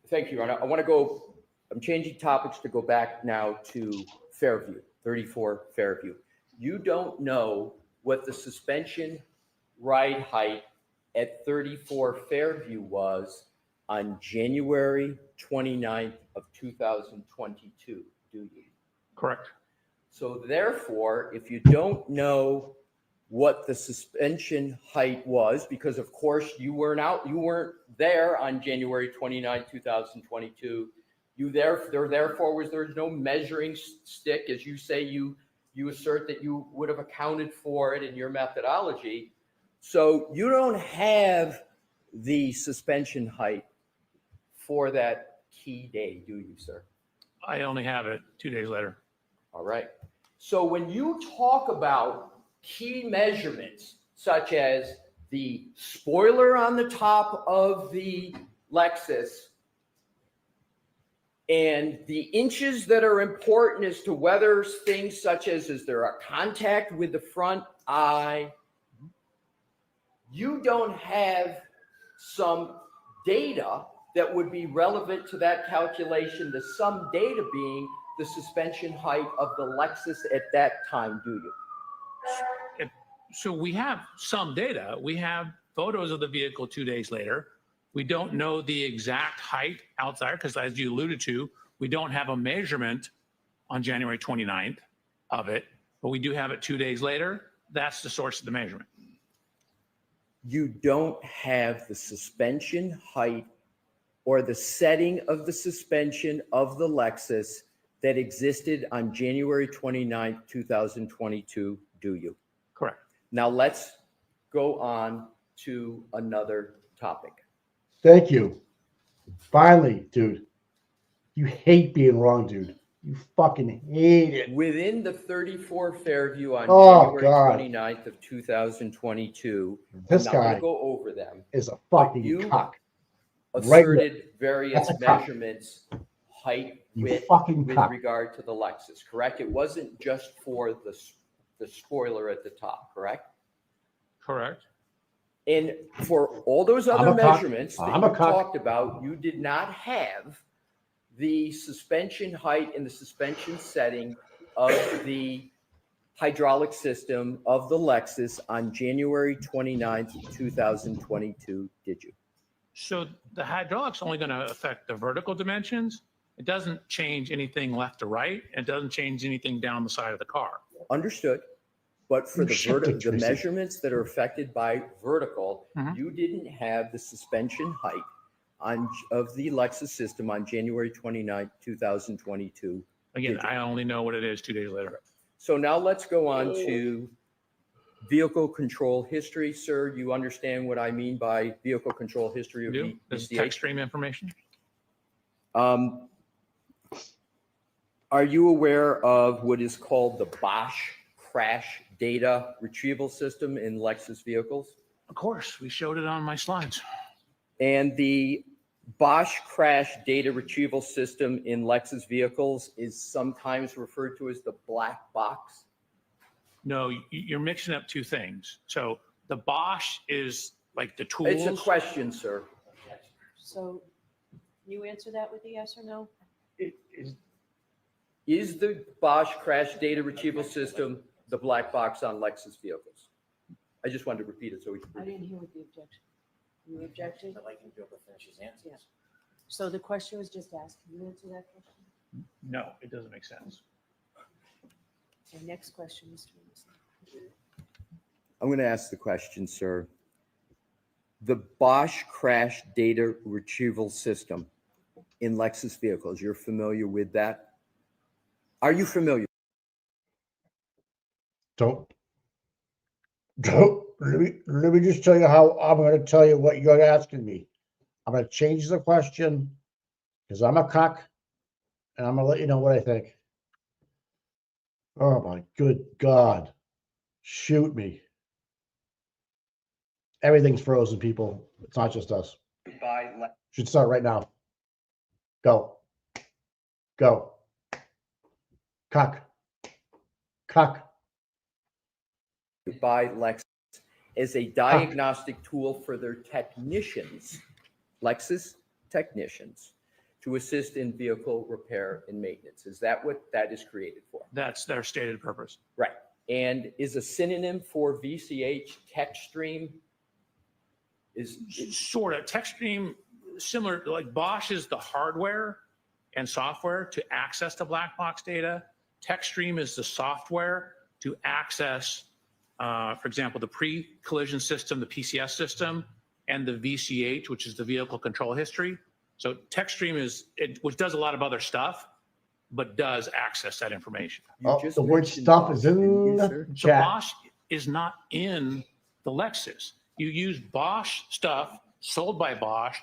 Thank you, Your Honor. I want to go, I'm changing topics to go back now to Fairview, 34 Fairview. You don't know what the suspension ride height at 34 Fairview was on January 29th of 2022, do you?
Correct.
So therefore, if you don't know what the suspension height was, because of course you weren't there on January 29, 2022. There's no measuring stick, as you say, you assert that you would have accounted for it in your methodology. So you don't have the suspension height for that key day, do you, sir?
I only have it 2 days later.
All right. So when you talk about key measurements, such as the spoiler on the top of the Lexus and the inches that are important as to whether things such as, is there a contact with the front eye, you don't have some data that would be relevant to that calculation, the some data being the suspension height of the Lexus at that time, do you?
So we have some data. We have photos of the vehicle 2 days later. We don't know the exact height outside because, as you alluded to, we don't have a measurement on January 29th of it, but we do have it 2 days later. That's the source of the measurement.
You don't have the suspension height or the setting of the suspension of the Lexus that existed on January 29th, 2022, do you?
Correct.
Now let's go on to another topic.
Thank you. Finally, dude. You hate being wrong, dude. You fucking hate it.
Within the 34 Fairview on January 29th of 2022,
this
I'm not
guy
going to go over them.
is a fucking
You
cock.
asserted various
That's a cock.
measurements, height,
You
width,
fucking
with
cock.
regard to the Lexus, correct? It wasn't just for the spoiler at the top, correct?
Correct.
And for all those
I'm
other
a cock.
measurements that
I'm
you
a cock.
talked about, you did not have the suspension height and the suspension setting of the hydraulic system of the Lexus on January 29th, 2022, did you?
So the hydraulic's only going to affect the vertical dimensions. It doesn't change anything left to right. It doesn't change anything down the side of the car.
Understood. But for the
Tracy.
measurements that are affected by vertical,
Mhm.
you didn't have the suspension height of the Lexus system on January 29th, 2022.
Again,
Did you?
I only know what it is 2 days later.
So now let's go on to vehicle control history. Sir, you understand what I mean by vehicle control history of
Do? This is text stream information.
Are you aware of what is called the Bosch crash data retrieval system in Lexus vehicles?
Of course, we showed it on my slides.
And the Bosch crash data retrieval system in Lexus vehicles is sometimes referred to as the black box.
No, you're mixing up two things. So the Bosch is like the tools.
It's a question, sir.
So you answer that with a yes or no?
Is the Bosch crash data retrieval system the black box on Lexus vehicles? I just wanted to repeat it so we can.
I didn't hear what the objection. You objected?
I'd like him to be able to finish his answers.
Yeah. So the question was just asked. Can you answer that question?
No, it doesn't make sense.
Okay, next question, Mr. Anderson.
I'm going to ask the question, sir. The Bosch crash data retrieval system in Lexus vehicles, you're familiar with that? Are you familiar?
Don't. Let me just tell you how I'm going to tell you what you're asking me. I'm going to change the question because I'm a cock and I'm going to let you know what I think. Oh my good God. Shoot me. Everything's frozen, people. It's not just us. Should start right now. Go. Go. Cock. Cuck.
by Lexus as a diagnostic tool for their technicians, Lexus technicians, to assist in vehicle repair and maintenance. Is that what that is created for?
That's their stated purpose.
Right. And is a synonym for VCH TechStream? Is
Sort of. TechStream, similar, like Bosch is the hardware and software to access the black box data. TechStream is the software to access, for example, the pre-collision system, the PCS system, and the VCH, which is the vehicle control history. So TechStream which does a lot of other stuff, but does access that information.
The word stuff is in the
So
chat.
Bosch is not in the Lexus. You use Bosch stuff sold by Bosch,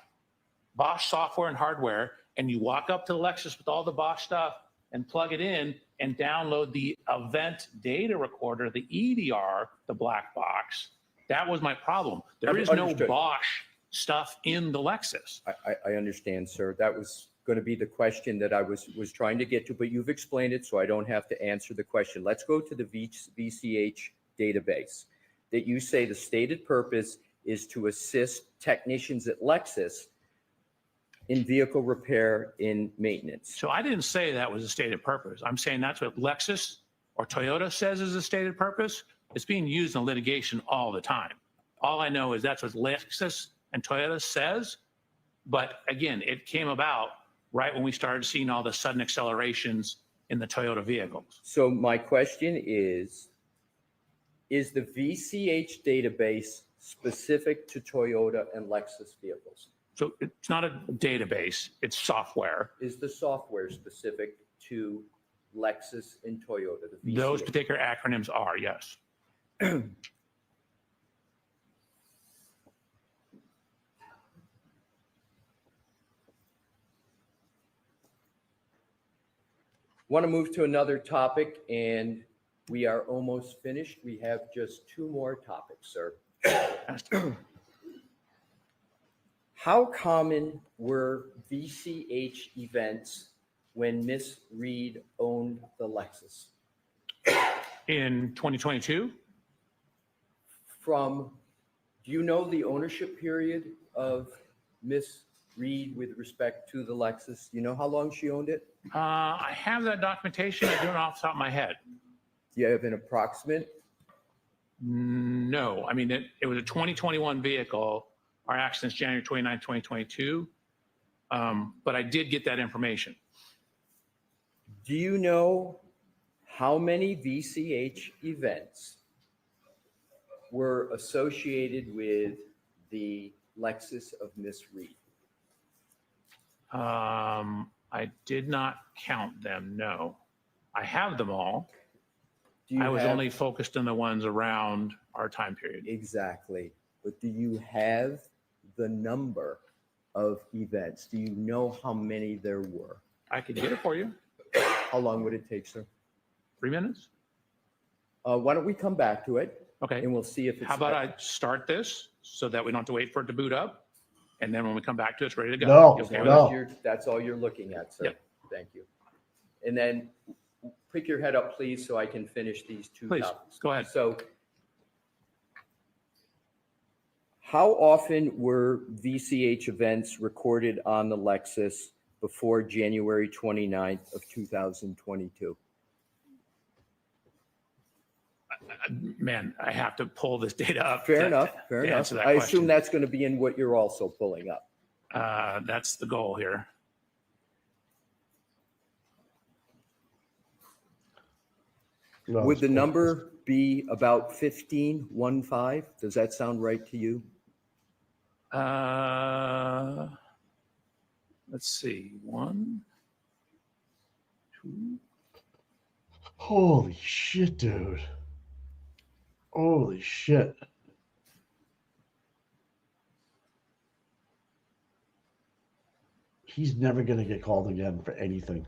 Bosch software and hardware, and you walk up to the Lexus with all the Bosch stuff and plug it in and download the event data recorder, the EDR, the black box. That was my problem. There is no
Understood.
Bosch stuff in the Lexus.
I understand, sir. That was going to be the question that I was trying to get to, but you've explained it, so I don't have to answer the question. Let's go to the VCH database that you say the stated purpose is to assist technicians at Lexus in vehicle repair and maintenance.
So I didn't say that was a stated purpose. I'm saying that's what Lexus or Toyota says is a stated purpose. It's being used in litigation all the time. All I know is that's what Lexus and Toyota says. But again, it came about right when we started seeing all the sudden accelerations in the Toyota vehicles.
So my question is the VCH database specific to Toyota and Lexus vehicles?
So it's not a database, it's software.
Is the software specific to Lexus and Toyota? The VCH?
Those particular acronyms are, yes.
Want to move to another topic, and we are almost finished. We have just two more topics, sir. How common were VCH events when Miss Reed owned the Lexus?
In 2022?
Do you know the ownership period of Miss Reed with respect to the Lexus? You know how long she owned it?
I have that documentation. I don't know off the top of my head.
Do you have an approximate?
No, I mean, it was a 2021 vehicle. Our accident's January 29, 2022. But I did get that information.
Do you know how many VCH events were associated with the Lexus of Miss Reed?
I did not count them, no. I have them all.
Do
I was
have-
only focused on the ones around our time period.
Exactly. But do you have the number of events? Do you know how many there were?
I could get it for you.
How long would it take, sir?
3 minutes?
Why don't we come back to it
Okay.
and we'll see if it's.
How about I start this so that we don't have to wait for it to boot up? And then when we come back to it, it's ready to go.
No,
You okay
As
with
long
no.
as that's all you're looking at, sir.
Yep.
Thank you. And then pick your head up, please, so I can finish these two
Please,
topics.
go ahead.
So how often were VCH events recorded on the Lexus before January 29th of 2022?
Man, I have to pull this data up.
Fair
to-
enough, fair
to
enough.
answer that
I
question.
assume that's going to be in what you're also pulling up.
That's the goal here.
No,
Would
it's
the
cool.
number be about 15? Does that sound right to you?
Let's see. 1, 2.
Holy shit, dude. Holy shit. He's never going to get called again for anything.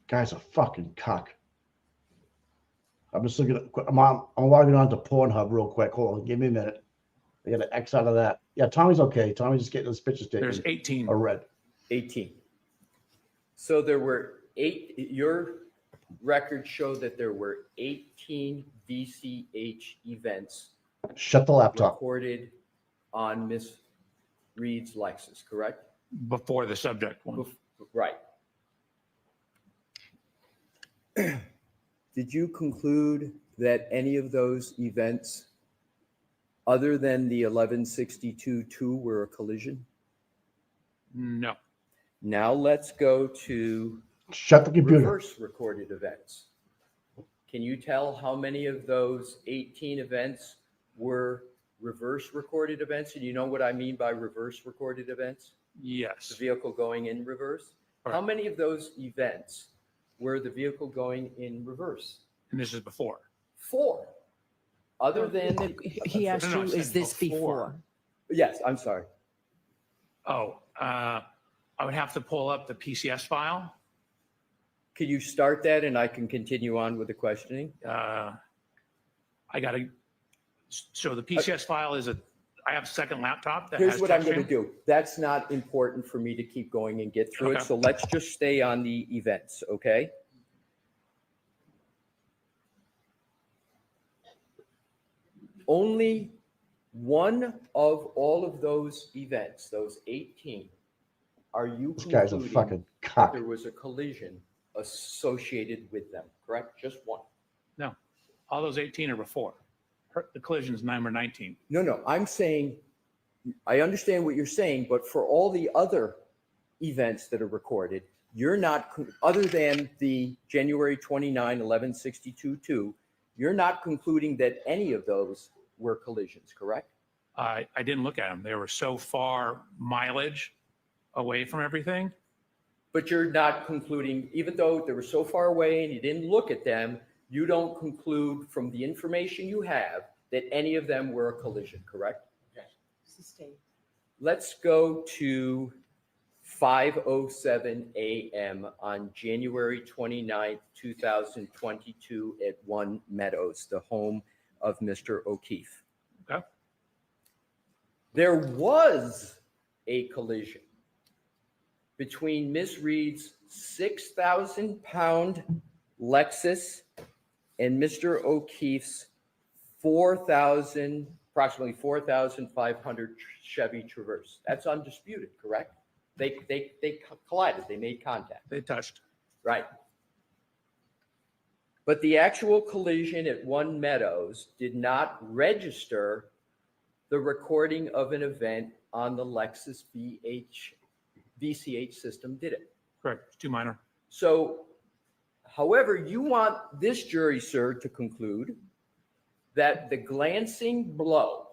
Guy's a fucking cuck. I'm just looking at, I'm logging on to Pornhub real quick. Hold on, give me a minute. I got an X out of that. Yeah, Tommy's okay. Tommy's just getting his pictures taken.
There's 18.
Or red.
18. So there were your records show that there were 18 VCH events
Shut the laptop.
recorded on Miss Reed's Lexus, correct?
Before the subject one.
Right. Did you conclude that any of those events, other than the 1162-2, were a collision?
No.
Now let's go to
Shut the computer.
reverse recorded events. Can you tell how many of those 18 events were reverse recorded events? And you know what I mean by reverse recorded events? The
Yes.
vehicle going in reverse? How
Correct.
many of those events were the vehicle going in reverse?
And this is before.
4. Other than,
He asked
No, no,
you,
I
is
said
this
before.
before?
yes, I'm sorry.
Oh, I would have to pull up the PCS file.
Can you start that and I can continue on with the questioning?
I got to, so the PCS file is I have a second laptop that
Here's
has
what I'm going to
texturing.
do. That's not important for me to keep going and get through it.
Okay.
So let's just stay on the events, okay? Only one of all of those events, those 18, are you
This guy's a
concluding
fucking
that
cock.
there was a collision associated with them, correct? Just one.
No, all those 18 are before. The collision's number 19.
No, I'm saying, I understand what you're saying, but for all the other events that are recorded, you're not, other than the January 29, 1162-2, you're not concluding that any of those were collisions, correct?
I didn't look at them. They were so far mileage away from everything.
But you're not concluding, even though they were so far away and you didn't look at them, you don't conclude from the information you have that any of them were a collision, correct? Let's go to 5:07 a.m. on January 29th, 2022 at One Meadows, the home of Mr. O'Keefe.
Okay.
There was a collision between Miss Reed's 6,000-pound Lexus and Mr. O'Keefe's approximately 4,500 Chevy Traverse. That's undisputed, correct? They collided, they made contact.
They touched.
Right. But the actual collision at One Meadows did not register the recording of an event on the Lexus VCH system, did it?
Correct. It's too minor.
So, however, you want this jury, sir, to conclude that the glancing blow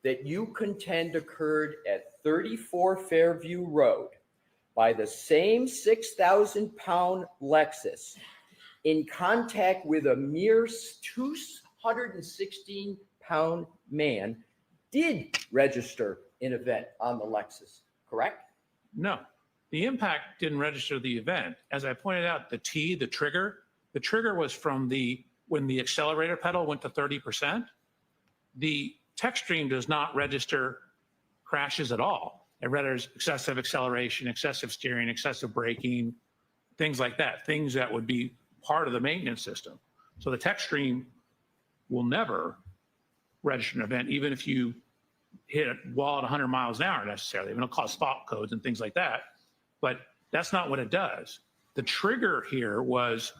that you contend occurred at 34 Fairview Road by the same 6,000-pound Lexus in contact with a mere 216-pound man did register an event on the Lexus, correct?
No, the impact didn't register the event. As I pointed out, the trigger was from when the accelerator pedal went to 30%. The tech stream does not register crashes at all. It registers excessive acceleration, excessive steering, excessive braking, things like that, things that would be part of the maintenance system. So the tech stream will never register an event, even if you hit a wall at 100 miles an hour necessarily. It'll cause fault codes and things like that, but that's not what it does. The trigger here was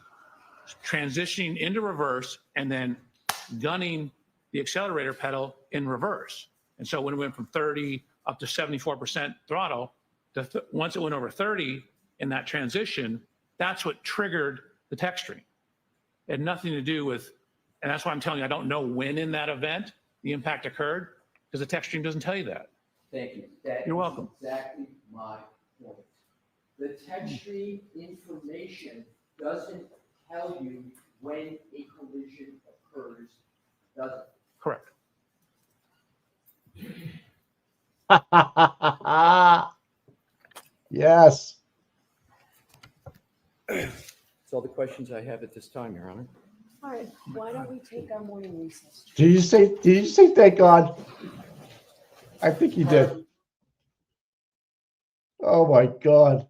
transitioning into reverse and then gunning the accelerator pedal in reverse. And so when it went from 30 up to 74% throttle, once it went over 30 in that transition, that's what triggered the tech stream. It had nothing to do with, and that's why I'm telling you, I don't know when in that event the impact occurred, because the tech stream doesn't tell you that.
Thank you. That
You're
is
welcome.
Exactly my point. The tech stream information doesn't tell you when a collision occurs, does it?
Correct.
Yes.
That's all the questions I have at this time, Your Honor.
All right, why don't we take our morning recess?
Did you say thank God? I think you did. Oh. Oh my God.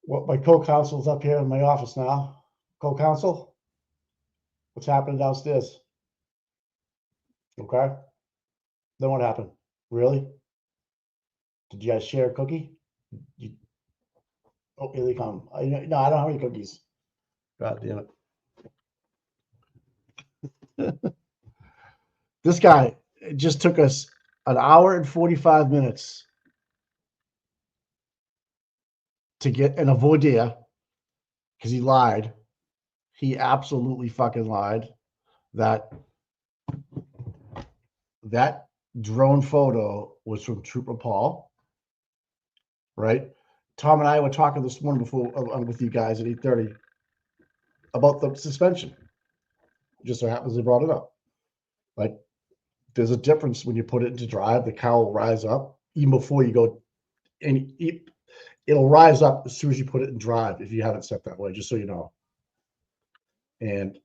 What, my co-counsel's up here in my office now. Co-counsel, what's happening downstairs? Okay. Then what happened? Really? Did you guys share a cookie? You, oh, here they come. No, I don't have any cookies. God damn it. This guy, it just took us an hour and 45 minutes to get an voir dire because he lied. He absolutely fucking lied that that drone photo was from Trooper Paul, right? Tom and I were talking this morning before with you guys at 8:30 about the suspension. Just so happens they brought it up. Like, there's a difference when you put it into drive. The car will rise up even before you go, and it'll rise up as soon as you put it in drive if you have it set that way, just so you know. And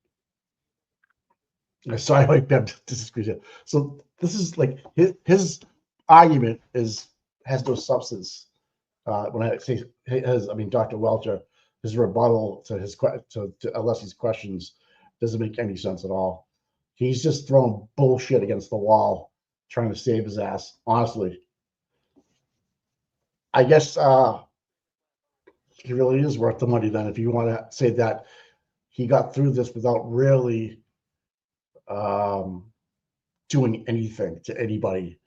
sorry, like that disagree. So this is like his argument has no substance. When I say I mean Dr. Welcher, his rebuttal to his to Alessi's questions doesn't make any sense at all. He's just throwing bullshit against the wall, trying to save his ass. Honestly, I guess he really is worth the money. Then, if you want to say that he got through this without really doing anything to anybody.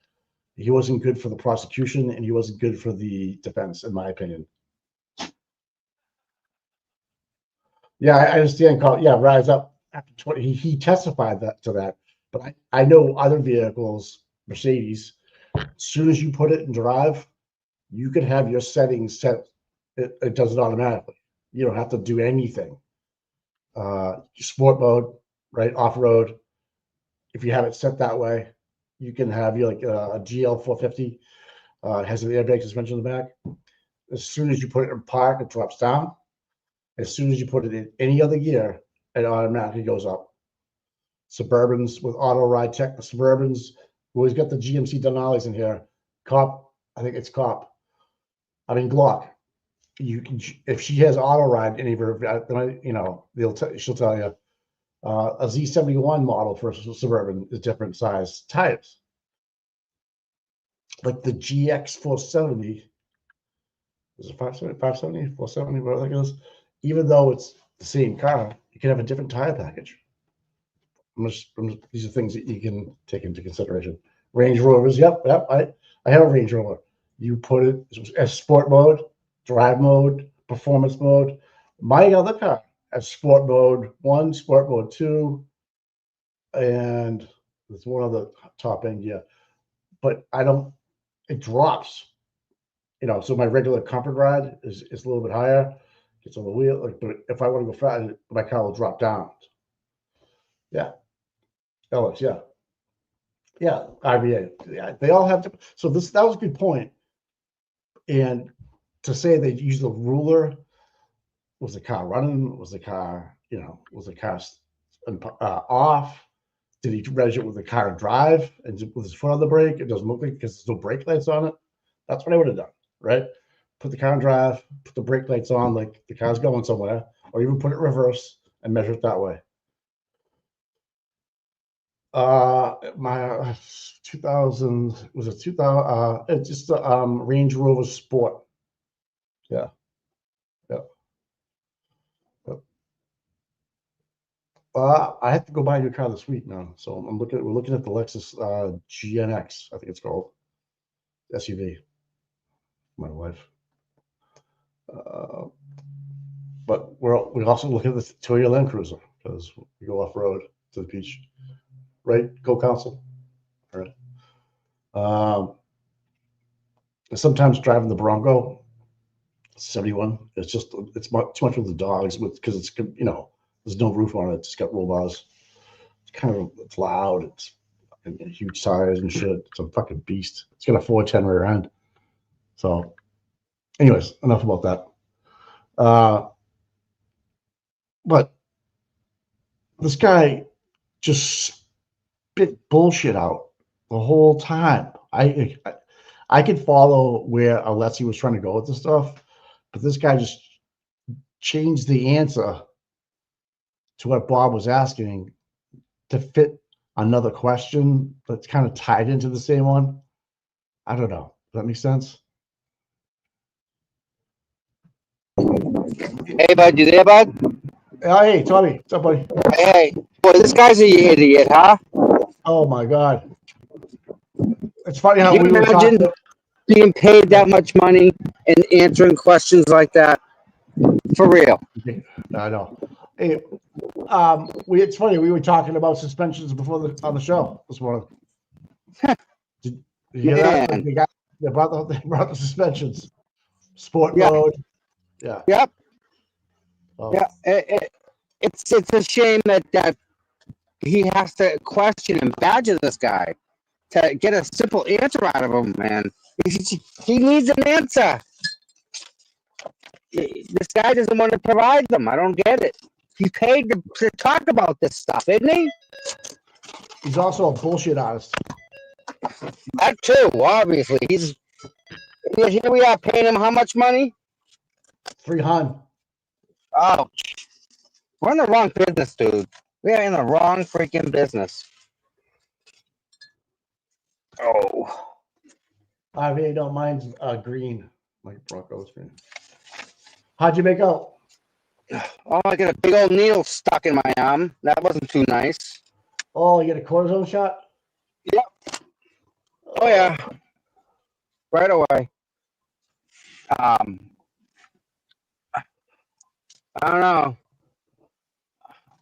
He wasn't good for the prosecution and he wasn't good for the defense, in my opinion. Yeah, I understand. Yeah, rise up after 20. He testified to that. But I know other vehicles, Mercedes, as soon as you put it in drive, you can have your settings set. It does it automatically. You don't have to do anything. Sport mode, right? Off road. If you have it set that way, you can have like a GL 450. It has an airbag suspension in the back. As soon as you put it in park, it drops down. As soon as you put it in any other gear, it automatically goes up. Suburbans with auto ride tech. Suburbans, always got the GMC Denali's in here. Cop, I think it's Cop. I mean Glock. You can, if she has auto ride, any of her, you know, she'll tell you. A Z71 model for Suburban is different size tires. Like the GX 470, is it 570, 570, 470, whatever that is? Even though it's the same car, you can have a different tire package. These are things that you can take into consideration. Range Rovers, yep. I have a Range Rover. You put it as sport mode, drive mode, performance mode. My other car has sport mode 1, sport mode 2, and there's one other top end, yeah. But it drops. You know, so my regular comfort ride is a little bit higher. It's on the wheel. Like, but if I want to go fast, my car will drop down. Yeah. Ellis, yeah. Yeah, IBA. Yeah, they all have different. So that was a good point. And to say they use the ruler, was the car running? Was the car, you know, was the car off? Did he measure it with the car in drive and with his foot on the brake? It doesn't look like because there's no brake lights on it. That's what I would have done, right? Put the car in drive, put the brake lights on, like the car's going somewhere, or even put it in reverse and measure it that way. My 2000 was a 2000. It's just a Range Rover Sport. Yeah. I have to go buy a new car this week now, so we're looking at the Lexus GNX, I think it's called, SUV. My wife. But we also look at the Toyota Land Cruiser because we go off road to the beach, right? Co-counsel, all right. Sometimes driving the Bronco 71, it's too much with the dogs because it's, you know, there's no roof on it. It's got roll bars. It's loud. It's huge tires and shit. It's a fucking beast. It's got a 410 rear end. So, anyways, enough about that. But this guy just spit bullshit out the whole time. I I could follow where Alessi was trying to go with this stuff, but this guy just changed the answer to what Bob was asking to fit another question that's kind of tied into the same one. I don't know. Does that make sense?
Hey, bud, you there, bud?
Oh, hey, Tommy. What's up, buddy?
Hey, boy, this guy's an idiot, huh?
Oh, my God. It's funny how
Can
we
you
were
imagine
talking.
being paid that much money and answering questions like that? For real.
I know. Hey, it's funny. We were talking about suspensions before on the show this morning. Did you hear that?
Man.
They brought the suspensions. Sport
Yeah.
mode. Yeah.
Yep.
Oh.
Yeah. It's a shame that he has to question and badger this guy to get a simple answer out of him, man. He needs an answer. This guy doesn't want to provide them. I don't get it. He's paid to talk about this stuff, isn't he?
He's also a bullshit artist.
That too, obviously. Here we are paying him how much money?
$300.
Oh, we're in the wrong business, dude. We are in the wrong freaking business. Oh.
I really don't mind green, like Broncos green. How'd you make out?
Oh, I got a big old needle stuck in my arm. That wasn't too nice.
Oh, you get a cortisone shot?
Yep. Oh yeah. Right away. I don't know.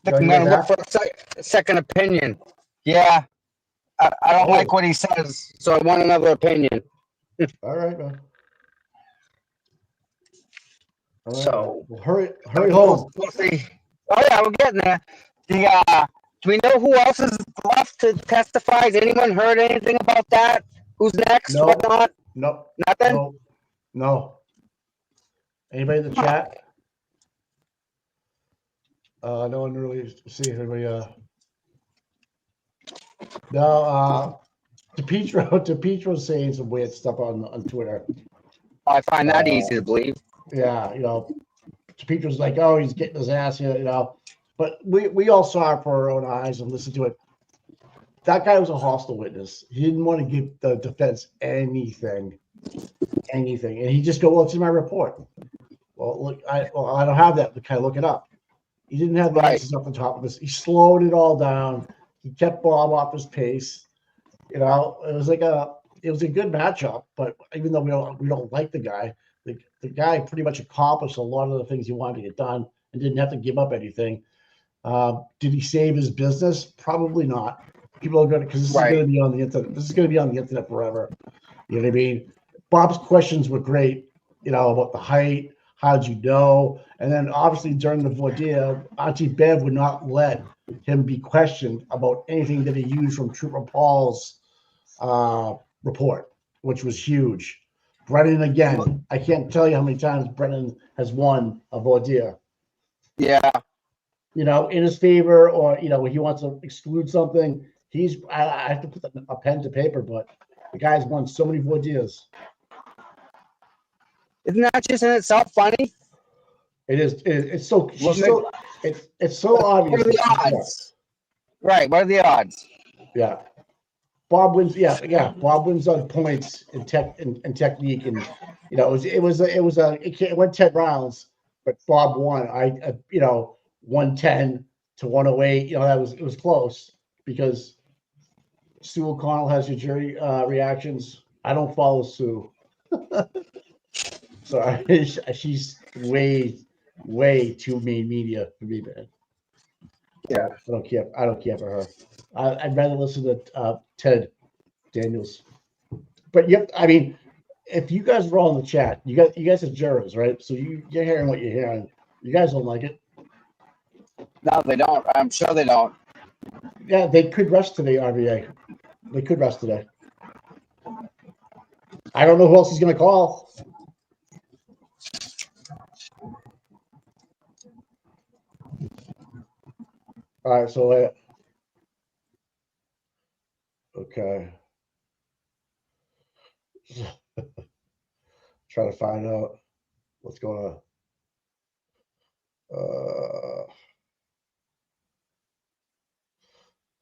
I think I'm gonna look for a second opinion. Yeah. I don't like what he says, so I want another opinion.
All right, man. All right,
So
well, hurry home.
We'll see. Oh yeah, we're getting there. Do we know who else is left to testify? Has anyone heard anything about that? Who's next?
No.
Whatnot?
No.
Nothing?
No. Anybody in the chat? No one really see anybody. No. DePietro's saying some weird stuff on Twitter.
I find that easy to believe.
Yeah, DePietro's like, oh, he's getting his ass here, But we all saw it for our own eyes and listened to it. That guy was a hostile witness. He didn't want to give the defense anything. And he just go, well, it's in my report. Well, look, I don't have that. Can I look it up? He didn't have the answers up the top of this. He slowed it all down. He kept Bob off his pace. It was a good matchup. But even though we don't like the guy, the guy pretty much accomplished a lot of the things he wanted to get done and didn't have to give up anything. Did he save his business? Probably not. People are going to, because this is going to be on the internet. This is going to be on the internet forever. You know what I mean? Bob's questions were great. About the height. How'd you know? And then obviously during the voir dire, Auntie Bev would not let him be questioned about anything that he used from Trooper Paul's report, which was huge. Brennan again. I can't tell you how many times Brennan has won a voir dire.
Yeah.
In his favor, or when he wants to exclude something. I have to put a pen to paper, but the guy's won so many voir dires.
Isn't that just in itself funny?
It is. It's so obvious.
What are the odds? Right. What are the odds?
Yeah. Bob wins. Yeah. Bob wins on points and technique, and it went 10 rounds, but Bob won. 110 to 108. It was close because Sue O'Connell has your jury reactions. I don't follow Sue. So she's way too main media for me, man. Yeah, I don't care for her. I'd rather listen to Ted Daniels. But if you guys were all in the chat, you guys are jurors, right? So you're hearing what you're hearing. You guys don't like it.
No, they don't. I'm sure they don't.
Yeah, they could rest today, RVA. They could rest today. I don't know who else he's going to call. All right, so okay. Trying to find out what's going on.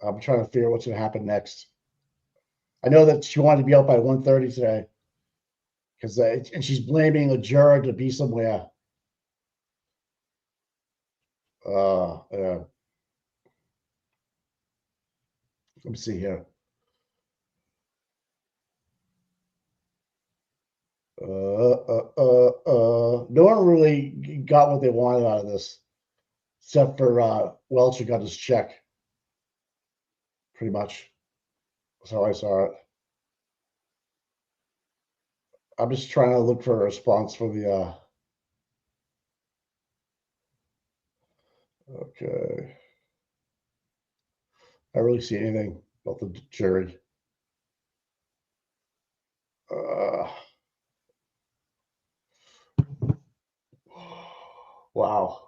I'm trying to figure out what's going to happen next. I know that she wanted to be out by 1:30 today, and she's blaming a juror to be somewhere. Yeah. Let me see here. No one really got what they wanted out of this, except for Welch, who got his check. Pretty much. That's how I saw it. I'm just trying to look for a response for the. Okay. I don't really see anything about the jury. Wow.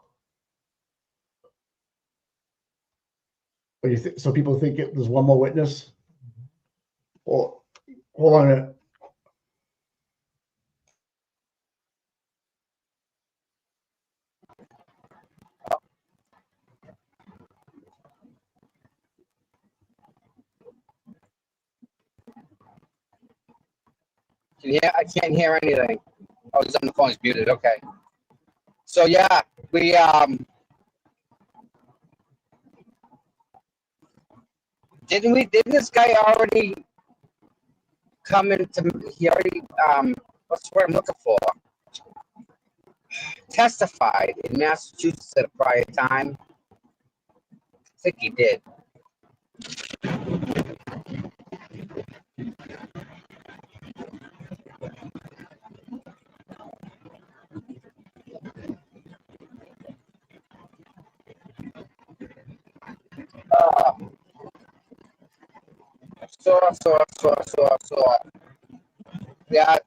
What do you think? So people think there's one more witness? Well, hold on a minute.
I can't hear anything. Oh, he's on the phone. He's muted. Okay. So yeah, we didn't this guy already come into? He already what's the word I'm looking for? Testified in Massachusetts at a prior time. I think he did. So. Yeah,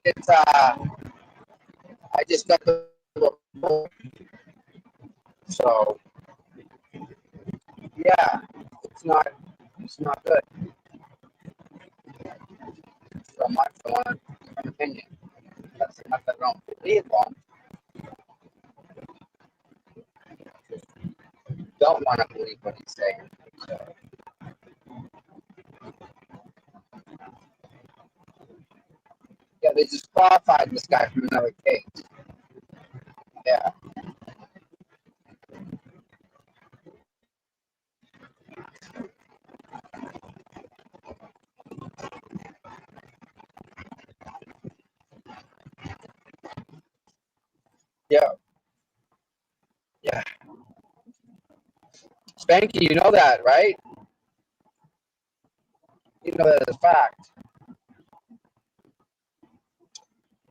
it's I just got the report. So yeah, it's not good. So much I want an opinion. That's not that I don't believe on. Don't want to believe what he's saying. So. Yeah, they disqualified this guy from another case. Yeah. Yeah. Yeah. Spanky, you know that, right? You know that as a fact.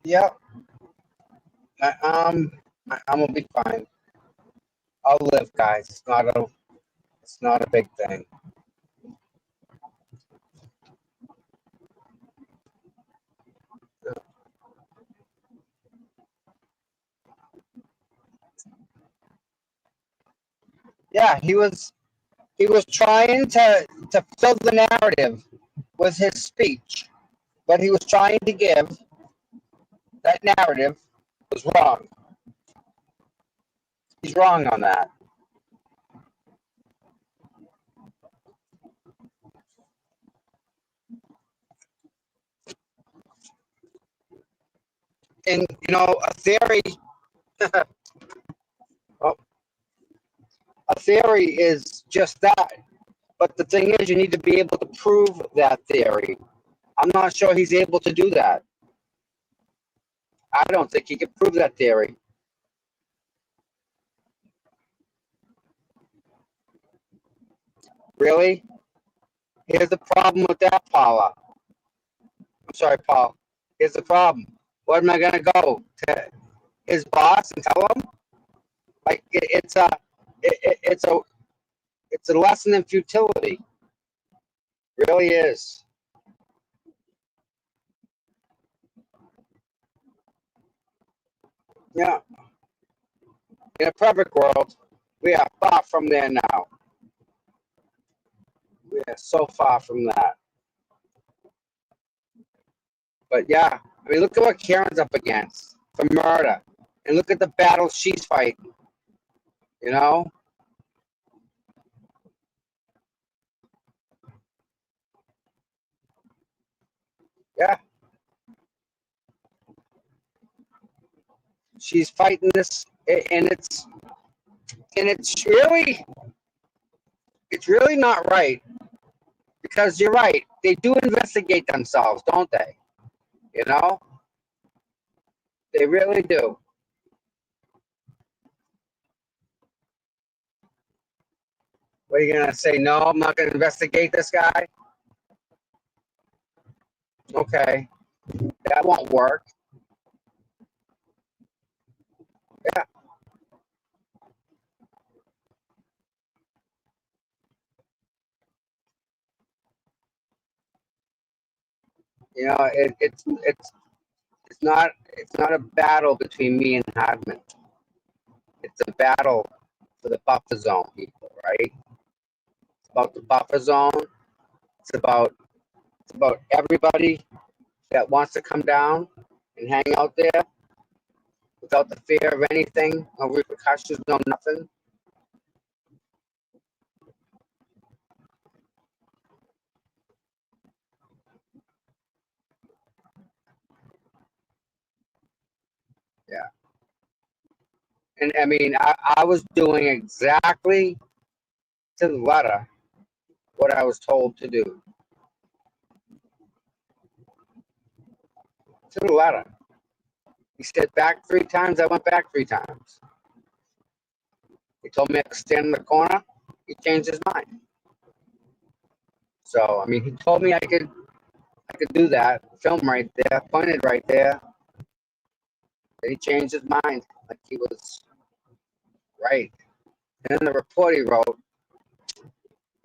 Yep. I'm gonna be fine. I'll live, guys. It's not a big thing. Yeah, he was trying to fill the narrative with his speech. What he was trying to give, that narrative, was wrong. He's wrong on that. And a theory a theory is just that. But the thing is, you need to be able to prove that theory. I'm not sure he's able to do that. I don't think he can prove that theory. Really? Here's the problem with that, Paula. I'm sorry, Paul. Here's the problem. What am I going to go to his boss and tell him? Like it's a lesson in futility. It really is. Yeah. In a perfect world, we are far from there now. We are so far from that. But yeah, I mean, look at what Karen's up against for murder, and look at the battle she's fighting. You know. Yeah. She's fighting this, and it's really not right, because you're right. They do investigate themselves, don't they? You know, they really do. What are you gonna say? No, I'm not gonna investigate this guy. Okay, that won't work. Yeah. You know, it's not a battle between me and Hardman. It's a battle for the buffer zone people, right? It's about the buffer zone. It's about everybody that wants to come down and hang out there without the fear of anything, no repercussions, no nothing. Yeah. And I mean, I was doing exactly to the letter what I was told to do. To the letter. He said back 3 times, I went back 3 times. He told me I could stand in the corner. He changed his mind. So, I mean, he told me I could do that, film right there, pointed right there. Then he changed his mind, like he was right. And then the report he wrote,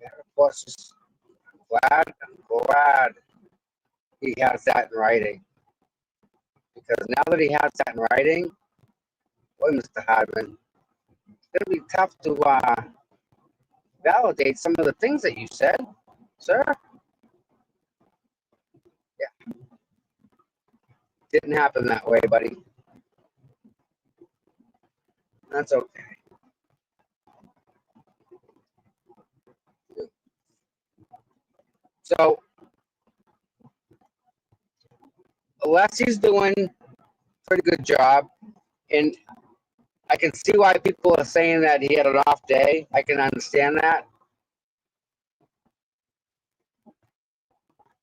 that report's just glad he has that in writing. Because now that he has that in writing, boy, Mr. Hardman, it's going to be tough to validate some of the things that you said, sir. Yeah. Didn't happen that way, buddy. That's okay. So, Alessi's doing a pretty good job, and I can see why people are saying that he had an off day. I can understand that.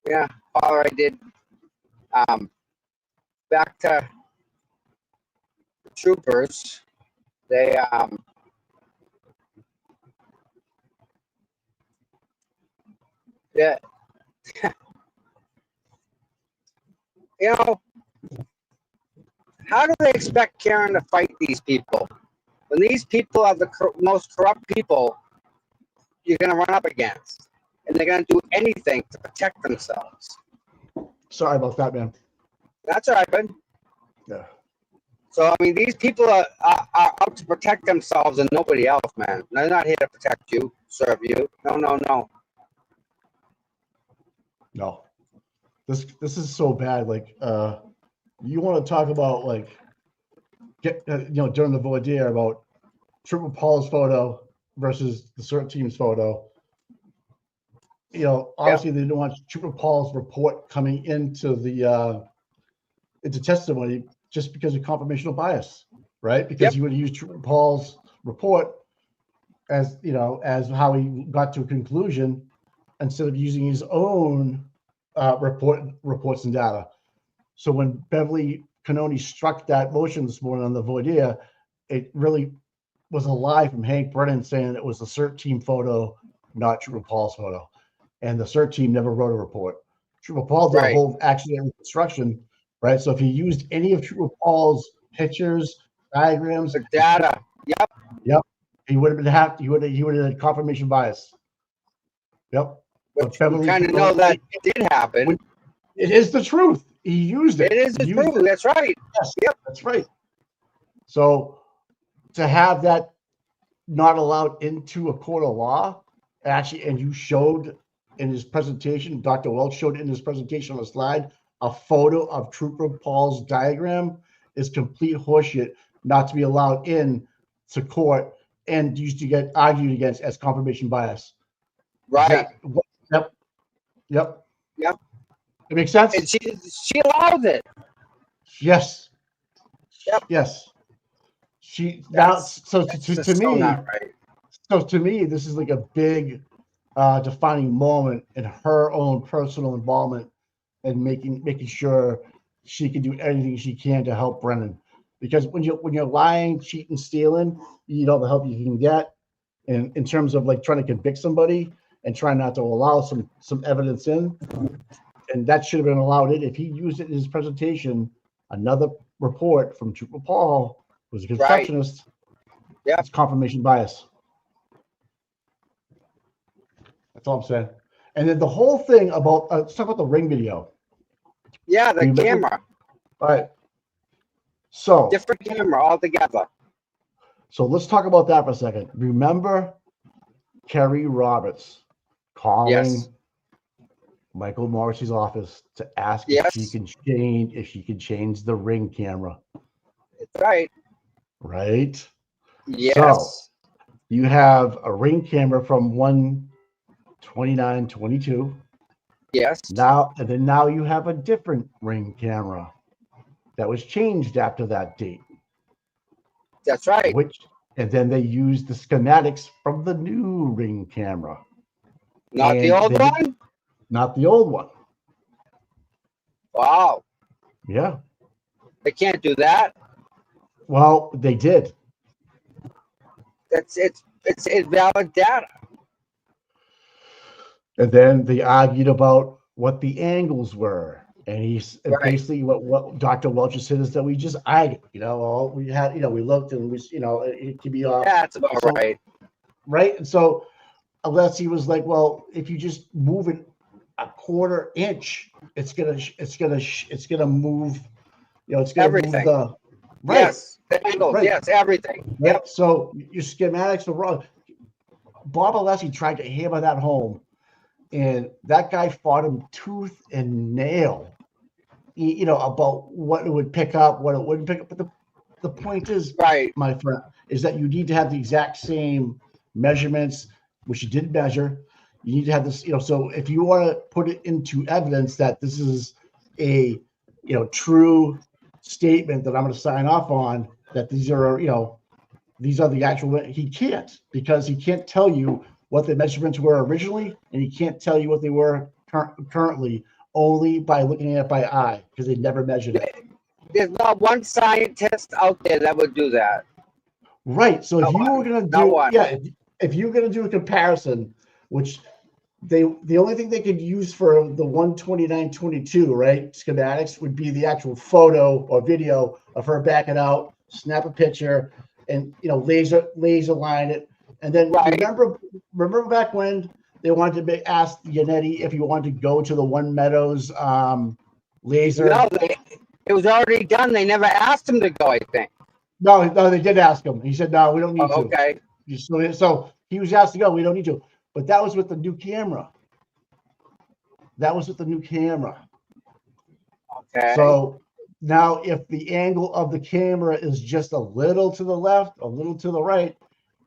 Yeah, all I did. Back to the troopers. They yeah. You know, how do they expect Karen to fight these people when these people are the most corrupt people you're going to run up against, and they're going to do anything to protect themselves?
Sorry about that, man.
That's all right, bud.
Yeah.
So, I mean, these people are out to protect themselves and nobody else, man. They're not here to protect you, serve you. No.
No. This is so bad. Like, you want to talk about, like, during the voir dire about Triple Paul's photo versus the CERT team's photo. Obviously they didn't want Triple Paul's report coming into testimony just because of confirmational bias, right? Because he would use Triple Paul's report as how he got to a conclusion instead of using his own reports and data. So when Beverly Cannoni struck that motion this morning on the voir dire, it really was a lie from Hank Brennan saying it was the CERT team photo, not Triple Paul's photo. And the CERT team never wrote a report. Triple Paul did a whole accident reconstruction, right? So if he used any of Triple Paul's pictures, diagrams,
the data,
he would have been he would have had confirmation bias. Yep.
But you kind of know that it did happen.
It is the truth. He used it.
It is the truth. That's right.
Yes. Yep. That's right. So to have that not allowed into a court of law, actually, and you showed in his presentation, Dr. Welch showed in his presentation on the slide, a photo of Trooper Paul's diagram is complete horseshit, not to be allowed in to court and used to get argued against as confirmation bias.
Right.
Yep. Yep.
Yep.
It makes sense.
And she allows it.
Yes.
Yep.
Yes. She now so
That's
to
just so
me,
not right.
so to me, this is like a big defining moment in her own personal involvement and making sure she can do anything she can to help Brennan. Because when you're lying, cheating, stealing, you need all the help you can get. And in terms of like trying to convict somebody and trying not to allow some evidence in, and that should have been allowed in. If he used it in his presentation, another report from Trooper Paul was a constructionist.
Yeah,
it's confirmation bias. That's all I'm saying. And then the whole thing about let's talk about the ring video.
Yeah, the camera.
All right. So
different camera altogether.
So let's talk about that for a second. Remember Kerry Roberts calling Michael Morrissey's office to ask if she can change the ring camera.
That's right.
Right?
Yes.
So you have a ring camera from 1/29/22.
Yes.
Now you have a different ring camera that was changed after that date.
That's right.
And then they used the schematics from the new ring camera.
Not the old one?
Not the old one.
Wow.
Yeah.
They can't do that.
Well, they did.
It's invalid data.
And then they argued about what the angles were. And basically what Dr. Welcher said is that we just argued, we had, we looked and we, it could be off.
That's about right.
Right. And so Alessi was like, well, if you just move it a quarter inch, it's gonna move, it's gonna
everything.
Move the
yes, the angles, yes, everything.
Yep. So your schematics are wrong. Bob Alessi tried to hammer that home, and that guy fought him tooth and nail. About what it would pick up, what it wouldn't pick up. But the point is, my friend, is that you need to have the exact same measurements, which you didn't measure. You need to have this, so if you want to put it into evidence that this is a, true statement that I'm going to sign off on, that these are the actual, he can't, because he can't tell you what the measurements were originally, and he can't tell you what they were currently, only by looking at it by eye, because they never measured it.
There's not one scientist out there that would do that.
Right. So if you were going to do, if you're going to do a comparison, which the only thing they could use for the 1/29/22, right, schematics would be the actual photo or video of her backing out, snap a picture, and laser line it, and then remember back when they wanted to ask Yannetti if he wanted to go to the One Meadows laser.
No, it was already done. They never asked him to go, I think.
No, they did ask him. He said, no, we don't need to.
Okay.
So he was asked to go. We don't need to. But that was with the new camera.
Okay.
So now if the angle of the camera is just a little to the left, a little to the right,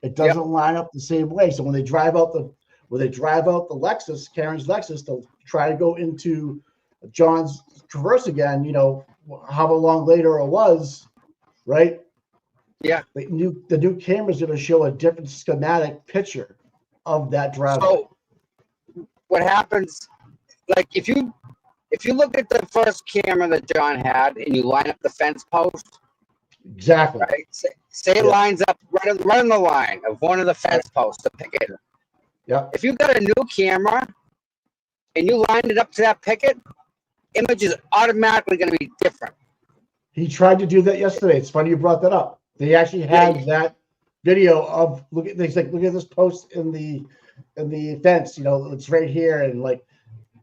it doesn't line up the same way. So when they drive out the Lexus, Karen's Lexus, they'll try to go into John's Traverse again, however long later it was, right?
Yeah.
The new camera is going to show a different schematic picture of that driver.
So what happens, like if you look at the first camera that John had and you line up the fence post,
exactly,
right? Say it lines up right on the line of one of the fence posts, the picket.
Yeah.
If you've got a new camera and you line it up to that picket, image is automatically going to be different.
He tried to do that yesterday. It's funny you brought that up. They actually had that video of look at this post in the fence. It's right here, and like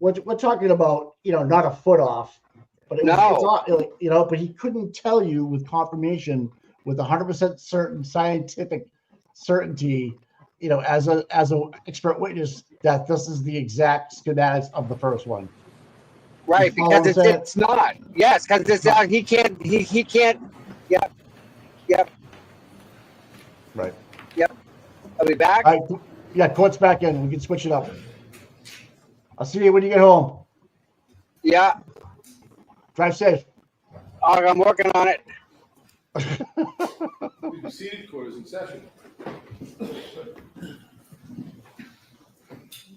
we're talking about not a foot off, but but he couldn't tell you with confirmation with 100% certain scientific certainty, as an expert witness, that this is the exact schematics of the first one.
Right,
You follow
because
what I'm saying?
it's not. Yes, because it's he can't. Yep, yep,
Right.
yep. Are we back?
All right. Yeah, court's back in. We can switch it up. I'll see you when you get home.
Yeah.
Drive safe.
I'm working on it.
Please be seated, court is in session.
Can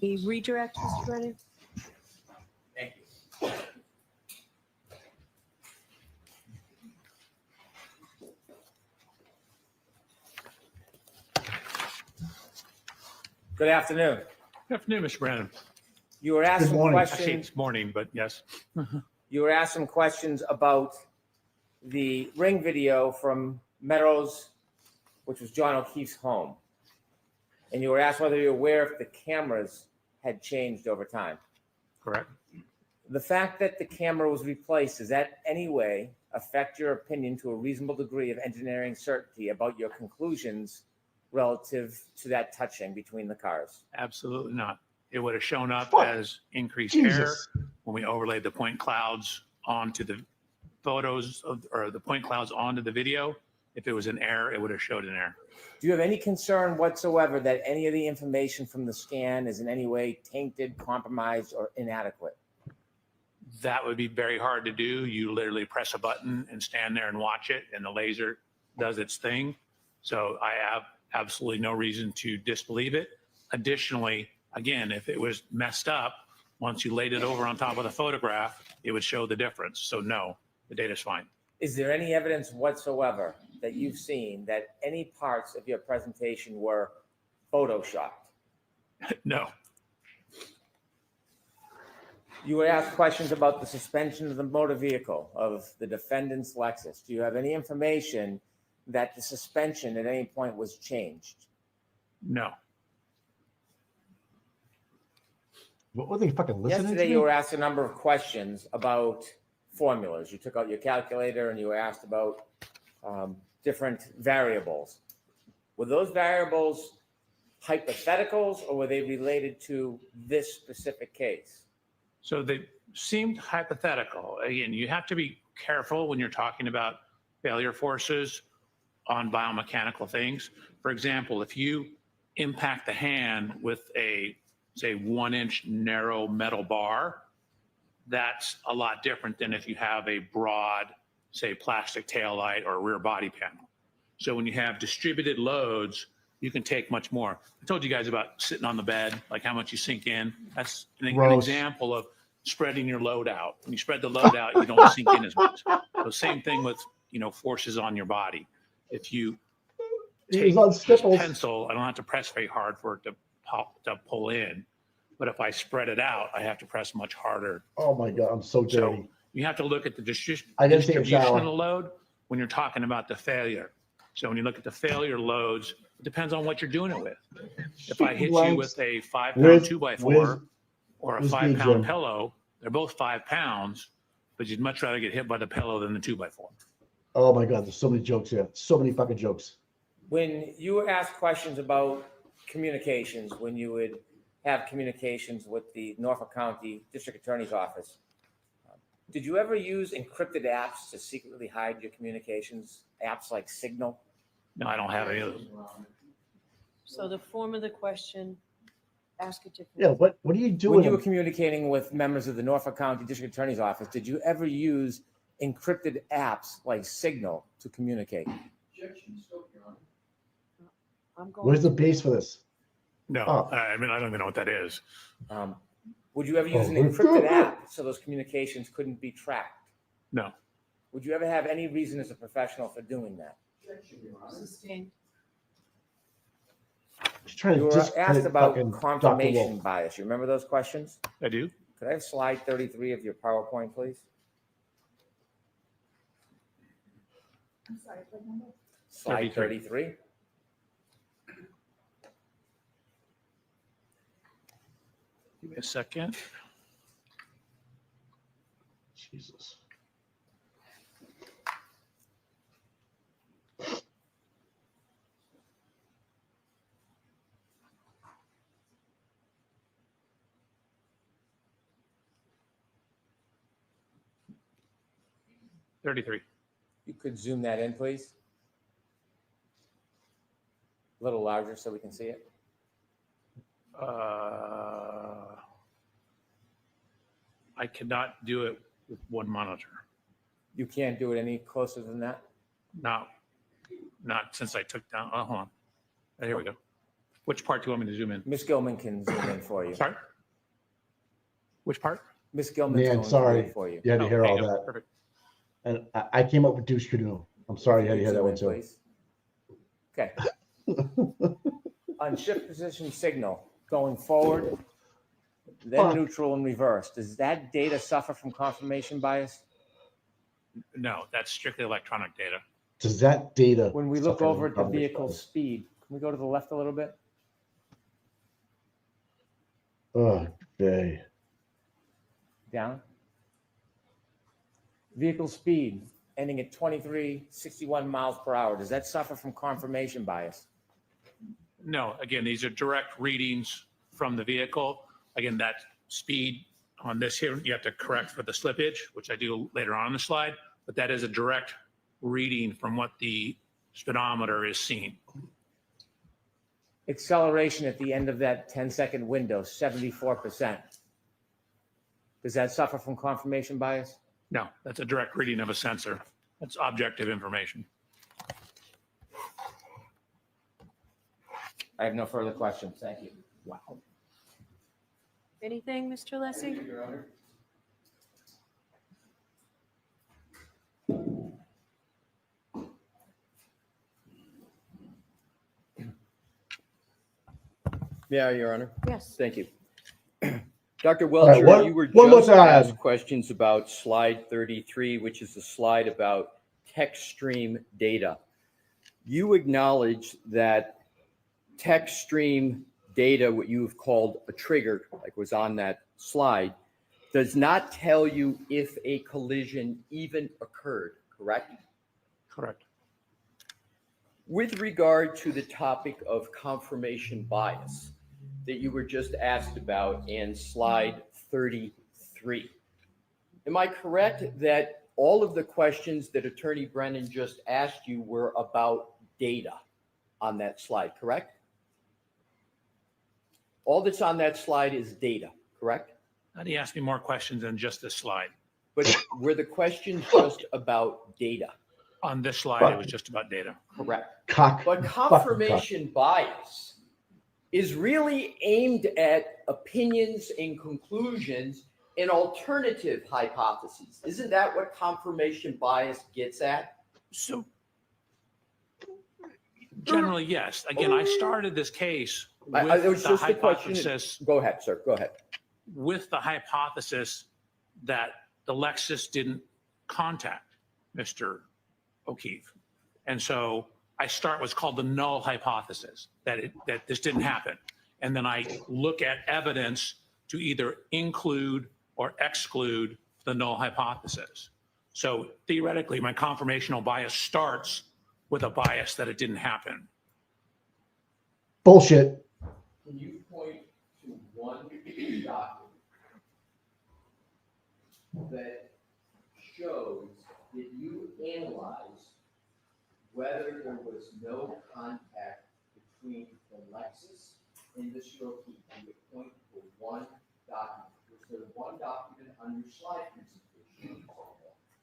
you redirect, Mr. Brennan?
Thank you. Good afternoon.
Good afternoon, Mr. Brandon.
You were asked
Good
some
morning.
Actually,
questions.
it's morning, but yes.
You were asked some questions about the ring video from Meadows, which was John O'Keefe's home. And you were asked whether you're aware if the cameras had changed over time.
Correct.
The fact that the camera was replaced, does that any way affect your opinion to a reasonable degree of engineering certainty about your conclusions relative to that touching between the cars?
Absolutely not. It would have shown up
Fuck.
as increased
Jesus.
error when we overlaid the point clouds onto the photos or the point clouds onto the video. If it was an error, it would have showed an error.
Do you have any concern whatsoever that any of the information from the scan is in any way tainted, compromised, or inadequate?
That would be very hard to do. You literally press a button and stand there and watch it, and the laser does its thing. So I have absolutely no reason to disbelieve it. Additionally, again, if it was messed up, once you laid it over on top of the photograph, it would show the difference. So no, the data's fine.
Is there any evidence whatsoever that you've seen that any parts of your presentation were photoshopped?
No.
You were asked questions about the suspension of the motor vehicle of the defendant's Lexus. Do you have any information that the suspension at any point was changed?
No.
What were they fucking listening
Yesterday,
to
you
me?
were asked a number of questions about formulas. You took out your calculator and you were asked about different variables. Were those variables hypotheticals or were they related to this specific case?
So they seemed hypothetical. Again, you have to be careful when you're talking about failure forces on biomechanical things. For example, if you impact the hand with a, say, 1-inch narrow metal bar, that's a lot different than if you have a broad, say, plastic taillight or rear body panel. So when you have distributed loads, you can take much more. I told you guys about sitting on the bed, like how much you sink in. That's an
Gross.
example of spreading your load out. When you spread the load out, you don't sink in as much. So same thing with, forces on your body. If you take
on
this
stipples.
pencil, I don't have to press very hard for it to pull in. But if I spread it out, I have to press much harder.
Oh my God, I'm so dirty.
So you have to look at the
I didn't take a
distribution
shower.
of the load when you're talking about the failure. So when you look at the failure loads, it depends on what you're doing it with. If I hit you with a 5-pound
Whiz-
2x4 or a
whiz
5-pound
Jim.
pillow, they're both 5 pounds, but you'd much rather get hit by the pillow than the 2x4.
Oh my God, there's so many jokes here. So many fucking jokes.
When you were asked questions about communications, when you would have communications with the Norfolk County District Attorney's Office, did you ever use encrypted apps to secretly hide your communications? Apps like Signal?
No, I don't have any of those.
So the form of the question, ask it differently.
Yeah, what are you doing?
When you were communicating with members of the Norfolk County District Attorney's Office, did you ever use encrypted apps like Signal to communicate?
I'm going
Where's the
to-
base for this?
No,
Oh.
I mean, I don't even know what that is.
Would you ever use an
Oh.
encrypted app so those communications couldn't be tracked?
No.
Would you ever have any reason as a professional for doing that?
Sustained.
She's trying
You
to
were
discredit
asked about
fucking Dr.
confirmation
Wolf.
bias. You remember those questions?
I do.
Could I have slide 33 of your PowerPoint, please?
I'm sorry, what number?
Slide
33.
33.
Give me a second.
Jesus.
33.
You could zoom that in, please. A little larger so we can see it.
I cannot do it with one monitor.
You can't do it any closer than that?
Not since I took down, oh, hold on. Here we go. Which part do you want me to zoom in?
Miss Gilman can zoom in for you.
Sorry? Which part?
Miss Gilman's
Man,
going to
sorry.
do it for you.
You had to hear
there
all
you go.
that.
Perfect.
And I came up with douche canoe. I'm sorry you had to hear that
Zoom
one
in,
too.
please. Okay. On shift position signal, going forward, then
Fuck.
neutral and reverse. Does that data suffer from confirmation bias?
No, that's strictly electronic data.
Does that data?
When we look
suffer
over at
from
the
garbage
vehicle
bias?
speed, can we go to the left a little bit?
Oh, okay.
Down. Vehicle speed ending at 2361 miles per hour. Does that suffer from confirmation bias?
No, again, these are direct readings from the vehicle. Again, that speed on this here, you have to correct for the slippage, which I do later on in the slide, but that is a direct reading from what the speedometer is seeing.
Acceleration at the end of that 10-second window, 74%. Does that suffer from confirmation bias?
No, that's a direct reading of a sensor. That's objective information.
I have no further questions. Thank you.
Wow.
Anything, Mr. Lessie?
Your Honor.
Yeah, Your Honor.
Yes.
Thank you. Dr.
right,
Welcher, you were
one more
just
time.
asked questions about slide 33, which is the slide about text stream data. You acknowledge that text stream data, what you've called a trigger, like was on that slide, does not tell you if a collision even occurred, correct?
Correct.
With regard to the topic of confirmation bias that you were just asked about in slide 33, am I correct that all of the questions that Attorney Brennan just asked you were about data on that slide, correct? All that's on that slide is data, correct?
How do you ask me more questions than just this slide?
But were the questions just about data?
On this slide, it was just about data.
Correct.
Cock.
But confirmation bias is really aimed at opinions and conclusions and alternative hypotheses. Isn't that what confirmation bias gets at?
So generally, yes. Again, I started this case with
It was
the
just a question.
hypothesis,
Go ahead, sir. Go ahead.
with the hypothesis that the Lexus didn't contact Mr. O'Keefe. And so I start what's called the null hypothesis, that this didn't happen. And then I look at evidence to either include or exclude the null hypothesis. So theoretically, my confirmational bias starts with a bias that it didn't happen.
Bullshit.
Can you point to one document that shows that you analyzed whether there was no contact between the Lexus and Mr. O'Keefe? Can you point to one document? Was there one document on your slide presentation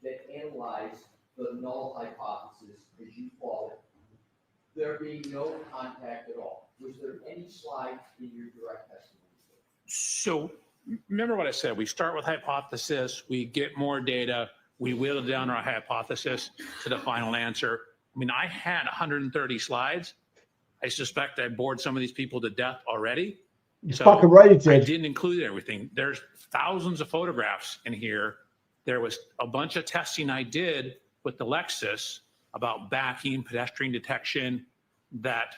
that analyzed the null hypothesis, as you call it, there being no contact at all? Was there any slide in your direct testimony?
So remember what I said, we start with hypothesis, we get more data, we whittle down our hypothesis to the final answer. I mean, I had 130 slides. I suspect I bored some of these people to death already.
You're
So
fucking right, it
I
did.
didn't include everything. There's thousands of photographs in here. There was a bunch of testing I did with the Lexus about backing, pedestrian detection, that,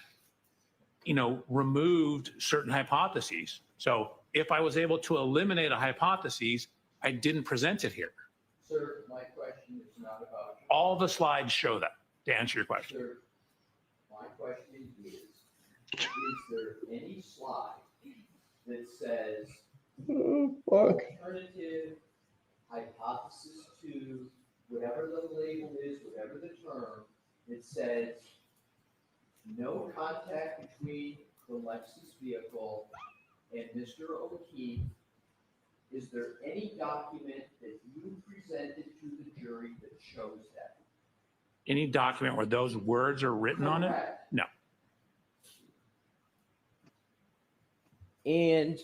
you know, removed certain hypotheses. So if I was able to eliminate a hypothesis, I didn't present it here.
Sir, my question is not about.
All the slides show that, to answer your question.
Sir, my question is there any slide that says
Oh, fuck.
alternative hypothesis 2 whatever the label is, whatever the term, it says no contact between the Lexus vehicle and Mr. O'Keefe. Is there any document that you presented to the jury that shows that?
Any document where those words are written on it?
Correct.
No.
And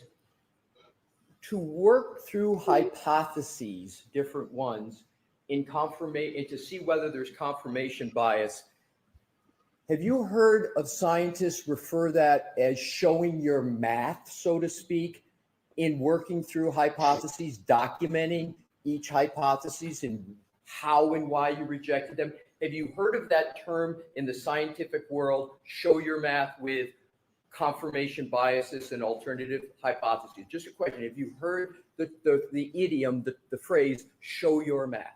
to work through hypotheses, different ones, in confirmation, and to see whether there's confirmation bias, have you heard of scientists refer that as showing your math, so to speak, in working through hypotheses, documenting each hypothesis and how and why you rejected them? Have you heard of that term in the scientific world, show your math with confirmation biases and alternative hypotheses? Just a question. Have you heard the idiom, the phrase, show your math?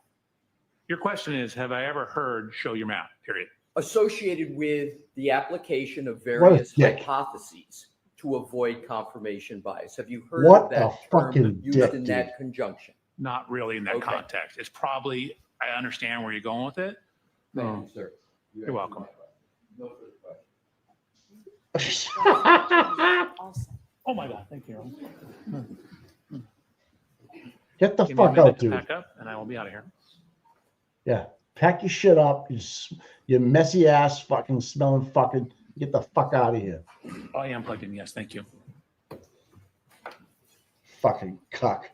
Your question is, have I ever heard show your math, period?
Associated with the application of various hypotheses to avoid confirmation bias. Have you heard of that term used in that conjunction?
Not really in that context. It's probably, I understand where you're going with it.
Thank you, sir.
You're welcome.
No further questions.
Oh my God, thank you.
Get the
Give me a
fuck
minute
out,
to
dude.
pack up and I will be out of here.
Yeah. Pack your shit up. You messy ass fucking smelling fucking. Get the fuck out of here.
I am plugged in. Yes, thank you.
Fucking cuck.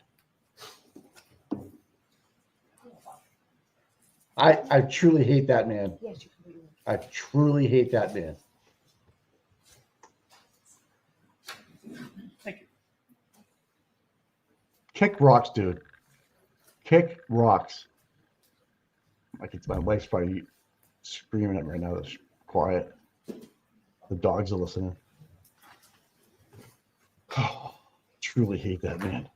I truly hate that man. I truly hate that man.
Thank you.
Kick rocks, dude. Kick rocks. Like it's my wife's probably screaming at me right now. It's quiet. The dogs are listening. Oh, truly hate that man.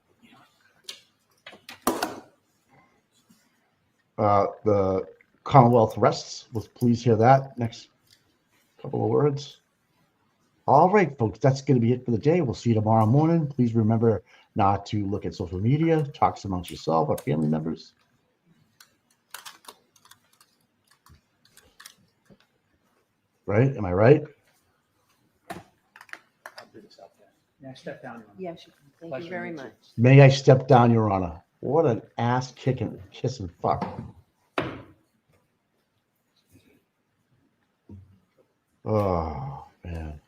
The Commonwealth rests. Let's please hear that. Next couple of words. All right, folks, that's going to be it for the day. We'll see you tomorrow morning. Please remember not to look at social media. Talk amongst yourself or family members. Right? Am I right?
May I step down?
Yes, you can. Thank you very much.
May I step down, Your Honor? What an ass kicking, kissing fuck. Oh, man.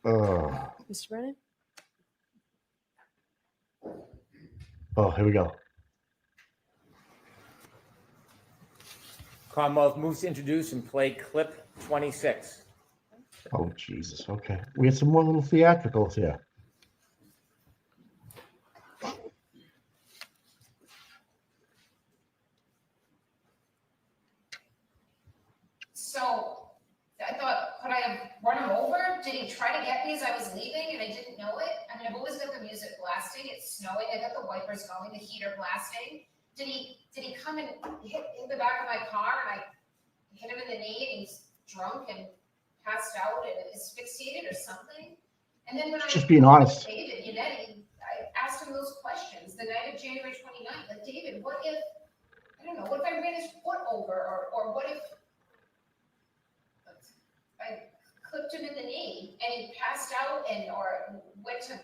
Oh.
Mr. Brennan?
Oh, here we go.
Commonwealth moves to introduce and play clip 26.
Oh, Jesus. Okay. We had some more little theatricals here.
So I thought, could I have run him over? Did he try to get me as I was leaving and I didn't know it? I mean, I've always got the music blasting. It's snowing. I got the wipers going, the heater blasting. Did he come and hit the back of my car and I hit him in the knee and he's drunk and passed out and asphyxiated or something? And then when
Just being honest.
David Yannetti, I asked him those questions the night of January 29th. Like, David, what if, I don't know, what if I ran his foot over or what if I clipped him in the knee and he passed out or went to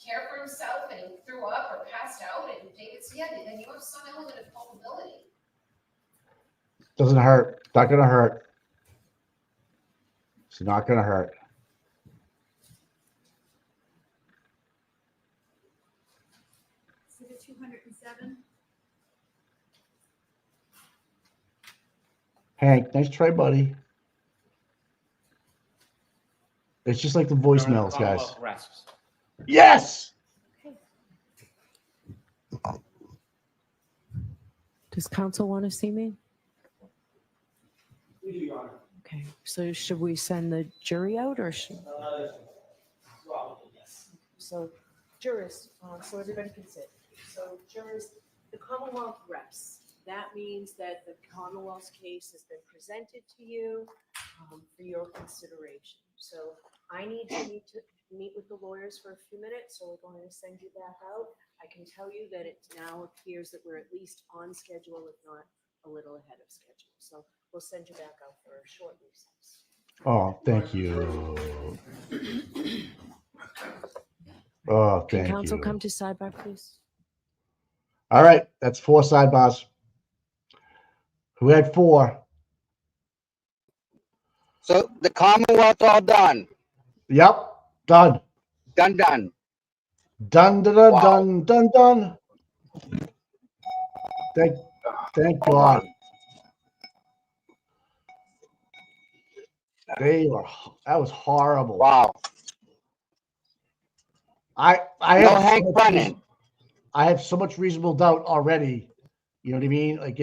care for himself and he threw up or passed out, and David said, yeah, then you have some element of culpability.
Doesn't hurt. Not gonna hurt. It's not gonna hurt.
Exhibit 207.
Hank, nice try, buddy. It's just like the voicemails, guys.
Rests.
Yes.
Does council want to see me?
We do, Your Honor.
Okay, so should we send the jury out or should?
Probably, yes.
So jurors, so everybody can sit. So jurors, the Commonwealth rests. That means that the Commonwealth's case has been presented to you for your consideration. So I need to meet with the lawyers for a few minutes, so we're going to send you back out. I can tell you that it now appears that we're at least on schedule, if not a little ahead of schedule. So we'll send you back out for a short recess.
Oh, thank you. Oh,
Can
thank
council
you.
come to sidebar, please?
All right, that's 4 sidebars. Who had 4?
So the Commonwealth all done.
Yep, done.
Done, done.
Done, done, done,
Wow.
done, done, done. Thank
Hold
God.
on.
That was horrible.
Wow.
I
No
have
Hank Brennan.
I have so much reasonable doubt already. You know what I mean? Like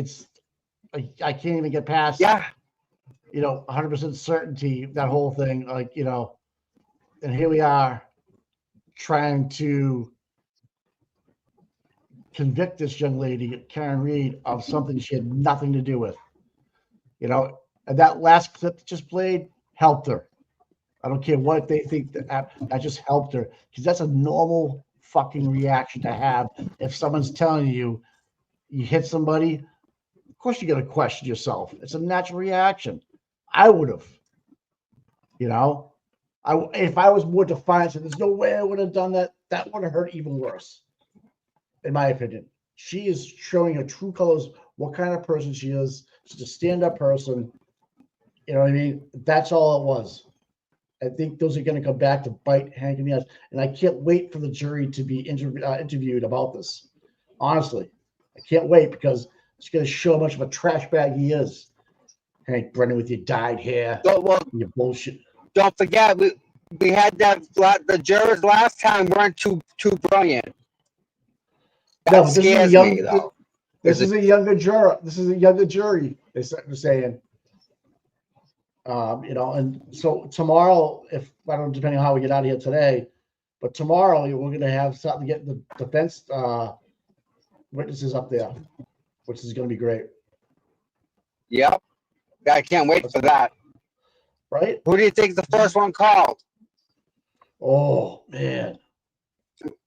I can't even get past.
Yeah.
100% certainty, that whole thing. Like, and here we are trying to convict this young lady, Karen Reed, of something she had nothing to do with. And that last clip that just played helped her. I don't care what they think, that just helped her, because that's a normal fucking reaction to have. If someone's telling you hit somebody, of course you're going to question yourself. It's a natural reaction. I would have, if I was more defiant, so there's no way I would have done that. That would have hurt even worse, in my opinion. She is showing her true colors, what kind of person she is. She's a stand-up person. You know what I mean? That's all it was. I think those are going to come back to bite Hank in the ass. And I can't wait for the jury to be interviewed about this. Honestly, I can't wait, because it's going to show how much of a trash bag he is. Hank Brennan with your dyed hair, your bullshit.
Don't forget, we had the jurors last time weren't too brilliant. That scares me, though.
This is a younger juror. This is a younger jury. They're saying. And so tomorrow, I don't know, depending on how we get out of here today, but tomorrow we're going to have something to get the defense witnesses up there, which is going to be great.
Yep. I can't wait for that.
Right?
Who do you think the first one called?
Oh, man.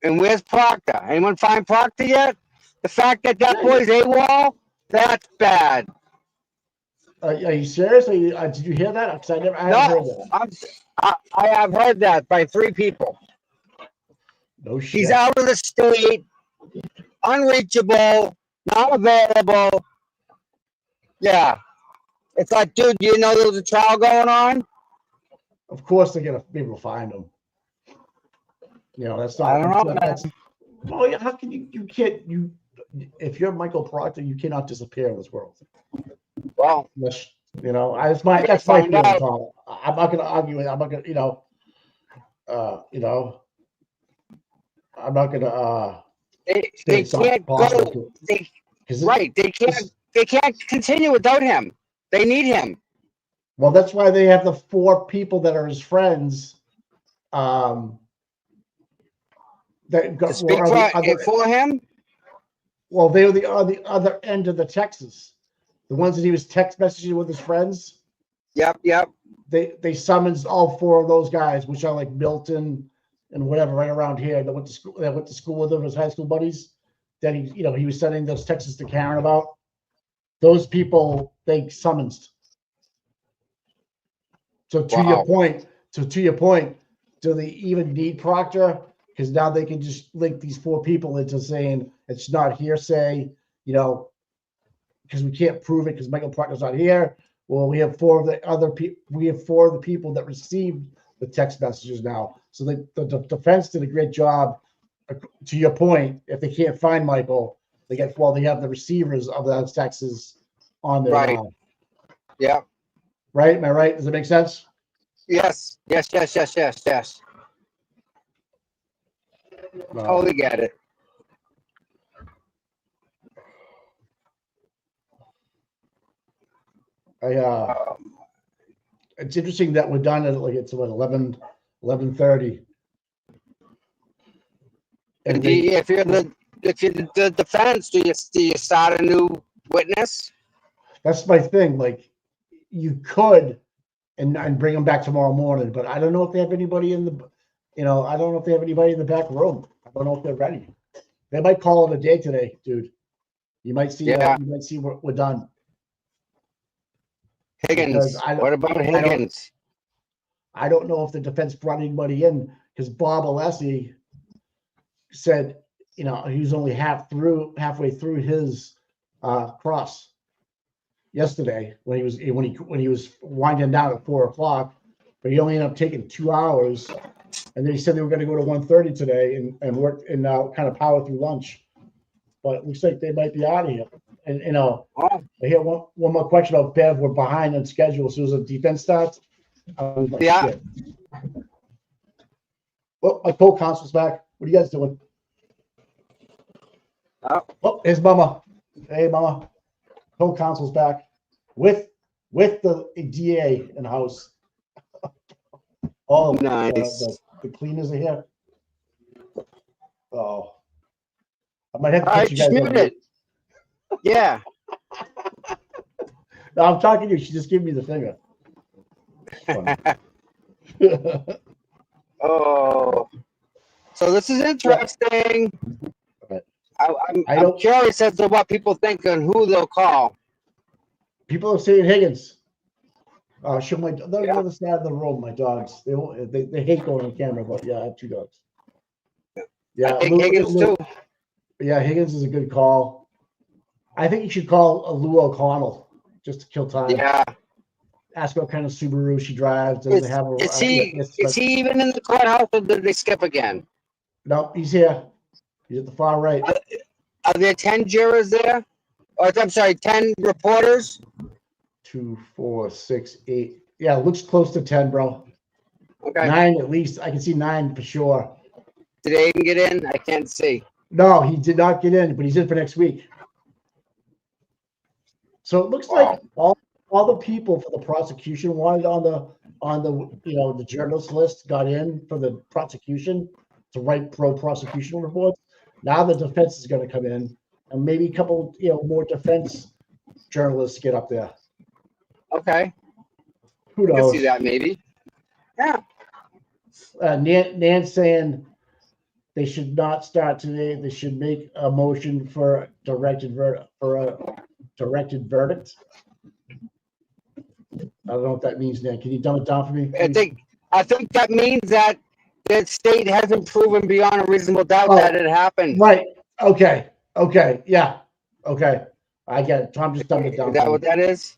And where's Proctor? Anyone find Proctor yet? The fact that boy's AWOL, that's bad.
Are you serious? Did you hear that? Because I haven't heard that.
I have heard that by 3 people.
No shit.
He's out of the state, unreachable, not available. Yeah. It's like, dude, do you know there was a trial going on?
Of course they're going to be able to find him. That's not.
I don't know.
Well, how can you can't, if you're Michael Proctor, you cannot disappear in this world.
Well,
that's my feeling, Tom. I'm not going to argue with it. I'm not going to, I'm not going to.
They can't go. They can't continue without him. They need him.
Well, that's why they have the 4 people that are his friends. That
to speak for him.
Well, they were on the other end of the Texas. The ones that he was text messaging with his friends.
Yep.
They summoned all 4 of those guys, which are like Milton and whatever, right around here. That went to school with him, his high school buddies. That he was sending those texts to Karen about. Those people they summoned. So to your point, do they even need Proctor? Because now they can just link these 4 people into saying it's not hearsay, because we can't prove it because Michael Proctor's not here. Well, we have 4 of the other people. We have 4 of the people that received the text messages now. So the defense did a great job. To your point, if they can't find Michael, they have the receivers of those texts on their
right. Yeah.
Right? Am I right? Does it make sense?
Yes. Totally get it.
It's interesting that we're done at it's what 11:30. And
if you're the defense, do you start a new witness?
That's my thing. Like you could and bring them back tomorrow morning, but I don't know if they have anybody in the I don't know if they have anybody in the back room. I don't know if they're ready. They might call it a day today, dude. You might see.
Yeah.
You might see we're done.
Higgins. What about Higgins?
I don't know if the defense brought anybody in because Bob Alessi said, he was only halfway through his cross yesterday when he was winding down at 4:00, but he only ended up taking 2 hours, and then he said they were going to go to 1:30 today and work and kind of power through lunch, but it looks like they might be out of here. And I hear one more question about Bev. We're behind on schedule, as soon as the defense starts. Shit. Well, my co-counsel's back. What are you guys doing? Oh, here's Mama. Hey, Mama. Co-counsel's back with the DA in the house. Oh,
nice.
The cleaners are here. Oh, I might have to put you guys on mute.
Yeah.
No, I'm talking to you. She just gave me the finger.
Oh, so this is interesting. I'm curious as to what people think and who they'll call.
People are saying Higgins. Show they're on the other side of the room. My dogs. They hate going on camera, but yeah, I have 2 dogs. Yeah,
I think Higgins too.
Yeah, Higgins is a good call. I think you should call Lou O'Connell just to kill time.
Yeah.
Ask what kind of Subaru she drives. Does have a,
is he even in the courthouse, or did they skip again?
No, he's here. He's at the far right.
Are there 10 jurors there? Or I'm sorry, 10 reporters?
2, 4, 6, 8. Yeah, it looks close to 10, bro.
Okay.
9 at least. I can see 9 for sure.
Did they even get in? I can't see.
No, he did not get in, but he's in for next week. So it looks like all the people for the prosecution wanted on the journalist list got in for the prosecution to write pro-prosecution reports. Now the defense is going to come in, and maybe a couple more defense journalists get up there.
Okay.
Who knows?
I can see that maybe. Yeah.
Nan's saying they should not start today. They should make a motion for a directed verdict. I don't know what that means, Nan. Can you dumb it down for me, please?
I think that means that the state hasn't proven beyond a reasonable doubt that it happened.
Right. Okay. Yeah. Okay. I get it. Tom just dumbed it down.
Is that what that is?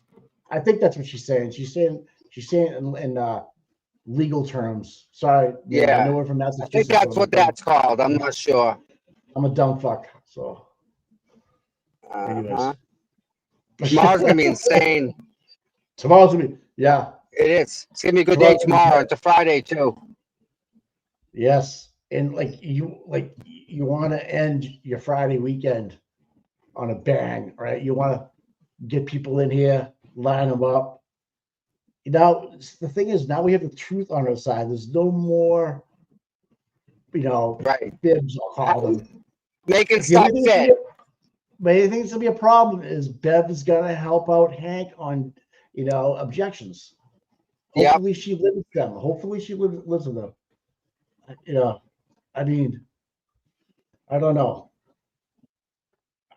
I think that's what she's saying. She's saying in legal terms. Sorry.
Yeah.
I know we're from Massachusetts.
I think that's what that's called. I'm not sure.
I'm a dumb fuck. So. Anyways.
Tomorrow's gonna be insane.
Tomorrow's gonna be, yeah.
It is. It's gonna be a good day tomorrow. It's a Friday too.
Yes, and you want to end your Friday weekend on a bang, right? You want to get people in here, line them up. Now the thing is, now we have the truth on our side. There's no more, bibs. I'll call them.
Making stuff fit.
But I think it's gonna be a problem is Bev is gonna help out Hank on objections. Hopefully she lives with them. Hopefully she lives with them. I mean, I don't know.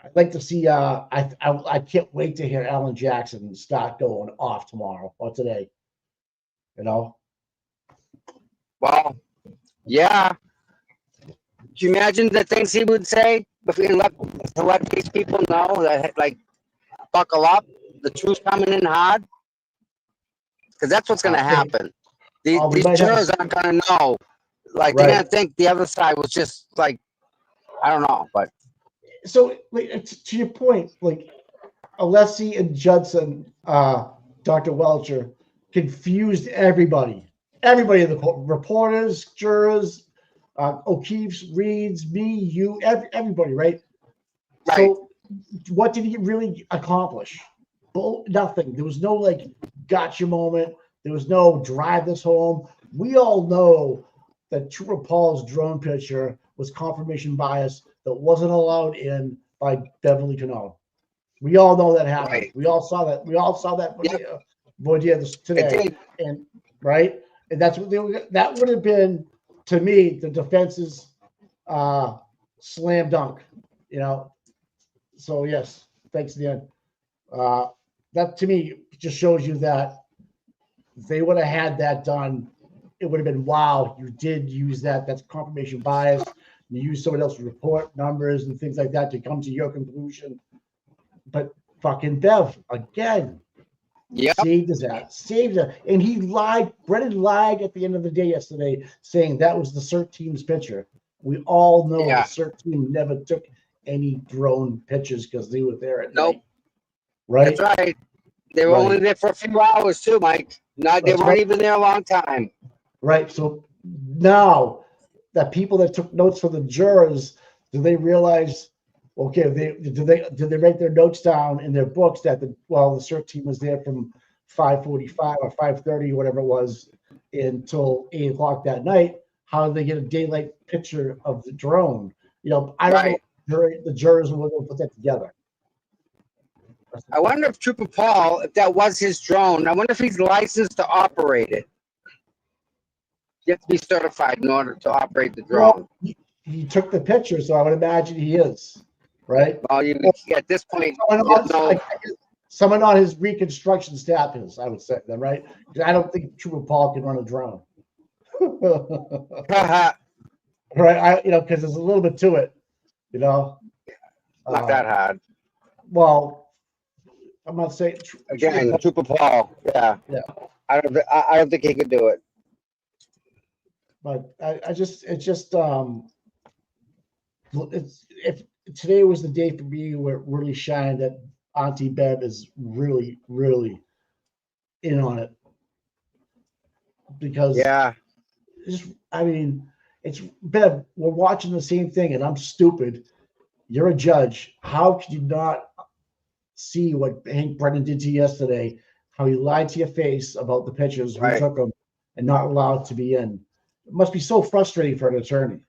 I'd like to see. I can't wait to hear Alan Jackson start going off tomorrow or today.
Well, yeah. Do you imagine the things he would say to let these people know that, buckle up, the truth's coming in hard? Because that's what's going to happen. These jurors aren't going to know. They're going to think the other side was just I don't know. But
so, to your point, Alessi and Judson, Dr. Welcher, confused everybody in the court, reporters, jurors, O'Keefe's, Reed's, me, you, everybody, right? So what did he really accomplish? Nothing. There was no gotcha moment. There was no drive this home. We all know that Trooper Paul's drone picture was confirmation bias that wasn't allowed in by Beverly Cannone. We all know that happened.
Right.
We all saw that. We all saw that video today. And right. And that's what that would have been, to me, the defense's slam dunk. You know, so yes, thanks, Dan. That to me just shows you that if they would have had that done, it would have been, wow, you did use that. That's confirmation bias. You use someone else's report numbers and things like that to come to your conclusion. But fucking Bev, again, saved his ass, saved it. And he lied. Brennan lied at the end of the day yesterday, saying that was the CERT team's picture. We all know the CERT team never took any drone pictures because they were there at night. Right?
That's right. They were only there for a few hours too, Mike. They weren't even there a long time.
Right. So now that people that took notes for the jurors, do they realize, okay, did they write their notes down in their books that the CERT team was there from 5:45 or 5:30, whatever it was, until 8 o'clock that night? How did they get a daylight picture of the drone? You know, I don't know if the jurors were able to put that together.
I wonder if Trooper Paul, if that was his drone, I wonder if he's licensed to operate it. You have to be certified in order to operate the drone.
Well, he took the picture, so I would imagine he is, right?
Well, at this point,
someone on his reconstruction staff is, I would say, then, right? Because I don't think Trooper Paul can run a drone. Right? Because there's a little bit to it,
Not that hard.
Well, I'm not saying
again, Trooper Paul. Yeah. I don't think he could do it.
But if today was the day for me where it really shined that Auntie Bev is really, really in on it. Because it's Bev, we're watching the same thing and I'm stupid. You're a judge. How could you not see what Hank Brennan did to you yesterday? How he lied to your face about the pictures, who took them, and not allowed to be in. It must be so frustrating for an attorney. It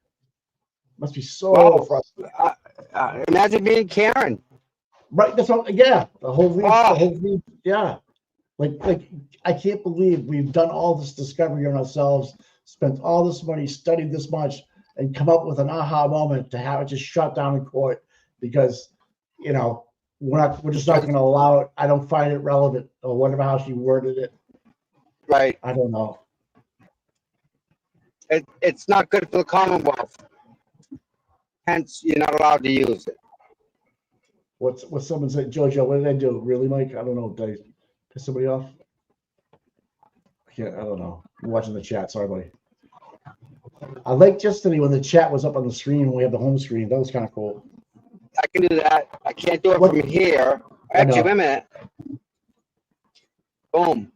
must be so frustrating.
Imagine being Karen.
Right. That's all. Yeah. The whole league. Yeah. Like I can't believe we've done all this discovery on ourselves, spent all this money, studied this much, and come up with an aha moment to have it just shut down in court because, we're just not going to allow it. I don't find it relevant or whatever how she worded it.
Right.
I don't know.
It's not good for the Commonwealth. Hence, you're not allowed to use it.
What someone said, Jojo, what did I do? Really, Mike? I don't know. Did I piss somebody off? I don't know. I'm watching the chat. Sorry, buddy. I liked yesterday when the chat was up on the screen when we have the home screen. That was kind of cool.
I can do that. I can't do it from here. Actually, wait a minute. Boom.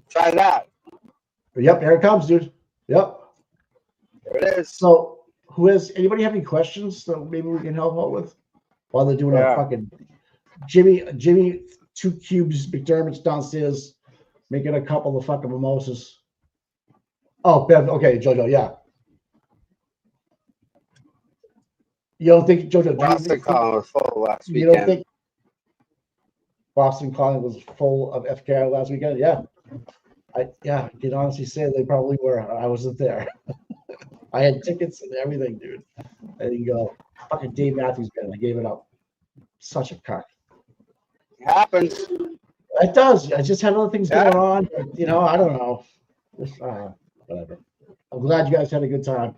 Try that.
Yep, here it comes, dude. Yep.
There it is.
So, anybody have any questions that maybe we can help out with while they're doing our fucking Jimmy, 2 cubes, McDermott's downstairs making a couple of fucking mimosas. Oh, Bev, okay, Jojo, yeah. You don't think, Jojo,
Boston Calling was full last weekend.
You don't think Boston Calling was full of FKI last weekend? Yeah. I can honestly say they probably were. I wasn't there. I had tickets and everything, dude. I didn't go. Fucking Dave Matthews band. I gave it up. Such a cock.
It happens.
It does. I just had other things going on. But, I don't know. Just, whatever. I'm glad you guys had a good time.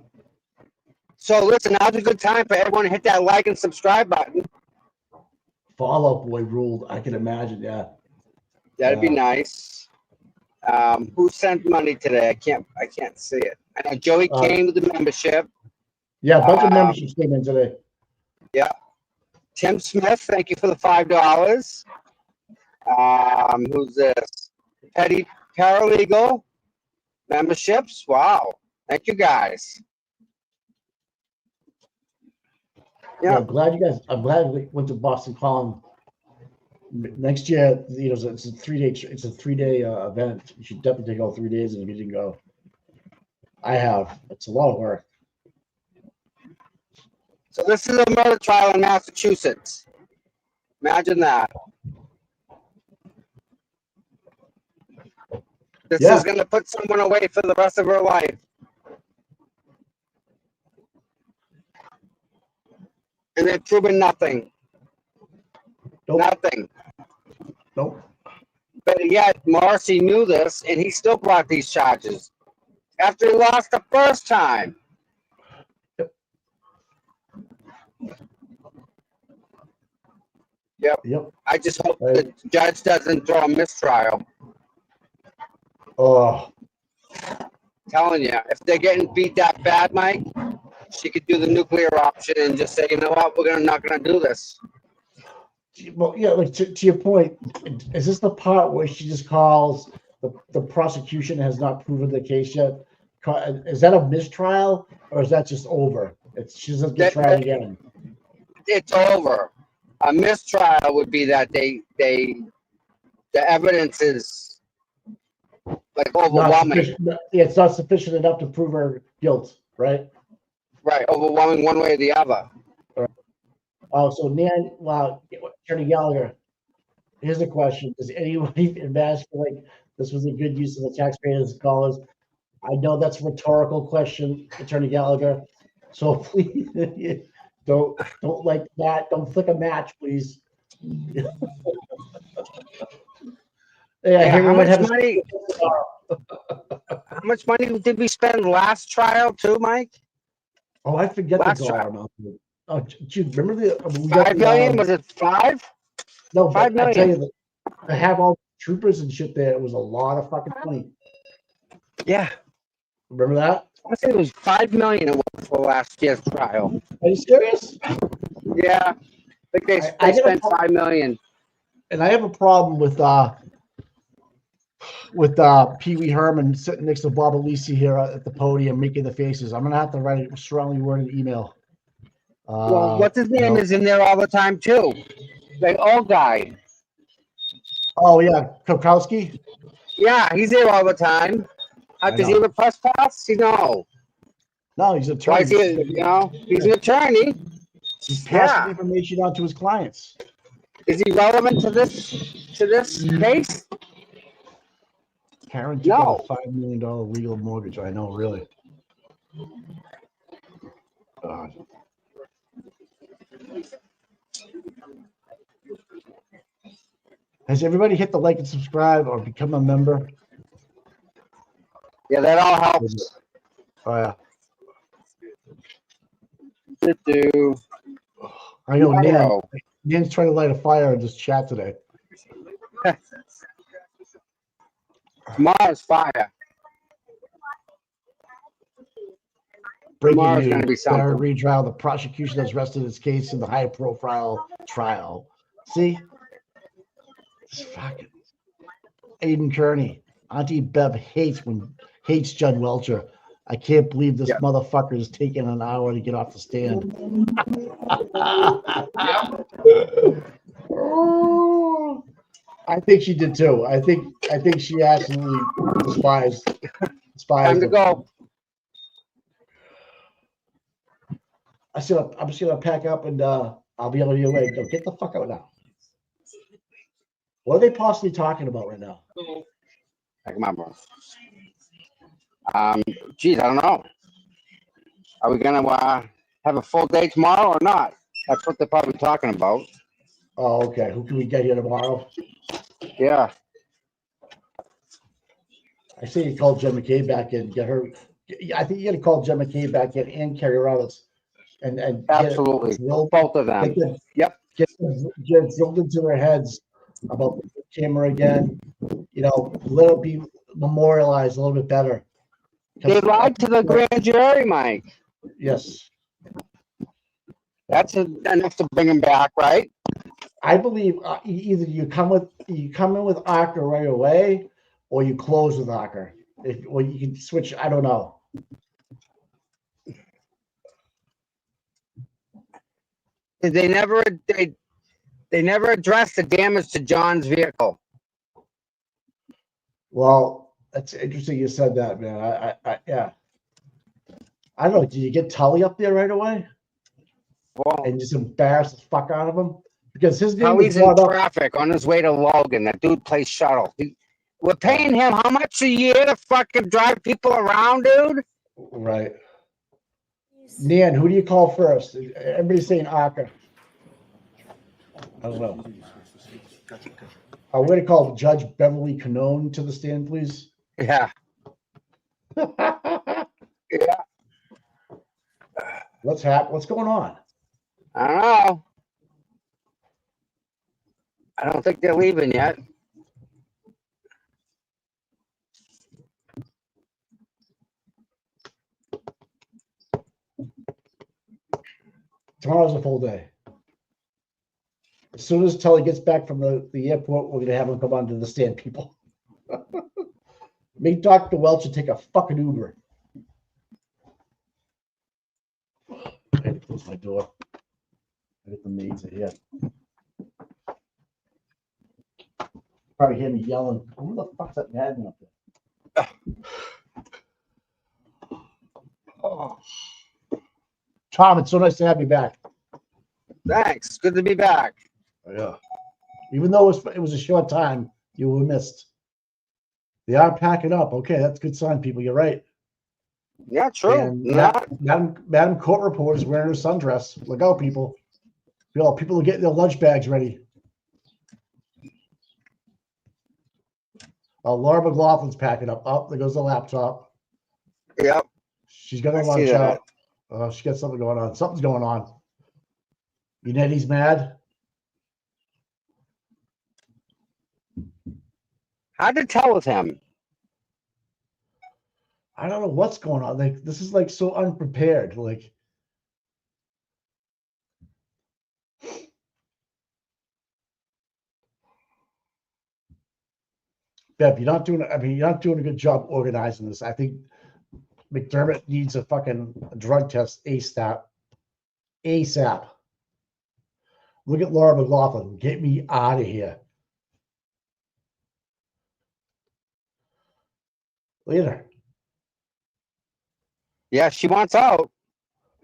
So listen, now's a good time for everyone to hit that like and subscribe button.
Fall Out Boy ruled. I can imagine. Yeah.
That'd be nice. Who sent money today? I can't see it. I know Joey came with the membership.
Yeah, a bunch of memberships came in today.
Yeah. Tim Smith, thank you for the $5. Who's this? Petty Paralegal memberships. Wow. Thank you guys.
Yeah, I'm glad we went to Boston Calling. Next year, it's a 3-day event. You should definitely take all 3 days, and if you didn't go, I have. It's a lot of work.
So this is a murder trial in Massachusetts. Imagine that. This is going to put someone away for the rest of her life. they've proven nothing.
Nope.
Nothing.
Nope.
But yet, Morrissey knew this, and he still brought these charges after he lost the first time. Yep. I just hope the judge doesn't throw a mistrial.
Oh,
Telling you, if they're getting beat that bad, Mike, she could do the nuclear option and just say, you know what, we're not gonna do this.
well, yeah, like to your point, is this the part where she just calls the prosecution has not proven the case yet? Is that a mistrial or is that just over? She doesn't get tried again.
It's over. A mistrial would be that the evidence is like overwhelming.
It's not sufficient enough to prove her guilt, right?
Right, overwhelming one way or the other.
Oh, so Attorney Gallagher, here's a question. Does anybody imagine like this was a good use of the taxpayers' dollars? I know that's a rhetorical question, Attorney Gallagher. So please don't like that. Don't flick a match, please.
How much money did we spend last trial too, Mike?
Oh, I forget
last
the dollar amount. Oh, do you remember the
$5 million? Was it 5?
No,
$5 million.
I tell you, to have all the troopers and shit there, it was a lot of fucking money.
Yeah.
Remember that?
I think it was $5 million it was for last year's trial.
Are you serious?
Yeah. I think they spent $5 million.
And I have a problem with Pee Wee Herman sitting next to Bob Alisi here at the podium making the faces. I'm gonna have to write a strongly worded email.
Well, what's his name is in there all the time too. The old guy.
Oh yeah, Kokowski.
Yeah, he's there all the time. Does he have a press pass? No,
he's an attorney.
Why is he? He's an attorney.
He's passing information on to his clients.
Is he relevant to this case?
Karen took out a $5 million legal mortgage. I know, really. God. Has everybody hit the like and subscribe or become a member?
Yeah, that all helps.
Oh
yeah.
I know Nan's trying to light a fire in this chat today.
Tomorrow's fire.
Breaking
Tomorrow's
news.
going to be something.
Sarah retrial. The prosecution has rested its case in the high-profile trial. See? It's fucking Aiden Kearney. Auntie Bev hates Judd Welcher. I can't believe this motherfucker is taking an hour to get off the stand. I think she did too. I think she absolutely despised
Time to
him.
go.
I'm just gonna pack up and I'll be on your way. Get the fuck out now. What are they possibly talking about right now?
I can remember. Geez, I don't know. Are we gonna have a full day tomorrow or not? That's what they're probably talking about.
Oh, okay. Who can we get here tomorrow?
Yeah.
I say you call Jen McKay back in, get her. I think you got to call Jen McKay back in and Kerry Roberts, and
Absolutely, both of them. Yep.
Get drilled into their heads about the camera again. Let it be memorialized a little bit better.
They lied to the grand jury, Mike.
Yes.
That's enough to bring him back, right?
I believe either you come in with Arca right away, or you close with Arca. Or you can switch. I don't know.
They never addressed the damage to John's vehicle.
Well, that's interesting you said that, man. Yeah. I don't know. Did you get Tully up there right away?
Well,
and just embarrass the fuck out of him? Because his name
Tully's in traffic on his way to Logan. That dude plays shuttle. We're paying him how much a year to fucking drive people around, dude?
Right. Nan, who do you call first? Everybody's saying Aka. I don't know. I'm going to call Judge Beverly Canone to the stand, please.
Yeah. Yeah.
What's going on?
I don't know. I don't think they're leaving yet.
Tomorrow's a full day. As soon as Tully gets back from the airport, we're going to have him come onto the stand, people. Make Dr. Welch take a fucking Uber. I had to close my door. I get the maids are here. Probably hear me yelling. Who the fuck's that madman up there? Oh. Tom, it's so nice to have you back.
Thanks. Good to be back.
Yeah. Even though it was a short time, you were missed. They are packing up. Okay, that's a good sign, people. You're right.
Yeah, true.
And Madam Court Reporter is wearing her sundress. Look out, people. People are getting their lunch bags ready. Laura McLaughlin's packing up. Oh, there goes the laptop.
Yep.
She's got her lunch out. She got something going on. Something's going on. Unetti's mad.
Hard to tell with him.
I don't know what's going on. Like, this is like so unprepared. Like, Bev, you're not doing a good job organizing this. I think McDermott needs a fucking drug test ASAP. ASAP. Look at Laura McLaughlin. Get me out of here. Look at her.
Yeah, she wants out.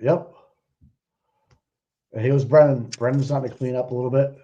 Yep. And here's Brennan. Brennan's starting to clean up a little bit.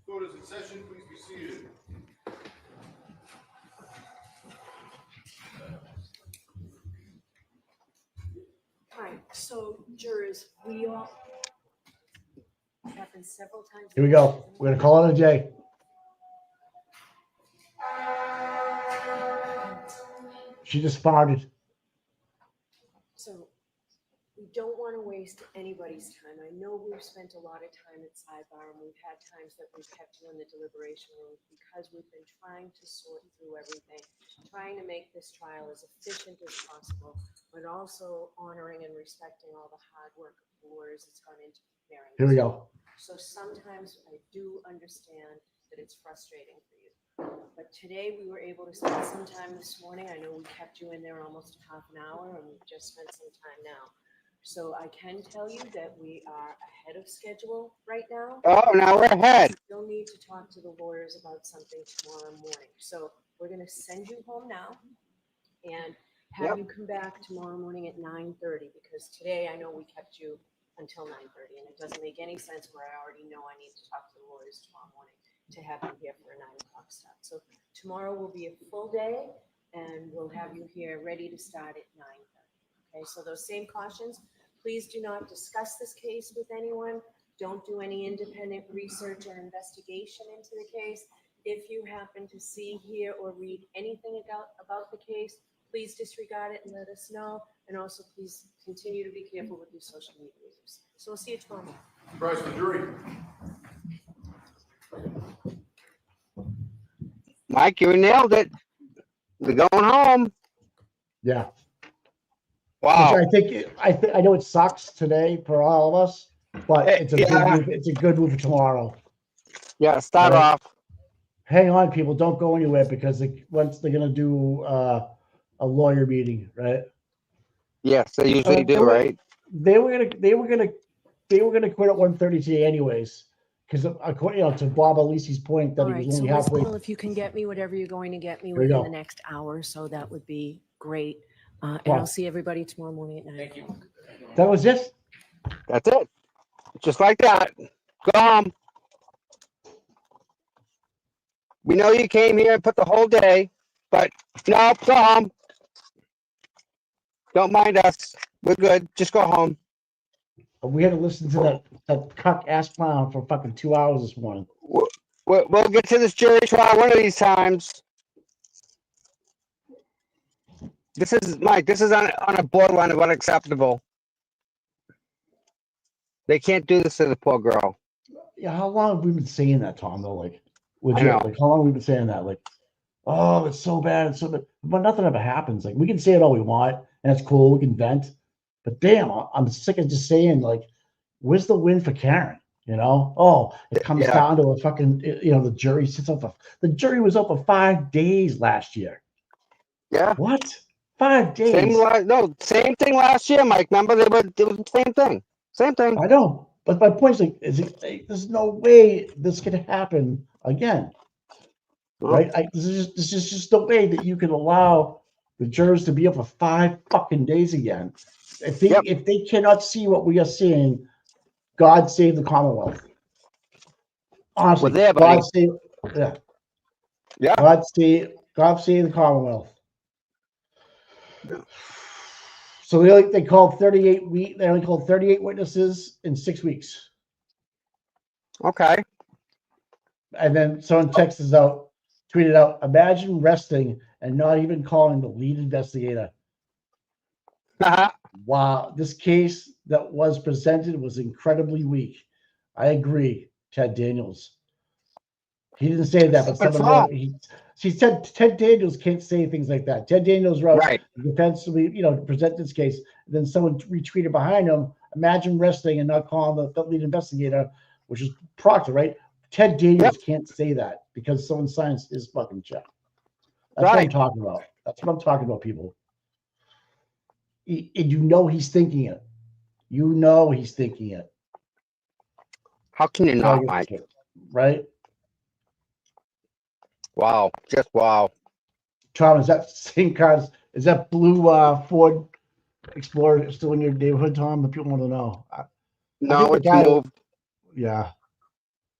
Court is in session. Please be seated.
All right, so jurors, we all happened several times.
Here we go. We're going to call it a day. She just farted.
So we don't want to waste anybody's time. I know we've spent a lot of time at Sidebar, and we've had times that we've kept you in the deliberation room because we've been trying to sort through everything, trying to make this trial as efficient as possible, but also honoring and respecting all the hard work of the lawyers that's gone into preparing.
Here we go.
So sometimes I do understand that it's frustrating for you. But today we were able to spend some time this morning. I know we kept you in there almost half an hour, and we've just spent some time now. So I can tell you that we are ahead of schedule right now.
Oh, now we're ahead.
You'll need to talk to the lawyers about something tomorrow morning. So we're going to send you home now and have you come back tomorrow morning at 9:30, because today I know we kept you until 9:30, and it doesn't make any sense where I already know I need to talk to the lawyers tomorrow morning to have you here for a 9 o'clock start. So tomorrow will be a full day, and we'll have you here ready to start at 9:30. Okay, so those same cautions. Please do not discuss this case with anyone. Don't do any independent research or investigation into the case. If you happen to see, hear, or read anything about the case, please disregard it and let us know. And also, please continue to be careful with your social media use. So we'll see you tomorrow.
Rise for the jury.
Mike, you nailed it. We're going home.
Yeah.
Wow.
I know it sucks today for all of us, but it's a good move. It's a good move for tomorrow.
Yeah, start
Right.
off.
Hang on, people, don't go anywhere because once they're gonna do a lawyer meeting, right?
Yes, they usually do, right?
They were gonna quit at 1:30 today, anyways, because according to Bob Alisi's point that
All
he was
right, so
only
Ms.
halfway.
Little, if you can get me whatever you're going to get me
There you
within
go.
the next hour, so that would be great. And
Wow.
I'll see everybody tomorrow morning at 9
Thank you.
o'clock.
That was it.
That's it. Just like that. Go home. We know you came here and put the whole day, but no, go home. Don't mind us. We're good. Just go home.
We had to listen to that cuck ass clown for fucking 2 hours this morning.
We'll get to this jury trial one of these times. This is, Mike, this is on a borderline of unacceptable. They can't do this to the poor girl.
Yeah, how long have we been saying that, Tom? Though, like,
I know.
legit, like, how long have we been saying that? Like, oh, it's so bad, it's so bad, but nothing ever happens. Like, we can say it all we want, and it's cool. We can vent, but damn, I'm sick of just saying, like, where's the win for Karen? You know? Oh, it comes down to a fucking, the jury sits up. The jury was up for 5 days last year.
Yeah.
What? 5 days?
Same thing last year, Mike. Remember, it was the same thing. Same thing.
I know, but my point is, there's no way this could happen again, right? This is just no way that you can allow the jurors to be up for 5 fucking days again. If they cannot see what we are seeing, God save the Commonwealth. Honestly,
Well,
God save,
yeah.
God save the Commonwealth. So they called 38 They only called 38 witnesses in 6 weeks.
Okay.
And then someone tweeted out, imagine resting and not even calling the lead investigator. Wow, this case that was presented was incredibly weak. I agree, Ted Daniels. He didn't say that, but someone wrote. She said Ted Daniels can't say things like that. Ted Daniels wrote, the defense will present this case. And then someone retweeted behind him, imagine resting and not calling the lead investigator, which is Proctor, right? Ted Daniels can't say that because someone signs his fucking check. That's what I'm talking about. That's what I'm talking about, people. And he's thinking it. He's thinking it.
How can you not, Mike?
Right?
Wow. Just wow.
Tom, is that same cars? Is that blue Ford Explorer still in your neighborhood, Tom? The people want to know.
No, it's moved.
Yeah.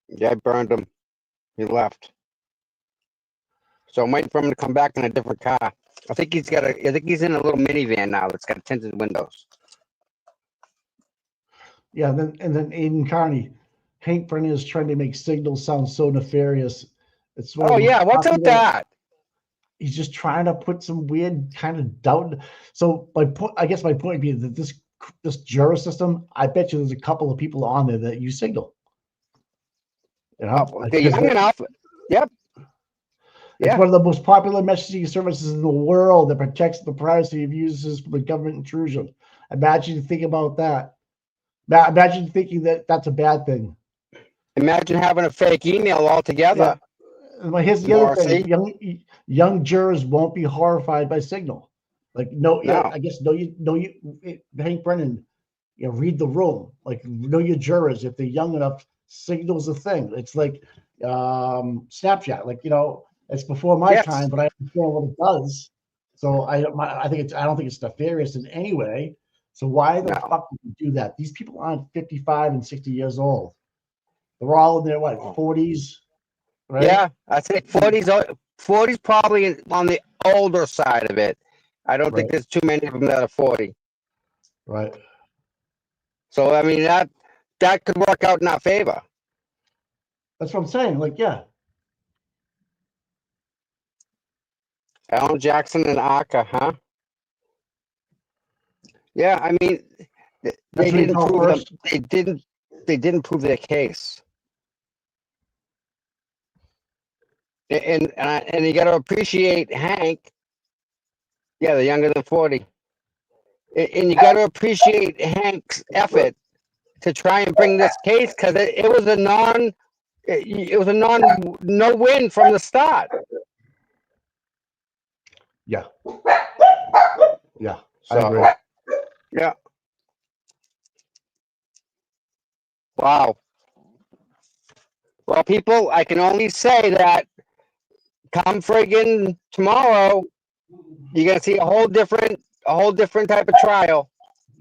Yeah, I burned him. He left. So I'm waiting for him to come back in a different car. I think he's in a little minivan now that's got tinted windows.
Yeah, and then Aiden Carney, Hank Brennan is trying to make signals sound so nefarious. It's
what's up with that?
He's just trying to put some weird kind of doubt. So my point would be that this juror system, I bet you there's a couple of people on there that use Signal. You know,
they're young enough. Yep.
It's one of the most popular messaging services in the world that protects the privacy of users from the government intrusion. Imagine thinking about that. Imagine thinking that that's a bad thing.
Imagine having a fake email altogether.
Yeah. Well, here's the other thing: young jurors won't be horrified by Signal. Like I guess Hank Brennan, read the room. Like know your jurors. If they're young enough, Signal's a thing. It's like Snapchat. Like it's before my time, but I understand what it does. So I don't think it's nefarious in any way. So why the fuck would you do that? These people aren't 55 and 60 years old. They're all in their 40s, right?
Yeah, I think 40's probably on the older side of it. I don't think there's too many of them that are 40.
Right.
So I mean that could work out in our favor.
That's what I'm saying. Like, yeah.
Alan Jackson and Aka, huh? Yeah, I mean, they didn't prove their case. And you got to appreciate Hank. Yeah, they're younger than 40. And you got to appreciate Hank's effort to try and bring this case, because it was a no win from the start.
Yeah. Yeah.
So,
I agree.
yeah. Wow. Well, people, I can only say that come friggin' tomorrow, you're gonna see a whole different type of trial.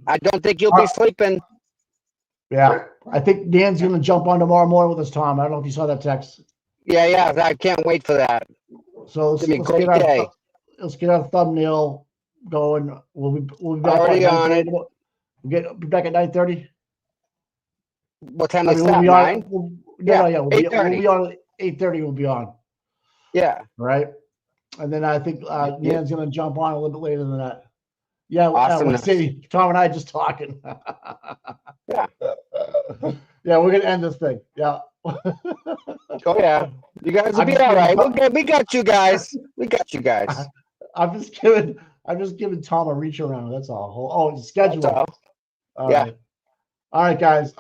I don't think you'll be sleeping.
Yeah. I think Dan's going to jump on tomorrow morning with us, Tom. I don't know if you saw that text.
Yeah. I can't wait for that.
So
It's gonna be a great day.
let's get our thumbnail going. We'll be back
Already on it.
We'll be back at 9:30.
What time
I
is
mean,
that?
we'll be
9?
on. We'll be
8:30.
on at 8:30. We'll be on.
Yeah.
Right. And then I think Dan's going to jump on a little bit later than that. Yeah.
Awesomeness.
Tom and I just talking.
Yeah.
Yeah, we're gonna end this thing. Yeah.
Oh yeah. You guys will
I'm
be
just
all right.
kidding.
We got you guys. We got you guys.
I'm just giving Tom a reach around. That's all. Oh, it's scheduled.
That's all.
All
Yeah.
right. All right, guys.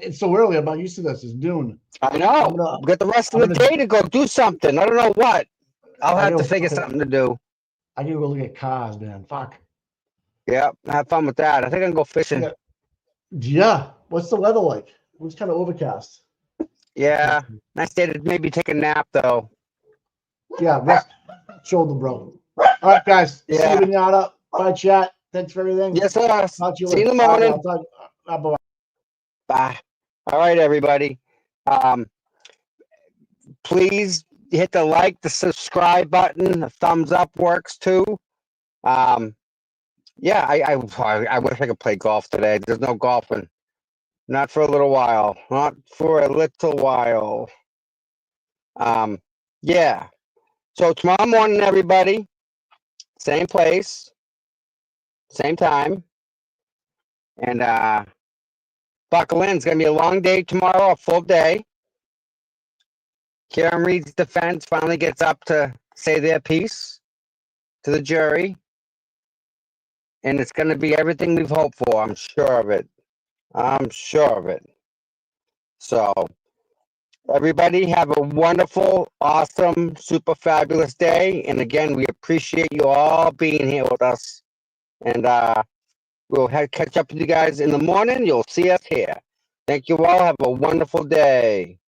It's so early. I'm not used to this. It's noon.
I know. We got the rest of the day to go do something. I don't know what. I'll have to figure something to do.
I gotta go look at cars, man. Fuck.
Yeah. Have fun with that. I think I can go fishing.
Yeah. What's the weather like? It's kind of overcast.
Yeah. Nice day to maybe take a nap though.
Yeah. Rest shoulder, bro. All right, guys. See
Yeah.
you, Vinyata. Bye, chat. Thanks for everything.
Yes, sir.
Talk to you
See you in the
later.
morning.
Bye.
Bye. All right, everybody. Please hit the like, the subscribe button. The thumbs up works too. Yeah, I wish I could play golf today. There's no golfing. Not for a little while. Not for a little while. Yeah. So tomorrow morning, everybody, same place, same time. And buckle in. It's gonna be a long day tomorrow, a full day. Karen Reed's defense finally gets up to say their piece to the jury. And it's going to be everything we've hoped for. I'm sure of it. I'm sure of it. So, everybody have a wonderful, awesome, super fabulous day. And again, we appreciate you all being here with us. And we'll catch up with you guys in the morning. You'll see us here. Thank you all. Have a wonderful day.